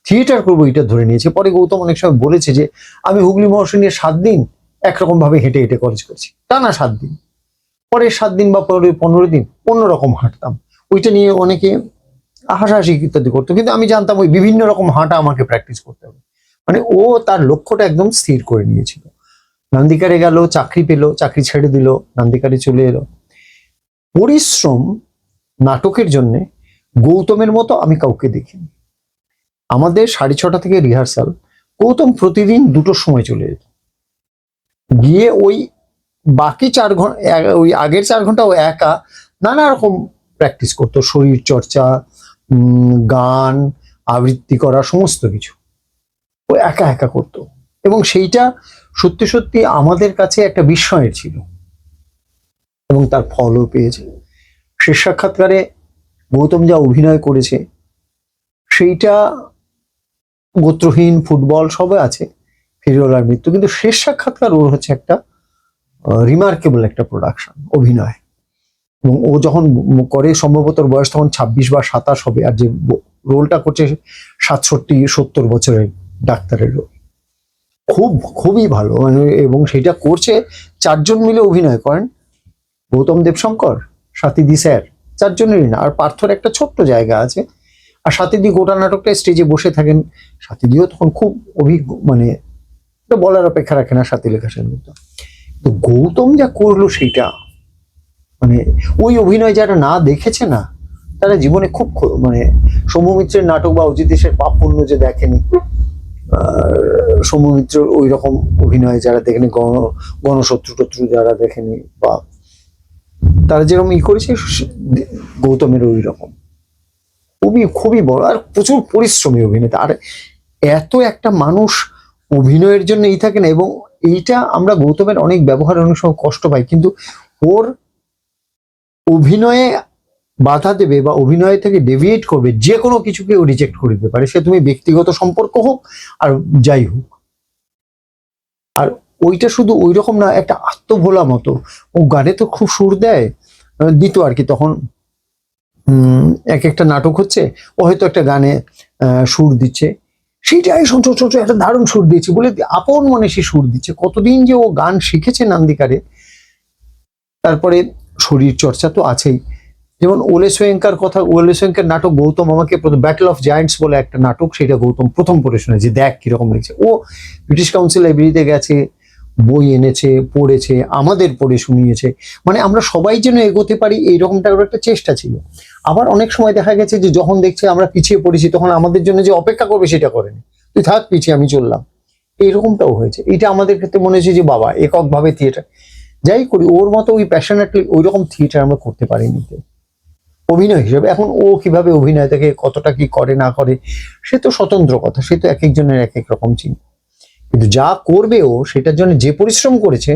থিয়েটার করবো এটা ধরে নিয়েছে। পরে গৌতম অনেক সময় বলেছে যে আমি হুগলি মহসিনে 7 দিন একরকম ভাবে হেঁটে হেঁটে কলেজ করছি, টানা 7 দিন, পরে 7 দিন বা পরে 15 দিন অন্যরকম হাঁটতাম। ওইটা নিয়ে অনেকে হাসাহাসি ইত্যাদি করতো, কিন্তু আমি জানতাম ওই বিভিন্ন রকম হাঁটা আমাকে প্র্যাকটিস করতে হবে। মানে ও তার লক্ষ্যটা একদম স্থির করে নিয়েছিল। নান্দিকারে গেল, চাকরি পেল, চাকরি ছেড়ে দিল, নান্দিকারে চলে এলো। পরিশ্রম নাটকের জন্য গৌতমের মতো আমি কাউকে দেখিনি। আমাদের 6:30 থেকে রিহার্সাল, গৌতম প্রতিদিন 2টোর সময় চলে যেত, গিয়ে ওই বাকি 4 ঘন্টা, ওই আগের 4 ঘন্টা ও একা নানা রকম প্র্যাকটিস করতো, শরীর চর্চা, গান, আবৃত্তি করা, সমস্ত কিছু ও একা একা করতো। এবং সেইটা সত্যি সত্যি আমাদের কাছে একটা বিস্ময়ের ছিল, এবং তার ফলও পেয়েছে। শেষ সাক্ষাৎকারে গৌতম যা অভিনয় করেছে সেইটা গোত্রহীন, ফুটবল সবে আছে, ফেরিওয়ালার মৃত্যু, কিন্তু শেষ সাক্ষাৎকার ওর হচ্ছে একটা রিমার্কেবল একটা প্রোডাকশন, অভিনয়। এবং ও যখন করে সম্ভবত বয়স তখন 26 বা 27 হবে, আর যে রোলটা করছে 67-70 বছরের ডাক্তারের রোল, খুবই ভালো মানে। এবং সেটা করছে 4 জন মিলে অভিনয় করেন, গৌতম দেবশঙ্কর, স্বাতীদি স্যার, 4 জনেরই না, আর পার্থর একটা ছোট্ট জায়গা আছে, আর স্বাতীদি গোটা নাটকটা স্টেজে বসে থাকেন। স্বাতীদিও তখন খুব অভিজ্ঞ, মানে এটা বলার অপেক্ষা রাখে না স্বাতী লেখা সেন মতো। তো গৌতম যা করলো সেইটা, মানে ওই অভিনয় যারা না দেখেছে না তারা জীবনে খুব মানে সৌম্য মিত্রের নাটক বা অজিত দেশের পাপ পুণ্য যে দেখেনি, সৌম্য মিত্র ওই রকম অভিনয় যারা দেখেনি, গণশত্রু টত্রু যারা দেখেনি, বা তারা যেরকম করেছে, গৌতমের ওই রকম খুবই বড় আর প্রচুর পরিশ্রমী অভিনেতা। আর এত একটা মানুষ অভিনয়ের জন্য থাকে না, এবং এইটা আমরা গৌতমের অনেক ব্যবহার অনেক সময় কষ্ট পাই, কিন্তু ওর অভিনয়ে বাধা দেবে বা অভিনয় থেকে ডেভিয়েট করবে যে কোনো কিছুকে ও রিজেক্ট করে দিতে পারে, সে তুমি ব্যক্তিগত সম্পর্ক হোক আর যাই হোক। আর ওইটা শুধু ওই রকম না, একটা আত্মভোলা মতো। ও গানে তো খুব সুর দিত আর কি। তখন এক একটা নাটক হচ্ছে, ও হয়তো একটা গানে সুর দিচ্ছে, সেইটাই ছোট একটা দারুণ সুর দিয়েছে বলে আপন মনে সে সুর দিচ্ছে। কতদিন যে ও গান শিখেছে নান্দিকারে। তারপরে শরীর চর্চা তো আছেই, যেমন ওলে সোয়েঙ্কার নাটক গৌতম আমাকে ব্যাটল অফ জায়ান্টস বলে একটা নাটক, সেটা গৌতম প্রথম পড়ে শুনেছি, দেখ কিরকম লিখছে। ও ব্রিটিশ কাউন্সিল লাইব্রেরিতে গেছে, ও বই এনেছে, পড়েছে, আমাদের পড়ে শুনিয়েছে, মানে আমরা সবাই যেন এগোতে পারি এইরকমটা একটা চেষ্টা ছিল। আবার অনেক সময় দেখা গেছে যে যখন দেখছে আমরা পিছিয়ে পড়েছি তখন আমাদের জন্য যে অপেক্ষা করবে সেটা করেনি, তুই থাক পিছিয়ে, আমি চললাম, এইরকমটাও হয়েছে। এটা আমাদের ক্ষেত্রে মনে হয়েছে যে বাবা এককভাবে থিয়েটার যাই করি ওর মতো ওই প্যাশনেটলি ওই রকম থিয়েটার আমরা করতে পারিনি কেউ অভিনয় হিসেবে। এখন ও কিভাবে অভিনয় থেকে কতটা কি করে না করে সে তো স্বতন্ত্র কথা, সে তো এক একজনের এক এক রকম চিন্তা, কিন্তু যা করবে ও সেটার জন্য যে পরিশ্রম করেছে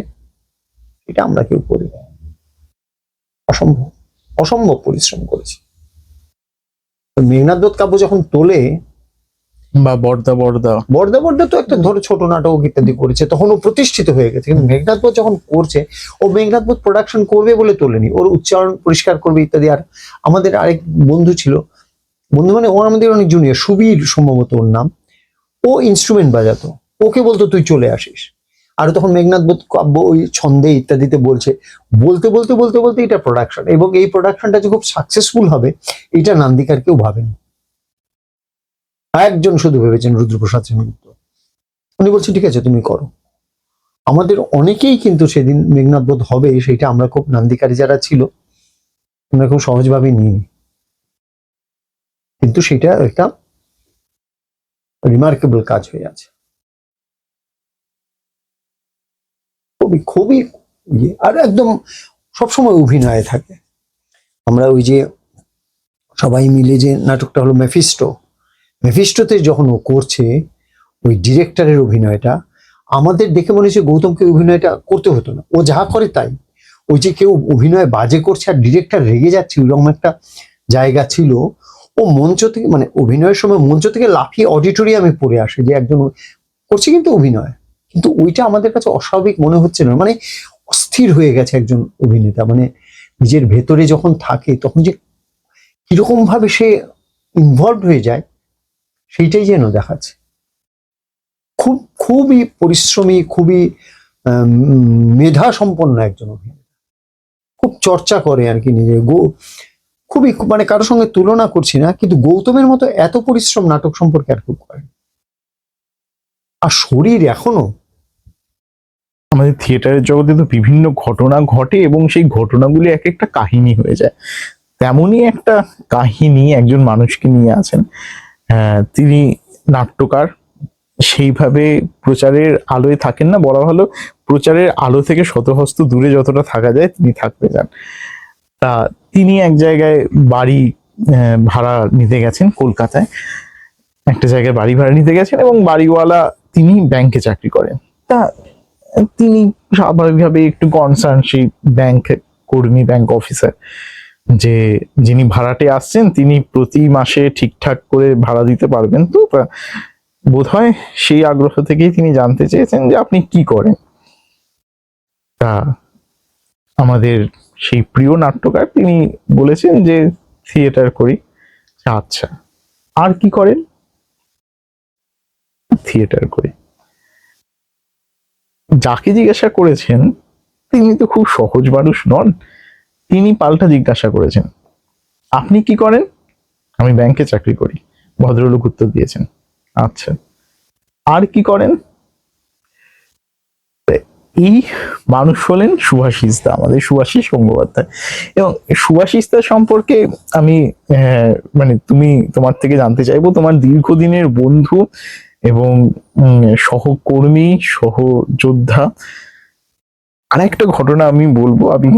এটা আমরা কেউ করি না। অসম্ভব, অসম্ভব পরিশ্রম করেছে। তো মেঘনাদ বধ কাব্য যখন তোলে, বা বর্দা বর্দা, বর্দা বর্দা তো একটা ধরো ছোট নাটক ইত্যাদি করেছে, তখন ও প্রতিষ্ঠিত হয়ে গেছে, কিন্তু মেঘনাদ বধ যখন করছে ও মেঘনাদ বধ প্রোডাকশন করবে বলে তোলেনি, ওর উচ্চারণ পরিষ্কার করবে ইত্যাদি। আর আমাদের আরেক বন্ধু ছিল, বন্ধু মানে ও আমাদের অনেক জুনিয়র, সুবীর সম্ভবত ওর নাম, ও ইনস্ট্রুমেন্ট বাজাতো, ওকে বলতো তুই চলে আসিস। আর তখন মেঘনাদ বধ কাব্য ওই ছন্দে ইত্যাদিতে বলছে, বলতে বলতে বলতে বলতে এটা প্রোডাকশন, এবং এই প্রোডাকশনটা যে খুব সাকসেসফুল হবে এটা নান্দিকার কেউ ভাবেনি। একজন শুধু ভেবেছেন, রুদ্রপ্রসাদ সেনগুপ্ত, উনি বলছেন ঠিক আছে তুমি করো। আমাদের অনেকেই কিন্তু সেদিন মেঘনাদ বধ হবে সেটা আমরা খুব, নান্দিকারী যারা ছিল আমরা খুব সহজভাবে নিই, কিন্তু সেটা একটা রিমার্কেবল কাজ হয়ে আছে, খুবই খুবই আর একদম সবসময় অভিনয়ে থাকে। আমরা ওই যে সবাই মিলে যে নাটকটা হলো মেফিস্টো, মেফিস্টোতে যখন ও করছে ওই ডিরেক্টরের অভিনয়টা আমাদের দেখে মনে হচ্ছে গৌতমকে অভিনয়টা করতে হতো না, ও যা করে তাই। ওই যে কেউ অভিনয় বাজে করছে আর ডিরেক্টর রেগে যাচ্ছে ওইরকম একটা জায়গা ছিল। ও মঞ্চ থেকে মানে অভিনয়ের সময় মঞ্চ থেকে লাফিয়ে অডিটোরিয়ামে পড়ে আসে যে একজন করছে কিন্তু অভিনয়, কিন্তু ওইটা আমাদের কাছে অস্বাভাবিক মনে হচ্ছে না, মানে অস্থির হয়ে গেছে একজন অভিনেতা, মানে নিজের ভেতরে যখন থাকে তখন যে কিরকম ভাবে সে ইনভলভ হয়ে যায় সেইটাই যেন দেখাচ্ছে। খুব খুবই পরিশ্রমী, খুবই মেধা সম্পন্ন একজন অভিনেতা, খুব চর্চা করে আর কি নিজে। খুবই মানে কারোর সঙ্গে তুলনা করছি না, কিন্তু গৌতমের মতো এত পরিশ্রম নাটক সম্পর্কে আর কেউ করে। আর শরীর এখনো, আমাদের থিয়েটারের জগতে তো বিভিন্ন ঘটনা ঘটে এবং সেই ঘটনাগুলি এক একটা কাহিনী হয়ে যায়। তেমনই একটা কাহিনী একজন মানুষকে নিয়ে আছেন, তিনি নাট্যকার, সেইভাবে প্রচারের আলোয় থাকেন না, বলা ভালো প্রচারের আলো থেকে শতহস্ত দূরে যতটা থাকা যায় তিনি থাকতে চান। তা তিনি এক জায়গায় বাড়ি ভাড়া নিতে গেছেন, কলকাতায় একটা জায়গায় বাড়ি ভাড়া নিতে গেছেন, এবং বাড়িওয়ালা তিনি ব্যাংকে চাকরি করেন। তা তিনি স্বাভাবিকভাবে একটু কনসার্ন, সেই ব্যাংক কর্মী, ব্যাংক অফিসার, যে যিনি ভাড়াটে আসছেন তিনি প্রতি মাসে ঠিকঠাক করে ভাড়া দিতে পারবেন তো। বোধহয় সেই আগ্রহ থেকেই তিনি জানতে চেয়েছেন যে আপনি কি করেন। তা আমাদের সেই প্রিয় নাট্যকার তিনি বলেছেন যে থিয়েটার করি। আচ্ছা, আর কি করেন? থিয়েটার করি। যাকে জিজ্ঞাসা করেছেন তিনি তো খুব সহজ মানুষ নন, তিনি পাল্টা জিজ্ঞাসা করেছেন আপনি কি করেন? আমি ব্যাংকে চাকরি করি। ভদ্রলোক উত্তর দিয়েছেন আচ্ছা, আর কি করেন? এই মানুষ হলেন শুভাশিস দা, আমাদের শুভাশিস গঙ্গোপাধ্যায়। এবং শুভাশিস দা সম্পর্কে আমি মানে তোমার থেকে জানতে চাইবো, তোমার দীর্ঘদিনের বন্ধু এবং সহকর্মী, সহযোদ্ধা। আর একটা ঘটনা আমি বলবো, আমি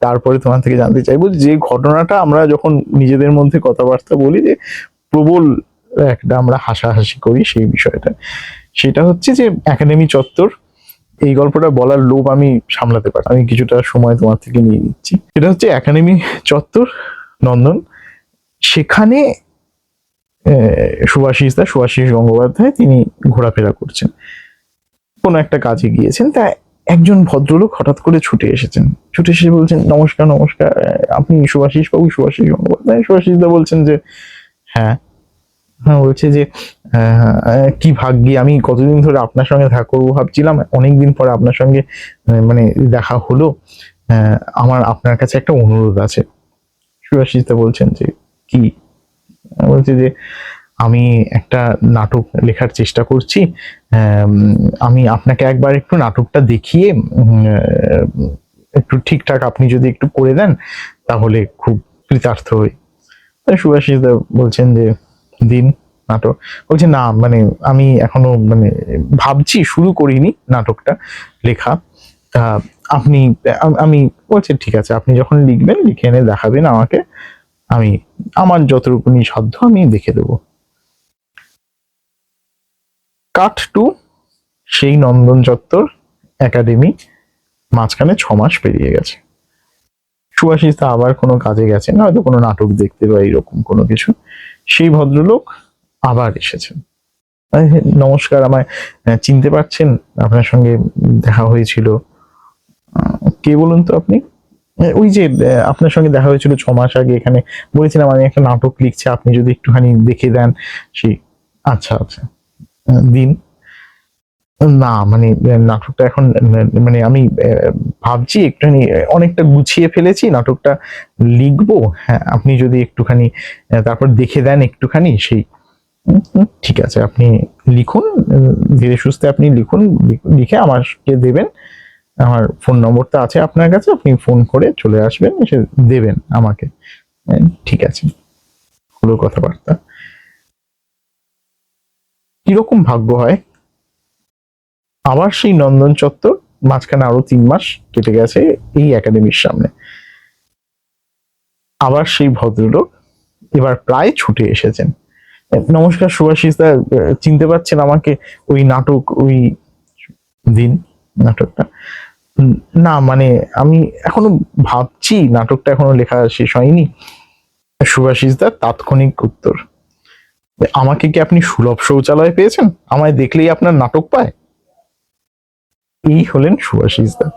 তারপরে তোমার থেকে জানতে চাইবো যে ঘটনাটা আমরা যখন নিজেদের মধ্যে কথাবার্তা বলি যে প্রবল একটা আমরা হাসাহাসি করি সেই বিষয়টা, সেটা হচ্ছে যে একাডেমি চত্বর। এই গল্পটা বলার লোভ আমি সামলাতে পারি, আমি কিছুটা সময় তোমার থেকে নিয়ে নিচ্ছি। এটা হচ্ছে একাডেমি চত্বর, নন্দন। সেখানে শুভাশিস গঙ্গোপাধ্যায় তিনি ঘোরাফেরা করছেন, কোনো একটা কাজে গিয়েছেন। তা একজন ভদ্রলোক হঠাৎ করে ছুটে এসেছেন, ছুটে এসে বলছেন নমস্কার নমস্কার, আপনি শুভাশিস বাবু? শুভাশিস গঙ্গোপাধ্যায়। শুভাশিস দা বলছেন যে হ্যাঁ। হ্যাঁ, বলছে যে কি ভাগ্যি, আমি কতদিন ধরে আপনার সঙ্গে দেখা করবো ভাবছিলাম, অনেকদিন পরে আপনার সঙ্গে মানে দেখা হলো। আমার আপনার কাছে একটা অনুরোধ আছে। শুভাশিস দা বলছেন যে কি? বলছে যে আমি একটা নাটক লেখার চেষ্টা করছি, আমি আপনাকে একবার একটু নাটকটা দেখিয়ে একটু ঠিকঠাক আপনি যদি একটু করে দেন তাহলে খুব কৃতার্থ হই। সুভাষিস দা বলছেন যে দিন নাটক। বলছে না মানে আমি এখনো মানে ভাবছি, শুরু করিনি নাটকটা লেখা। তা আপনি আমি বলছি ঠিক আছে, আপনি যখন লিখবেন লিখে এনে দেখাবেন আমাকে, আমি আমার যতটুকুনি সাধ্য আমি দেখে দেবো। কাট টু সেই নন্দন চত্বর একাডেমি, মাঝখানে 6 মাস পেরিয়ে গেছে। সুভাষিস দা আবার কোনো কাজে গেছেন, হয়তো কোনো নাটক দেখতে বা এরকম কোনো কিছু। সেই ভদ্রলোক আবার এসেছেন। নমস্কার, আমায় চিনতে পারছেন? আপনার সঙ্গে দেখা হয়েছিল। কে বলুন তো আপনি? ওই যে আপনার সঙ্গে দেখা হয়েছিল 6 মাস আগে, এখানে বলেছিলাম আমি একটা নাটক লিখছি, আপনি যদি একটুখানি দেখে দেন। সেই আচ্ছা আচ্ছা, দিন। না মানে নাটকটা এখন মানে আমি ভাবছি একটুখানি, অনেকটা গুছিয়ে ফেলেছি, নাটকটা লিখবো। হ্যাঁ, আপনি যদি একটুখানি তারপর দেখে দেন একটুখানি সেই। ঠিক আছে, আপনি লিখুন, ধীরে সুস্থে আপনি লিখুন, লিখে আমাকে দেবেন। আমার ফোন নম্বরটা আছে আপনার কাছে, আপনি ফোন করে চলে আসবেন, এসে দেবেন আমাকে। ঠিক আছে, হলো কথাবার্তা। কিরকম ভাগ্য হয়, আবার সেই নন্দন চত্বর, মাঝখানে আরো 3 মাস কেটে গেছে এই একাডেমির সামনে। আবার সেই ভদ্রলোক এবার প্রায় ছুটে এসেছেন। নমস্কার সুভাষিস দা, চিনতে পারছেন আমাকে? ওই নাটক, ওই দিন নাটকটা। না মানে আমি এখনো ভাবছি, নাটকটা এখনো লেখা শেষ হয়নি। সুভাষিস দা তাৎক্ষণিক উত্তর, আমাকে কি আপনি সুলভ শৌচালয় পেয়েছেন? আমায় দেখলেই আপনার নাটক পায়? এই হলেন সুভাষিস দা।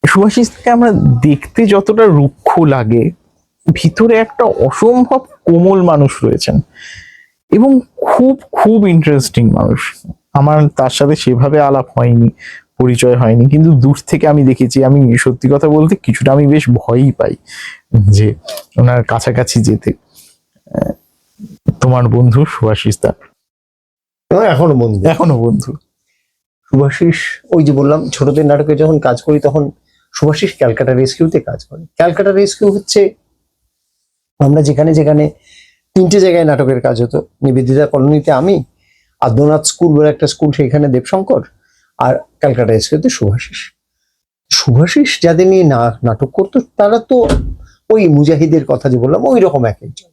সুভাষিস দাকে আমরা দেখতে যতটা রুক্ষ লাগে, ভিতরে একটা অসম্ভব কোমল মানুষ রয়েছেন এবং খুব খুব ইন্টারেস্টিং মানুষ। আমার তার সাথে সেভাবে আলাপ হয়নি, পরিচয় হয়নি, কিন্তু দূর থেকে আমি দেখেছি। আমি সত্যি কথা বলতে কিছুটা আমি বেশ ভয়ই পাই যে ওনার কাছাকাছি যেতে। তোমার বন্ধু সুভাষিস দা? এখনো বন্ধু। এখনো বন্ধু। শুভাশিস, ওই যে বললাম ছোটদের নাটকে যখন কাজ করি তখন শুভাশিস ক্যালকাটা রেস্কিউতে কাজ করে। ক্যালকাটা রেস্কিউ হচ্ছে আমরা যেখানে যেখানে 3টে জায়গায় নাটকের কাজ হতো, নিবেদিতা কলোনিতে আমি, আদ্যনাথ স্কুল বলে একটা স্কুল সেখানে দেবশঙ্কর, আর ক্যালকাটা রেস্কিউতে শুভাশিস। শুভাশিস যাদের নিয়ে নাটক করতো তারা তো ওই মুজাহিদের কথা যে বললাম ওই রকম এক একজন,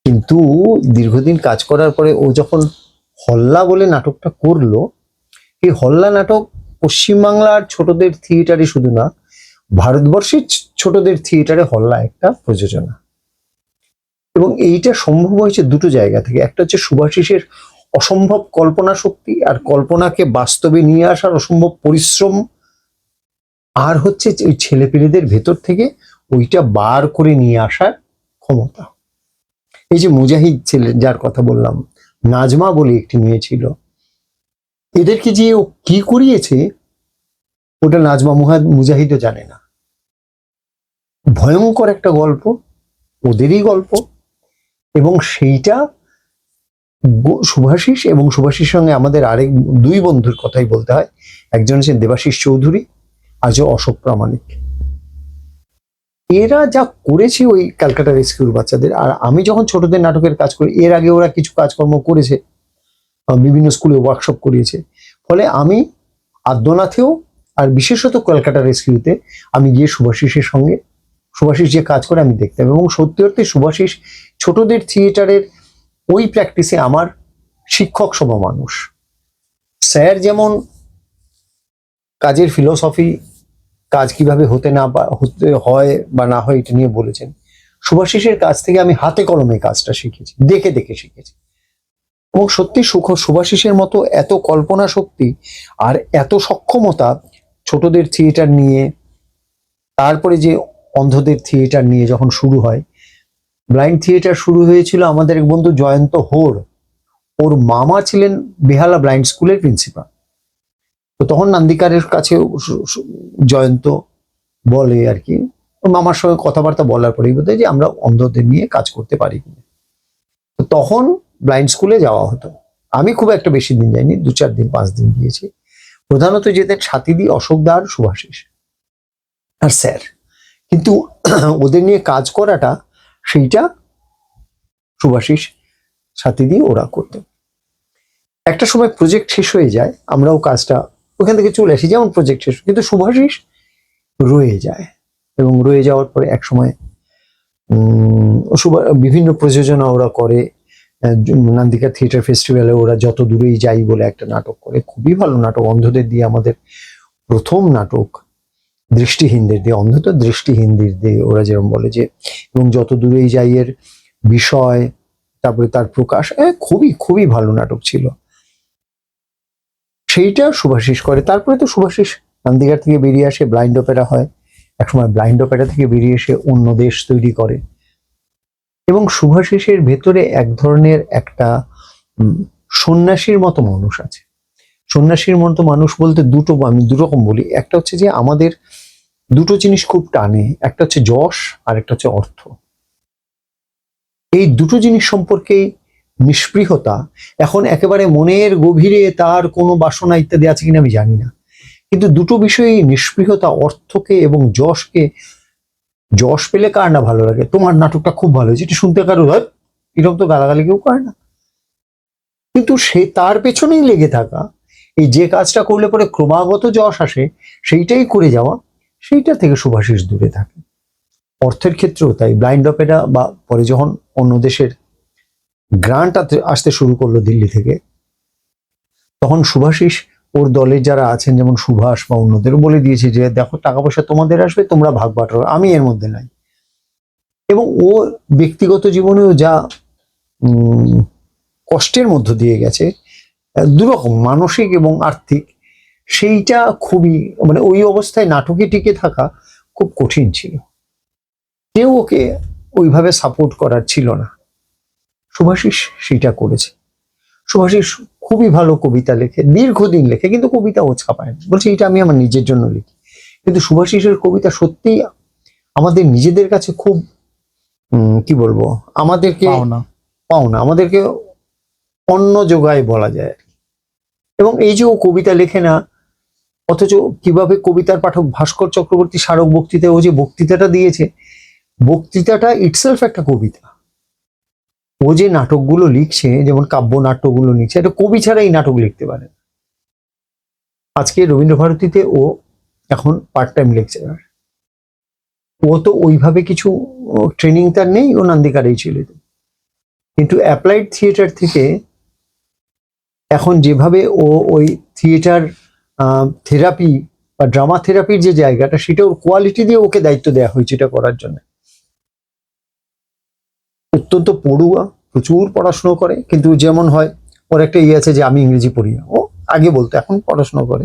কিন্তু দীর্ঘদিন কাজ করার পরে ও যখন হল্লা বলে নাটকটা করলো, এই হল্লা নাটক পশ্চিমবাংলার ছোটদের থিয়েটারে শুধু না, ভারতবর্ষের ছোটদের থিয়েটারে হল্লা একটা প্রযোজনা। এবং এইটা সম্ভব হয়েছে দুটো জায়গা থেকে। একটা হচ্ছে শুভাশিসের অসম্ভব কল্পনা শক্তি আর কল্পনাকে বাস্তবে নিয়ে আসার অসম্ভব পরিশ্রম, আর হচ্ছে ওই ছেলেপেলেদের ভেতর থেকে ওইটা বার করে নিয়ে আসার ক্ষমতা। এই যে মুজাহিদ ছেলে যার কথা বললাম, নাজমা বলে একটি মেয়ে ছিল, এদেরকে যে ও কি করিয়েছে ওটা নাজমা মুজাহিদও জানে না। ভয়ঙ্কর একটা গল্প, ওদেরই গল্প, এবং সেইটা শুভাশিস এবং শুভাশিসের সঙ্গে আমাদের আরেক 2 বন্ধুর কথাই বলতে হয়। একজন হচ্ছেন দেবাশিস চৌধুরী, আজও অশোক প্রামাণিক। এরা যা করেছে ওই ক্যালকাটা রেস্কিউর বাচ্চাদের, আর আমি যখন ছোটদের নাটকের কাজ করি, এর আগে ওরা কিছু কাজকর্ম করেছে, বিভিন্ন স্কুলে ওয়ার্কশপ করিয়েছে। ফলে আমি আদ্যনাথেও আর বিশেষত ক্যালকাটা রেস্কিউতে আমি গিয়ে শুভাশিসের সঙ্গে, শুভাশিস যে কাজ করে আমি দেখতাম, এবং সত্যি অর্থে শুভাশিস ছোটদের থিয়েটারের ওই প্র্যাকটিসে আমার শিক্ষক সম মানুষ। স্যার যেমন কাজের ফিলোসফি, কাজ কিভাবে হতে হয় বা না হয় এটা নিয়ে বলেছেন, শুভাশিসের কাছ থেকে আমি হাতে কলমে কাজটা শিখেছি, দেখে দেখে শিখেছি। এবং সত্যি শুভাশিসের মতো এত কল্পনা শক্তি আর এত সক্ষমতা ছোটদের থিয়েটার নিয়ে, তারপরে যে অন্ধদের থিয়েটার নিয়ে যখন শুরু হয়, ব্লাইন্ড থিয়েটার শুরু হয়েছিল আমাদের এক বন্ধু জয়ন্ত হোর, ওর মামা ছিলেন বেহালা ব্লাইন্ড স্কুলের প্রিন্সিপাল। তো তখন নান্দিকারের কাছে জয়ন্ত বলে আর কি, ওর মামার সঙ্গে কথাবার্তা বলার পরেই বোধ হয় যে আমরা অন্ধদের নিয়ে কাজ করতে পারি কিনা। তো তখন ব্লাইন্ড স্কুলে যাওয়া হতো। আমি খুব একটা বেশি দিন যাইনি, 2-4 দিন 5 দিন গিয়েছি। প্রধানত যেতেন সাথীদি, অশোকদা আর শুভাশিস আর স্যার। কিন্তু ওদের নিয়ে কাজ করাটা সেইটা শুভাশিস, সাথীদি ওরা করতেন। একটা সময় প্রজেক্ট শেষ হয়ে যায়, আমরাও কাজটা ওখান থেকে চলে আসি, যেমন প্রজেক্ট শেষ, কিন্তু শুভাশিস রয়ে যায়। এবং রয়ে যাওয়ার পরে এক সময় বিভিন্ন প্রযোজনা ওরা করে। নান্দিকা থিয়েটার ফেস্টিভ্যালে ওরা যত দূরেই যাই বলে একটা নাটক করে, খুবই ভালো নাটক, অন্ধদের দিয়ে, আমাদের প্রথম নাটক, দৃষ্টিহীনদের দিয়ে, অন্ধ তো দৃষ্টিহীনদের দিয়ে ওরা যেরকম বলে যে, এবং যত দূরেই যাই এর বিষয়, তারপরে তার প্রকাশ, খুবই খুবই ভালো নাটক ছিল। সেইটা শুভাশিস করে। তারপরে তো শুভাশিস নান্দিঘাট থেকে বেরিয়ে আসে, ব্লাইন্ড অপেরা হয়, একসময় ব্লাইন্ড অপেরা থেকে বেরিয়ে এসে অন্য দেশ তৈরি করে। এবং শুভাশিসের ভেতরে এক ধরনের একটা সন্ন্যাসীর মতো মানুষ আছে। সন্ন্যাসীর মতো মানুষ বলতে দুটো, আমি দুরকম বলি। একটা হচ্ছে যে আমাদের দুটো জিনিস খুব টানে, একটা হচ্ছে যশ আর একটা হচ্ছে অর্থ। এই দুটো জিনিস সম্পর্কে নিষ্পৃহতা, এখন একেবারে মনের গভীরে তার কোনো বাসনা ইত্যাদি আছে কিনা আমি জানি না, কিন্তু দুটো বিষয়ে নিষ্পৃহতা, অর্থকে এবং যশকে, যশ পেলে কার না ভালো লাগে, তোমার নাটকটা খুব ভালো হয়েছে, এটা শুনতে কারো হয় এরকম তো গালাগালি কেউ করে না, কিন্তু সে তার পেছনেই লেগে থাকা, এই যে কাজটা করলে পরে ক্রমাগত যশ আসে সেইটাই করে যাওয়া, সেইটা থেকে শুভাশিস দূরে থাকে। অর্থের ক্ষেত্রেও তাই। ব্লাইন্ড অপেরা বা পরে যখন অন্য দেশের গ্রান্ট আসতে শুরু করলো দিল্লি থেকে, তখন শুভাশিস ওর দলের যারা আছেন, যেমন সুভাষ বা অন্যদেরও বলে দিয়েছে যে দেখো, টাকা পয়সা তোমাদের আসবে, তোমরা ভাগ বাটোয়ারা, আমি এর মধ্যে নাই। এবং ও ব্যক্তিগত জীবনেও যা কষ্টের মধ্য দিয়ে গেছে, দুরকম, মানসিক এবং আর্থিক, সেইটা খুবই, মানে ওই অবস্থায় নাটকে টিকে থাকা খুব কঠিন ছিল। কেউ ওকে ওইভাবে সাপোর্ট করার ছিল না। শুভাশিস সেটা করেছে। শুভাশিস খুবই ভালো কবিতা লেখে, দীর্ঘদিন লেখে, কিন্তু কবিতা ও ছাপায় না, বলছে এটা আমি আমার নিজের জন্য লিখি। কিন্তু শুভাশিসের কবিতা সত্যি আমাদের নিজেদের কাছে খুব কি বলবো, আমাদেরকে পাওনা, আমাদেরকে অন্য যোগায় বলা যায়। এবং এই যে ও কবিতা লেখে না, অথচ কিভাবে কবিতার পাঠক ভাস্কর চক্রবর্তী স্মারক বক্তৃতায় ও যে বক্তৃতাটা দিয়েছে, বক্তৃতাটা ইটসেলফ একটা কবিতা। ও যে নাটকগুলো লিখছে, যেমন কাব্য নাট্যগুলো লিখছে, এটা কবি ছাড়া এই নাটক লিখতে পারে। আজকে রবীন্দ্রভারতীতে ও এখন পার্ট টাইম লেকচারার। ও তো ওইভাবে কিছু ট্রেনিং তার নেই, ও নান্দিকারেই ছিল। কিন্তু অ্যাপ্লাইড থিয়েটার থেকে এখন যেভাবে ও ওই থিয়েটার থেরাপি বা ড্রামা থেরাপির যে জায়গাটা, সেটা ওর কোয়ালিটি দিয়ে ওকে দায়িত্ব দেওয়া হয়েছে এটা করার জন্য। অত্যন্ত পড়ুয়া, প্রচুর পড়াশুনো করে, কিন্তু যেমন হয় ওর একটা ইয়ে আছে যে আমি ইংরেজি পড়ি না, ও আগে বলতো, এখন পড়াশুনো করে।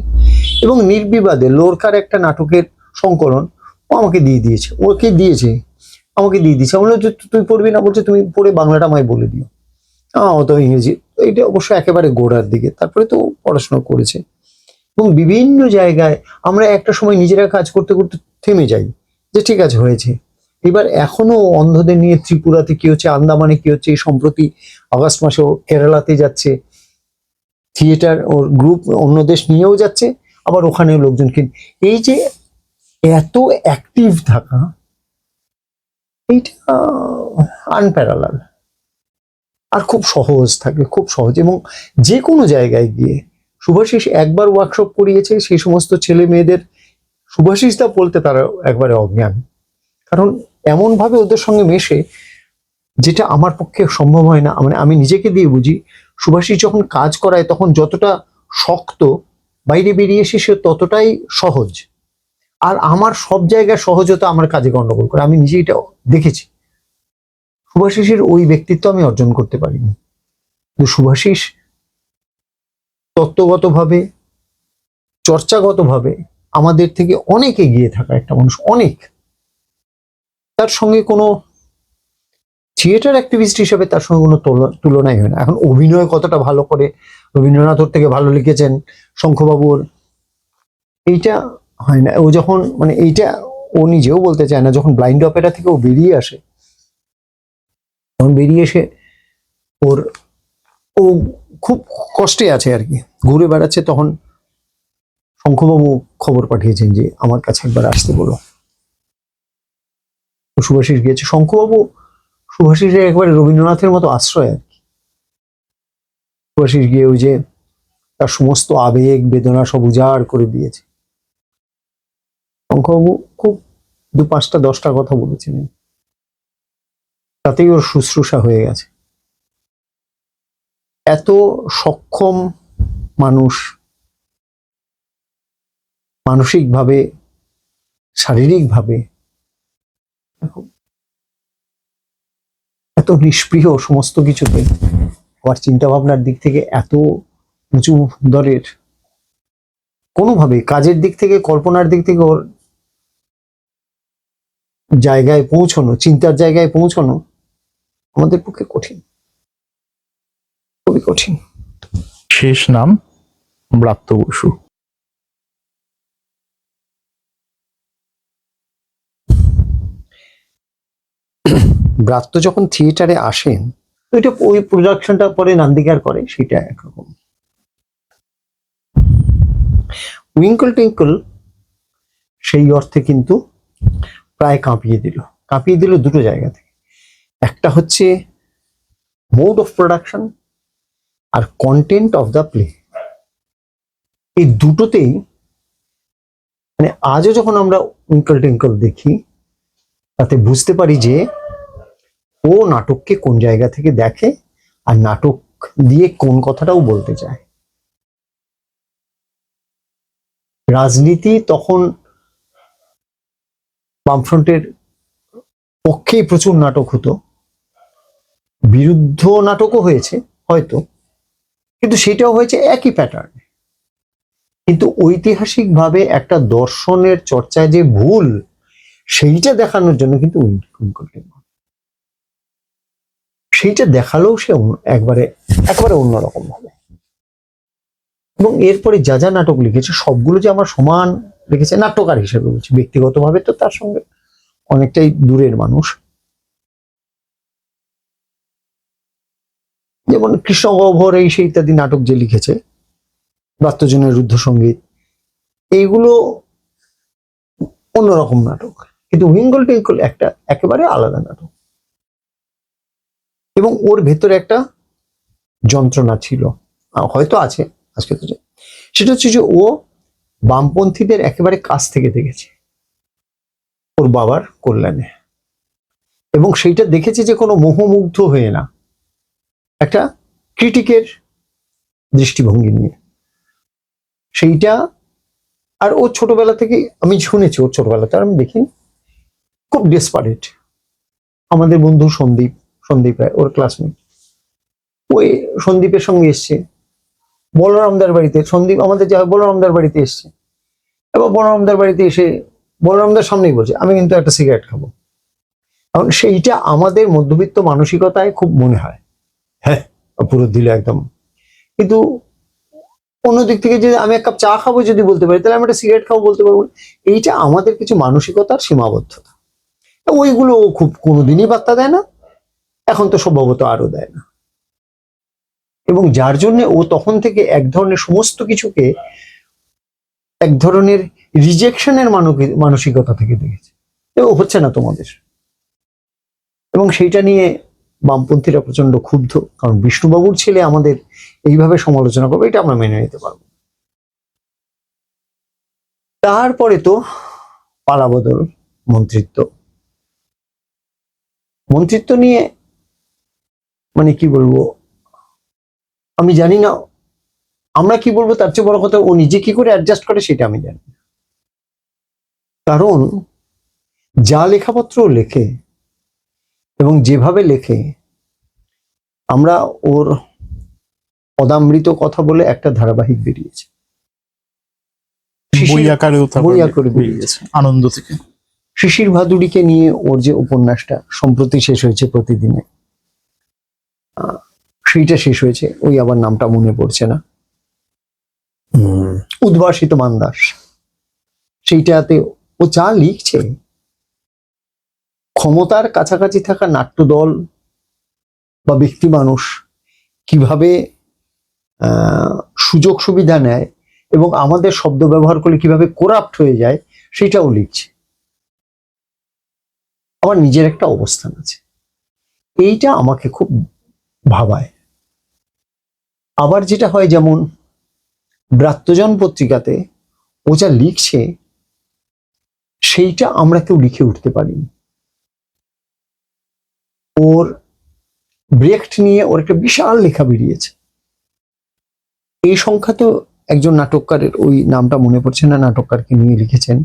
এবং নির্বিবাদে লোরকার একটা নাটকের সংকলন ও আমাকে দিয়ে দিয়েছে, ওকে দিয়েছে, আমাকে দিয়ে দিয়েছে। বললো যে তুই পড়বি না, বলছে তুমি পড়ে বাংলাটা আমায় বলে দিও। ও তো ইংরেজি, এটা অবশ্য একেবারে গোড়ার দিকে, তারপরে তো পড়াশোনা করেছে। এবং বিভিন্ন জায়গায় আমরা একটা সময় নিজেরা কাজ করতে করতে থেমে যাই যে ঠিক আছে হয়েছে। এবার এখনো অন্ধদের নিয়ে ত্রিপুরাতে কি হচ্ছে, আন্দামানে কি হচ্ছে, এই সম্প্রতি আগস্ট মাসে ও কেরালাতে যাচ্ছে, থিয়েটার ওর গ্রুপ অন্য দেশ নিয়েও যাচ্ছে, আবার ওখানেও লোকজনকে, এই যে এত অ্যাক্টিভ থাকা, এইটা আনপ্যারালাল। আর খুব সহজ থাকে, খুব সহজ, এবং যে কোনো জায়গায় গিয়ে শুভাশিস একবার ওয়ার্কশপ করিয়েছে, সেই সমস্ত ছেলে মেয়েদের শুভাশিসদা বলতে তারা একবারে অজ্ঞান, কারণ এমন ভাবে ওদের সঙ্গে মেশে যেটা আমার পক্ষে সম্ভব হয় না। মানে আমি নিজেকে দিয়ে বুঝি, শুভাশিস যখন কাজ করায় তখন যতটা শক্ত, বাইরে বেরিয়ে এসে সে ততটাই সহজ। আর আমার সব জায়গায় সহজতা আমার কাজে গন্ডগোল করে, আমি নিজে এটা দেখেছি। শুভাশিসের ওই ব্যক্তিত্ব আমি অর্জন করতে পারিনি, কিন্তু শুভাশিস তত্ত্বগতভাবে, চর্চাগতভাবে আমাদের থেকে অনেক এগিয়ে থাকা একটা মানুষ, অনেক। তার সঙ্গে কোনো থিয়েটার অ্যাক্টিভিস্ট হিসেবে তার সঙ্গে কোনো তুলনাই হয় না। এখন অভিনয় কতটা ভালো করে, রবীন্দ্রনাথ ওর থেকে ভালো লিখেছেন, শঙ্খবাবুর, এইটা হয় না। ও যখন, মানে এইটা ও নিজেও বলতে চায় না, যখন ব্লাইন্ড অপেরা থেকে ও বেরিয়ে আসে, তখন বেরিয়ে এসে ওর ও খুব কষ্টে আছে আর কি, ঘুরে বেড়াচ্ছে। তখন শঙ্খবাবু খবর পাঠিয়েছেন যে আমার কাছে একবার আসতে বলো। সুভাষিস গিয়েছে। শঙ্খবাবু সুভাষিসের একবারে রবীন্দ্রনাথের মতো আশ্রয় আর কি। সুভাষিস গিয়ে ওই যে তার সমস্ত আবেগ বেদনা সব উজাড় করে দিয়েছে। শঙ্খবাবু খুব 2-5টা 10টা কথা বলেছিলেন, তাতেই ওর শুশ্রূষা হয়ে গেছে। এত সক্ষম মানুষ, মানসিকভাবে শারীরিকভাবে এত নিষ্প্রিয় সমস্ত কিছুতে, আবার চিন্তা ভাবনার দিক থেকে এত উঁচু দরের, কোনোভাবে কাজের দিক থেকে কল্পনার দিক থেকে ওর জায়গায় পৌঁছানো, চিন্তার জায়গায় পৌঁছানো আমাদের পক্ষে কঠিন, খুবই কঠিন। শেষ নাম ব্রাত্য বসু। ব্রাত্য যখন থিয়েটারে আসেন, ওইটা ওই প্রোডাকশনটা পরে নান্দিকার করে, সেটা একরকম। উইঙ্কল টিঙ্কল সেই অর্থে কিন্তু প্রায় কাঁপিয়ে দিল দুটো জায়গা থেকে। একটা হচ্ছে মোড অফ প্রোডাকশন আর কন্টেন্ট অফ দ্য প্লে। এই দুটোতেই মানে আজও যখন আমরা উইঙ্কল টিঙ্কল দেখি, তাতে বুঝতে পারি যে ও নাটককে কোন জায়গা থেকে দেখে আর নাটক দিয়ে কোন কথাটাও বলতে চায়। রাজনীতি তখন বামফ্রন্টের পক্ষেই প্রচুর নাটক হতো, বিরুদ্ধ নাটকও হয়েছে হয়তো, কিন্তু সেটাও হয়েছে একই প্যাটার্ন। কিন্তু ঐতিহাসিকভাবে একটা দর্শনের চর্চায় যে ভুল, সেইটা দেখানোর জন্য কিন্তু উইঙ্কল টিঙ্কল সেইটা দেখালেও সে একবারে অন্যরকম ভাবে। এবং এরপরে যা যা নাটক লিখেছে সবগুলো যে আমার সমান লিখেছে, নাট্যকার হিসেবে বলছি, ব্যক্তিগতভাবে তো তার সঙ্গে অনেকটাই দূরের মানুষ। যেমন কৃষ্ণ গহ্বর এই সেই ইত্যাদি নাটক যে লিখেছে, বাত্যজনের রুদ্ধ সঙ্গীত, এইগুলো অন্যরকম নাটক। কিন্তু উইঙ্কল টিঙ্কল একটা একেবারে আলাদা নাটক, এবং ওর ভেতরে একটা যন্ত্রণা ছিল, হয়তো আছে, আজকে তো। সেটা হচ্ছে যে ও বামপন্থীদের একেবারে কাছ থেকে দেখেছে ওর বাবার কল্যাণে, এবং সেইটা দেখেছে যে কোনো মোহমুগ্ধ হয়ে না, একটা ক্রিটিকের দৃষ্টিভঙ্গি নিয়ে সেইটা। আর ও ছোটবেলা থেকে আমি শুনেছি, ওর ছোটবেলাতে আমি দেখিনি, খুব ডেসপারেট। আমাদের বন্ধু সন্দীপ রায় ওর ক্লাসমেট, ওই সন্দীপের সঙ্গে এসছে বলরামদার বাড়িতে। সন্দীপ আমাদের যা বলরামদার বাড়িতে এসছে, এবার বলরামদার বাড়িতে এসে বলরামদার সামনেই বলছে আমি কিন্তু একটা সিগারেট খাবো। কারণ সেইটা আমাদের মধ্যবিত্ত মানসিকতায় খুব মনে হয়, হ্যাঁ পুরো দিলে একদম। কিন্তু অন্যদিক থেকে যদি আমি এক কাপ চা খাবো যদি বলতে পারি, তাহলে আমি একটা সিগারেট খাবো বলতে পারবো। এইটা আমাদের কিছু মানসিকতার সীমাবদ্ধতা, ওইগুলো ও খুব কোনোদিনই বার্তা দেয় না, এখন তো সম্ভবত আরো দেয় না। এবং যার জন্য ও তখন থেকে এক ধরনের সমস্ত কিছুকে এক ধরনের রিজেকশনের মানসিকতা থেকে দেখেছে, ও হচ্ছে না তোমাদের। এবং সেইটা নিয়ে বামপন্থীরা প্রচন্ড ক্ষুব্ধ, কারণ বিষ্ণুবাবুর ছেলে আমাদের এইভাবে সমালোচনা করবে, এটা আমরা মেনে নিতে পারবো। তারপরে তো পালাবদল, মন্ত্রিত্ব নিয়ে মানে কি বলবো আমি জানি না, আমরা কি বলবো তার চেয়ে বড় কথা ও নিজে কি করে অ্যাডজাস্ট করে সেটা আমি জানি। কারণ যা লেখাপত্র লেখে এবং যেভাবে লেখে, আমরা ওর অদামৃত কথা বলে একটা ধারাবাহিক বেরিয়েছে, বই আকারেও বই আকারে বেরিয়েছে আনন্দ থেকে। শিশির ভাদুড়িকে নিয়ে ওর যে উপন্যাসটা সম্প্রতি শেষ হয়েছে প্রতিদিনে, সেইটা শেষ হয়েছে, ওই আবার নামটা মনে পড়ছে না, উদ্ভাসিত মানদাস, সেইটাতে ও যা লিখছে, ক্ষমতার কাছাকাছি থাকা নাট্যদল বা ব্যক্তি মানুষ কিভাবে সুযোগ সুবিধা নেয় এবং আমাদের শব্দ ব্যবহার করলে কিভাবে করাপ্ট হয়ে যায় সেটাও লিখছে। আমার নিজের একটা অবস্থান আছে, এইটা আমাকে খুব ভাবায়। আবার যেটা হয়, যেমন ব্রাত্যজন পত্রিকাতে ও যা লিখছে সেইটা আমরা কেউ লিখে উঠতে পারিনি। ওর ব্রেখট নিয়ে ওর একটা বিশাল লেখা বেরিয়েছে। এই সংখ্যা তো একজন নাটককারের, ওই নামটা মনে পড়ছে না, নাটককারকে নিয়ে লিখেছেন।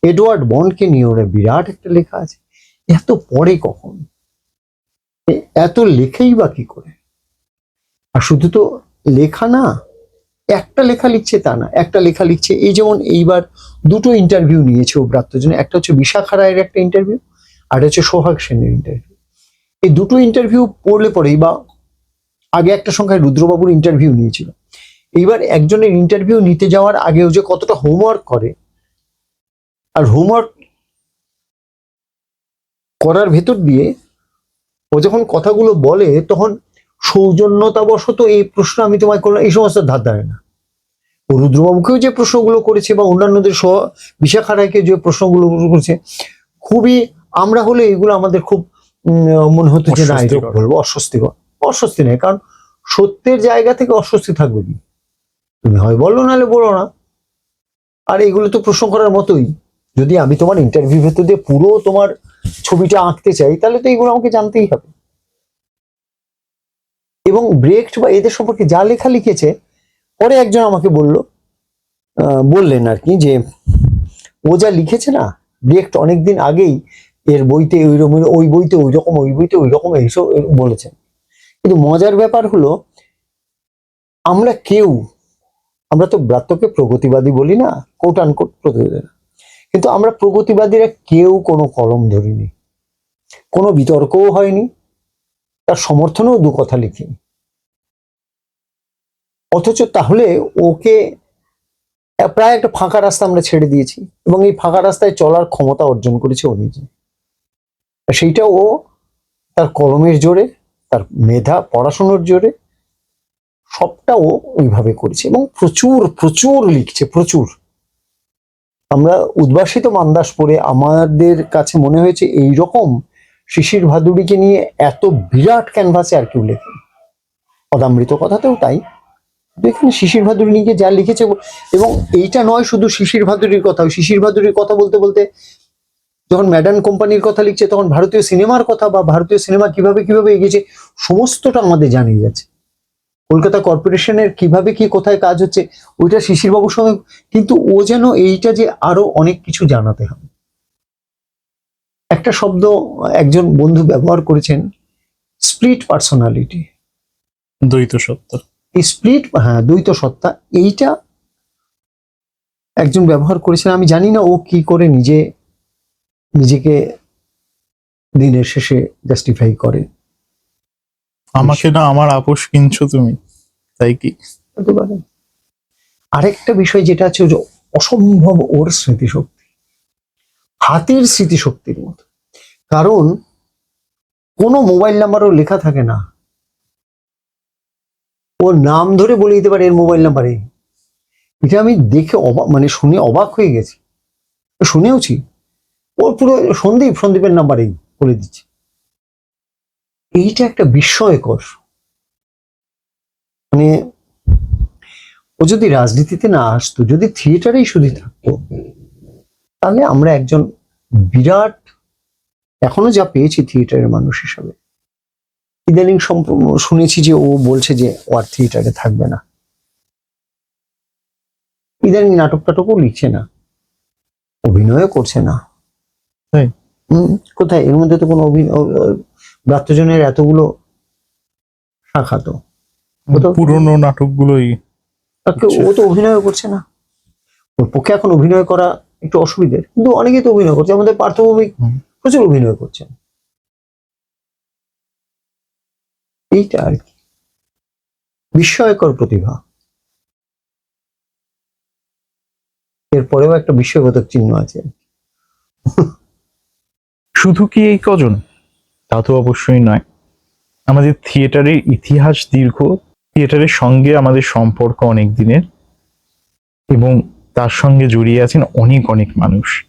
এডওয়ার্ড বন্ডকে নিয়ে ওরা বিরাট একটা লেখা আছে। এত পরে কখন, এত লেখাই বা কি করে? আর শুধু তো লেখা না, একটা লেখা লিখছে তা না, একটা লেখা লিখছে। এই যেমন এইবার দুটো ইন্টারভিউ নিয়েছে ও ব্রাত্যজনে, একটা হচ্ছে বিশাখা রায়ের একটা ইন্টারভিউ, আর হচ্ছে সোহাগ সেনের ইন্টারভিউ। এই দুটো ইন্টারভিউ পড়লে পরেই, বা আগে একটা সংখ্যায় রুদ্রবাবুর ইন্টারভিউ নিয়েছিল, এইবার একজনের ইন্টারভিউ নিতে যাওয়ার আগেও যে কতটা হোমওয়ার্ক করে, আর হোমওয়ার্ক করার ভেতর দিয়ে ও যখন কথাগুলো বলে তখন সৌজন্যতাবশত এই প্রশ্ন আমি তোমায় করলাম, এই সমস্ত ধার ধারে না। ও রুদ্রবাবুকেও যে প্রশ্নগুলো করেছে বা অন্যান্যদের বিশাখা রায়কে যে প্রশ্নগুলো করেছে, খুবই, আমরা হলে এগুলো আমাদের খুব মনে হতো যে না, এটা বলবো অস্বস্তিকর। অস্বস্তি নেই, কারণ সত্যের জায়গা থেকে অস্বস্তি থাকবে কি? তুমি হয় বলো, নাহলে বলো না। আর এগুলো তো প্রশ্ন করার মতোই। যদি আমি তোমার ইন্টারভিউ ভেতর দিয়ে পুরো তোমার ছবিটা আঁকতে চাই, তাহলে তো এগুলো আমাকে জানতেই হবে। এবং ব্রেখট বা এদের সম্পর্কে যা লেখা লিখেছে, পরে একজন আমাকে বললেন আর কি, যে ও যা লিখেছে না, ব্রেখট অনেকদিন আগেই এর বইতে ওইরকম, ওই বইতে ওই রকম, ওই বইতে ওই রকম এইসব বলেছেন। কিন্তু মজার ব্যাপার হলো, আমরা তো ব্রাত্যকে প্রগতিবাদী বলি না, কোট আনকোট প্রতিবাদী না, কিন্তু আমরা প্রগতিবাদীরা কেউ কোনো কলম ধরিনি, কোনো বিতর্কও হয়নি, তার সমর্থনেও দু কথা লিখিনি। অথচ তাহলে ওকে প্রায় একটা ফাঁকা রাস্তা আমরা ছেড়ে দিয়েছি, এবং এই ফাঁকা রাস্তায় চলার ক্ষমতা অর্জন করেছে ও নিজে। সেইটা ও তার কলমের জোরে, তার মেধা, পড়াশোনার জোরে, সবটা ও ওইভাবে করেছে, এবং প্রচুর প্রচুর লিখছে, প্রচুর। আমরা উদ্ভাসিত মান্দাস পড়ে আমাদের কাছে মনে হয়েছে এইরকম শিশির ভাদুড়িকে নিয়ে এত বিরাট ক্যানভাসে আর কেউ লেখেন। অদামৃত কথাতেও তাই, এখানে শিশির ভাদুড়ি নিয়ে যা লিখেছে, এবং এইটা নয় শুধু শিশির ভাদুড়ির কথা, শিশির ভাদুড়ির কথা বলতে বলতে যখন ম্যাডান কোম্পানির কথা লিখছে, তখন ভারতীয় সিনেমার কথা, বা ভারতীয় সিনেমা কিভাবে কিভাবে এগিয়েছে সমস্তটা আমাদের জানিয়ে যাচ্ছে। কলকাতা কর্পোরেশনের কিভাবে কি কোথায় কাজ হচ্ছে, ওইটা শিশির বাবুর সঙ্গে। কিন্তু ও যেন এইটা যে আরো অনেক কিছু জানাতে হবে। একটা শব্দ একজন বন্ধু ব্যবহার করেছেন, স্প্লিট পার্সোনালিটি, দ্বৈত সত্য। এই স্প্লিট, হ্যাঁ, দ্বৈত সত্তা, এইটা একজন ব্যবহার করেছেন। আমি জানি না ও কি করে নিজেকে দিনের শেষে জাস্টিফাই করে। আমাকে না আমার আপোষ কিনছো তুমি, তাই কি? হতে পারে। আরেকটা বিষয় যেটা আছে, যে অসম্ভব ওর স্মৃতিশক্তি, হাতির স্মৃতিশক্তির মতো। কারণ কোনো মোবাইল নাম্বারও লেখা থাকে না, ওর নাম ধরে বলে দিতে পারে এর মোবাইল নাম্বার এই। এটা আমি দেখে অবাক, মানে শুনে অবাক হয়ে গেছি, শুনেওছি। ওর পুরো সন্দীপের নাম্বার এই বলে দিচ্ছে। এইটা একটা বিস্ময়কর। মানে ও যদি রাজনীতিতে না আসতো, যদি থিয়েটারেই শুধু থাকতো, তাহলে আমরা একজন বিরাট, এখনো যা পেয়েছি থিয়েটারের মানুষ হিসাবে। ইদানিং শুনেছি যে ও বলছে যে ও আর থিয়েটারে থাকবে না। ইদানিং নাটক টাটকও লিখছে না, অভিনয়ও করছে না। কোথায়? এর মধ্যে তো কোনো ব্রাত্যজনের এতগুলো শাখা, তো পুরনো নাটকগুলোই। ও তো অভিনয় করছে না। ওর পক্ষে এখন অভিনয় করা একটু অসুবিধের, কিন্তু অনেকেই তো অভিনয় করছে। আমাদের পার্থভৌমিক প্রচুর অভিনয় করছেন। এইটা আর কি বিস্ময়কর প্রতিভা। এরপরেও একটা বিস্ময়বোধক চিহ্ন আছে। শুধু কি এই কজন? তা তো অবশ্যই নয়। আমাদের থিয়েটারের ইতিহাস দীর্ঘ, থিয়েটারের সঙ্গে আমাদের সম্পর্ক অনেক দিনের, এবং তার সঙ্গে জড়িয়ে আছেন অনেক অনেক মানুষ।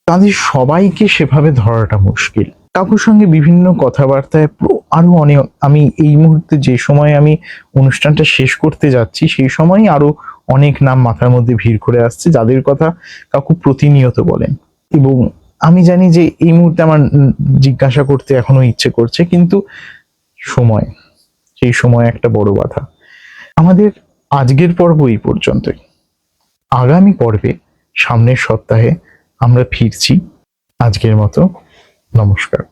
তাদের সবাইকে সেভাবে ধরাটা মুশকিল। কাকুর সঙ্গে বিভিন্ন কথাবার্তায় আরো অনেক, আমি এই মুহূর্তে যে সময় আমি অনুষ্ঠানটা শেষ করতে যাচ্ছি সেই সময় আরো অনেক নাম মাথার মধ্যে ভিড় করে আসছে, যাদের কথা কাকু প্রতিনিয়ত বলেন। এবং আমি জানি যে এই মুহূর্তে আমার জিজ্ঞাসা করতে এখনো ইচ্ছে করছে, কিন্তু সময়, সেই সময় একটা বড় বাধা। আমাদের আজকের পর্ব এই পর্যন্তই। আগামী পর্বে সামনের সপ্তাহে আমরা ফিরছি। আজকের মতো নমস্কার।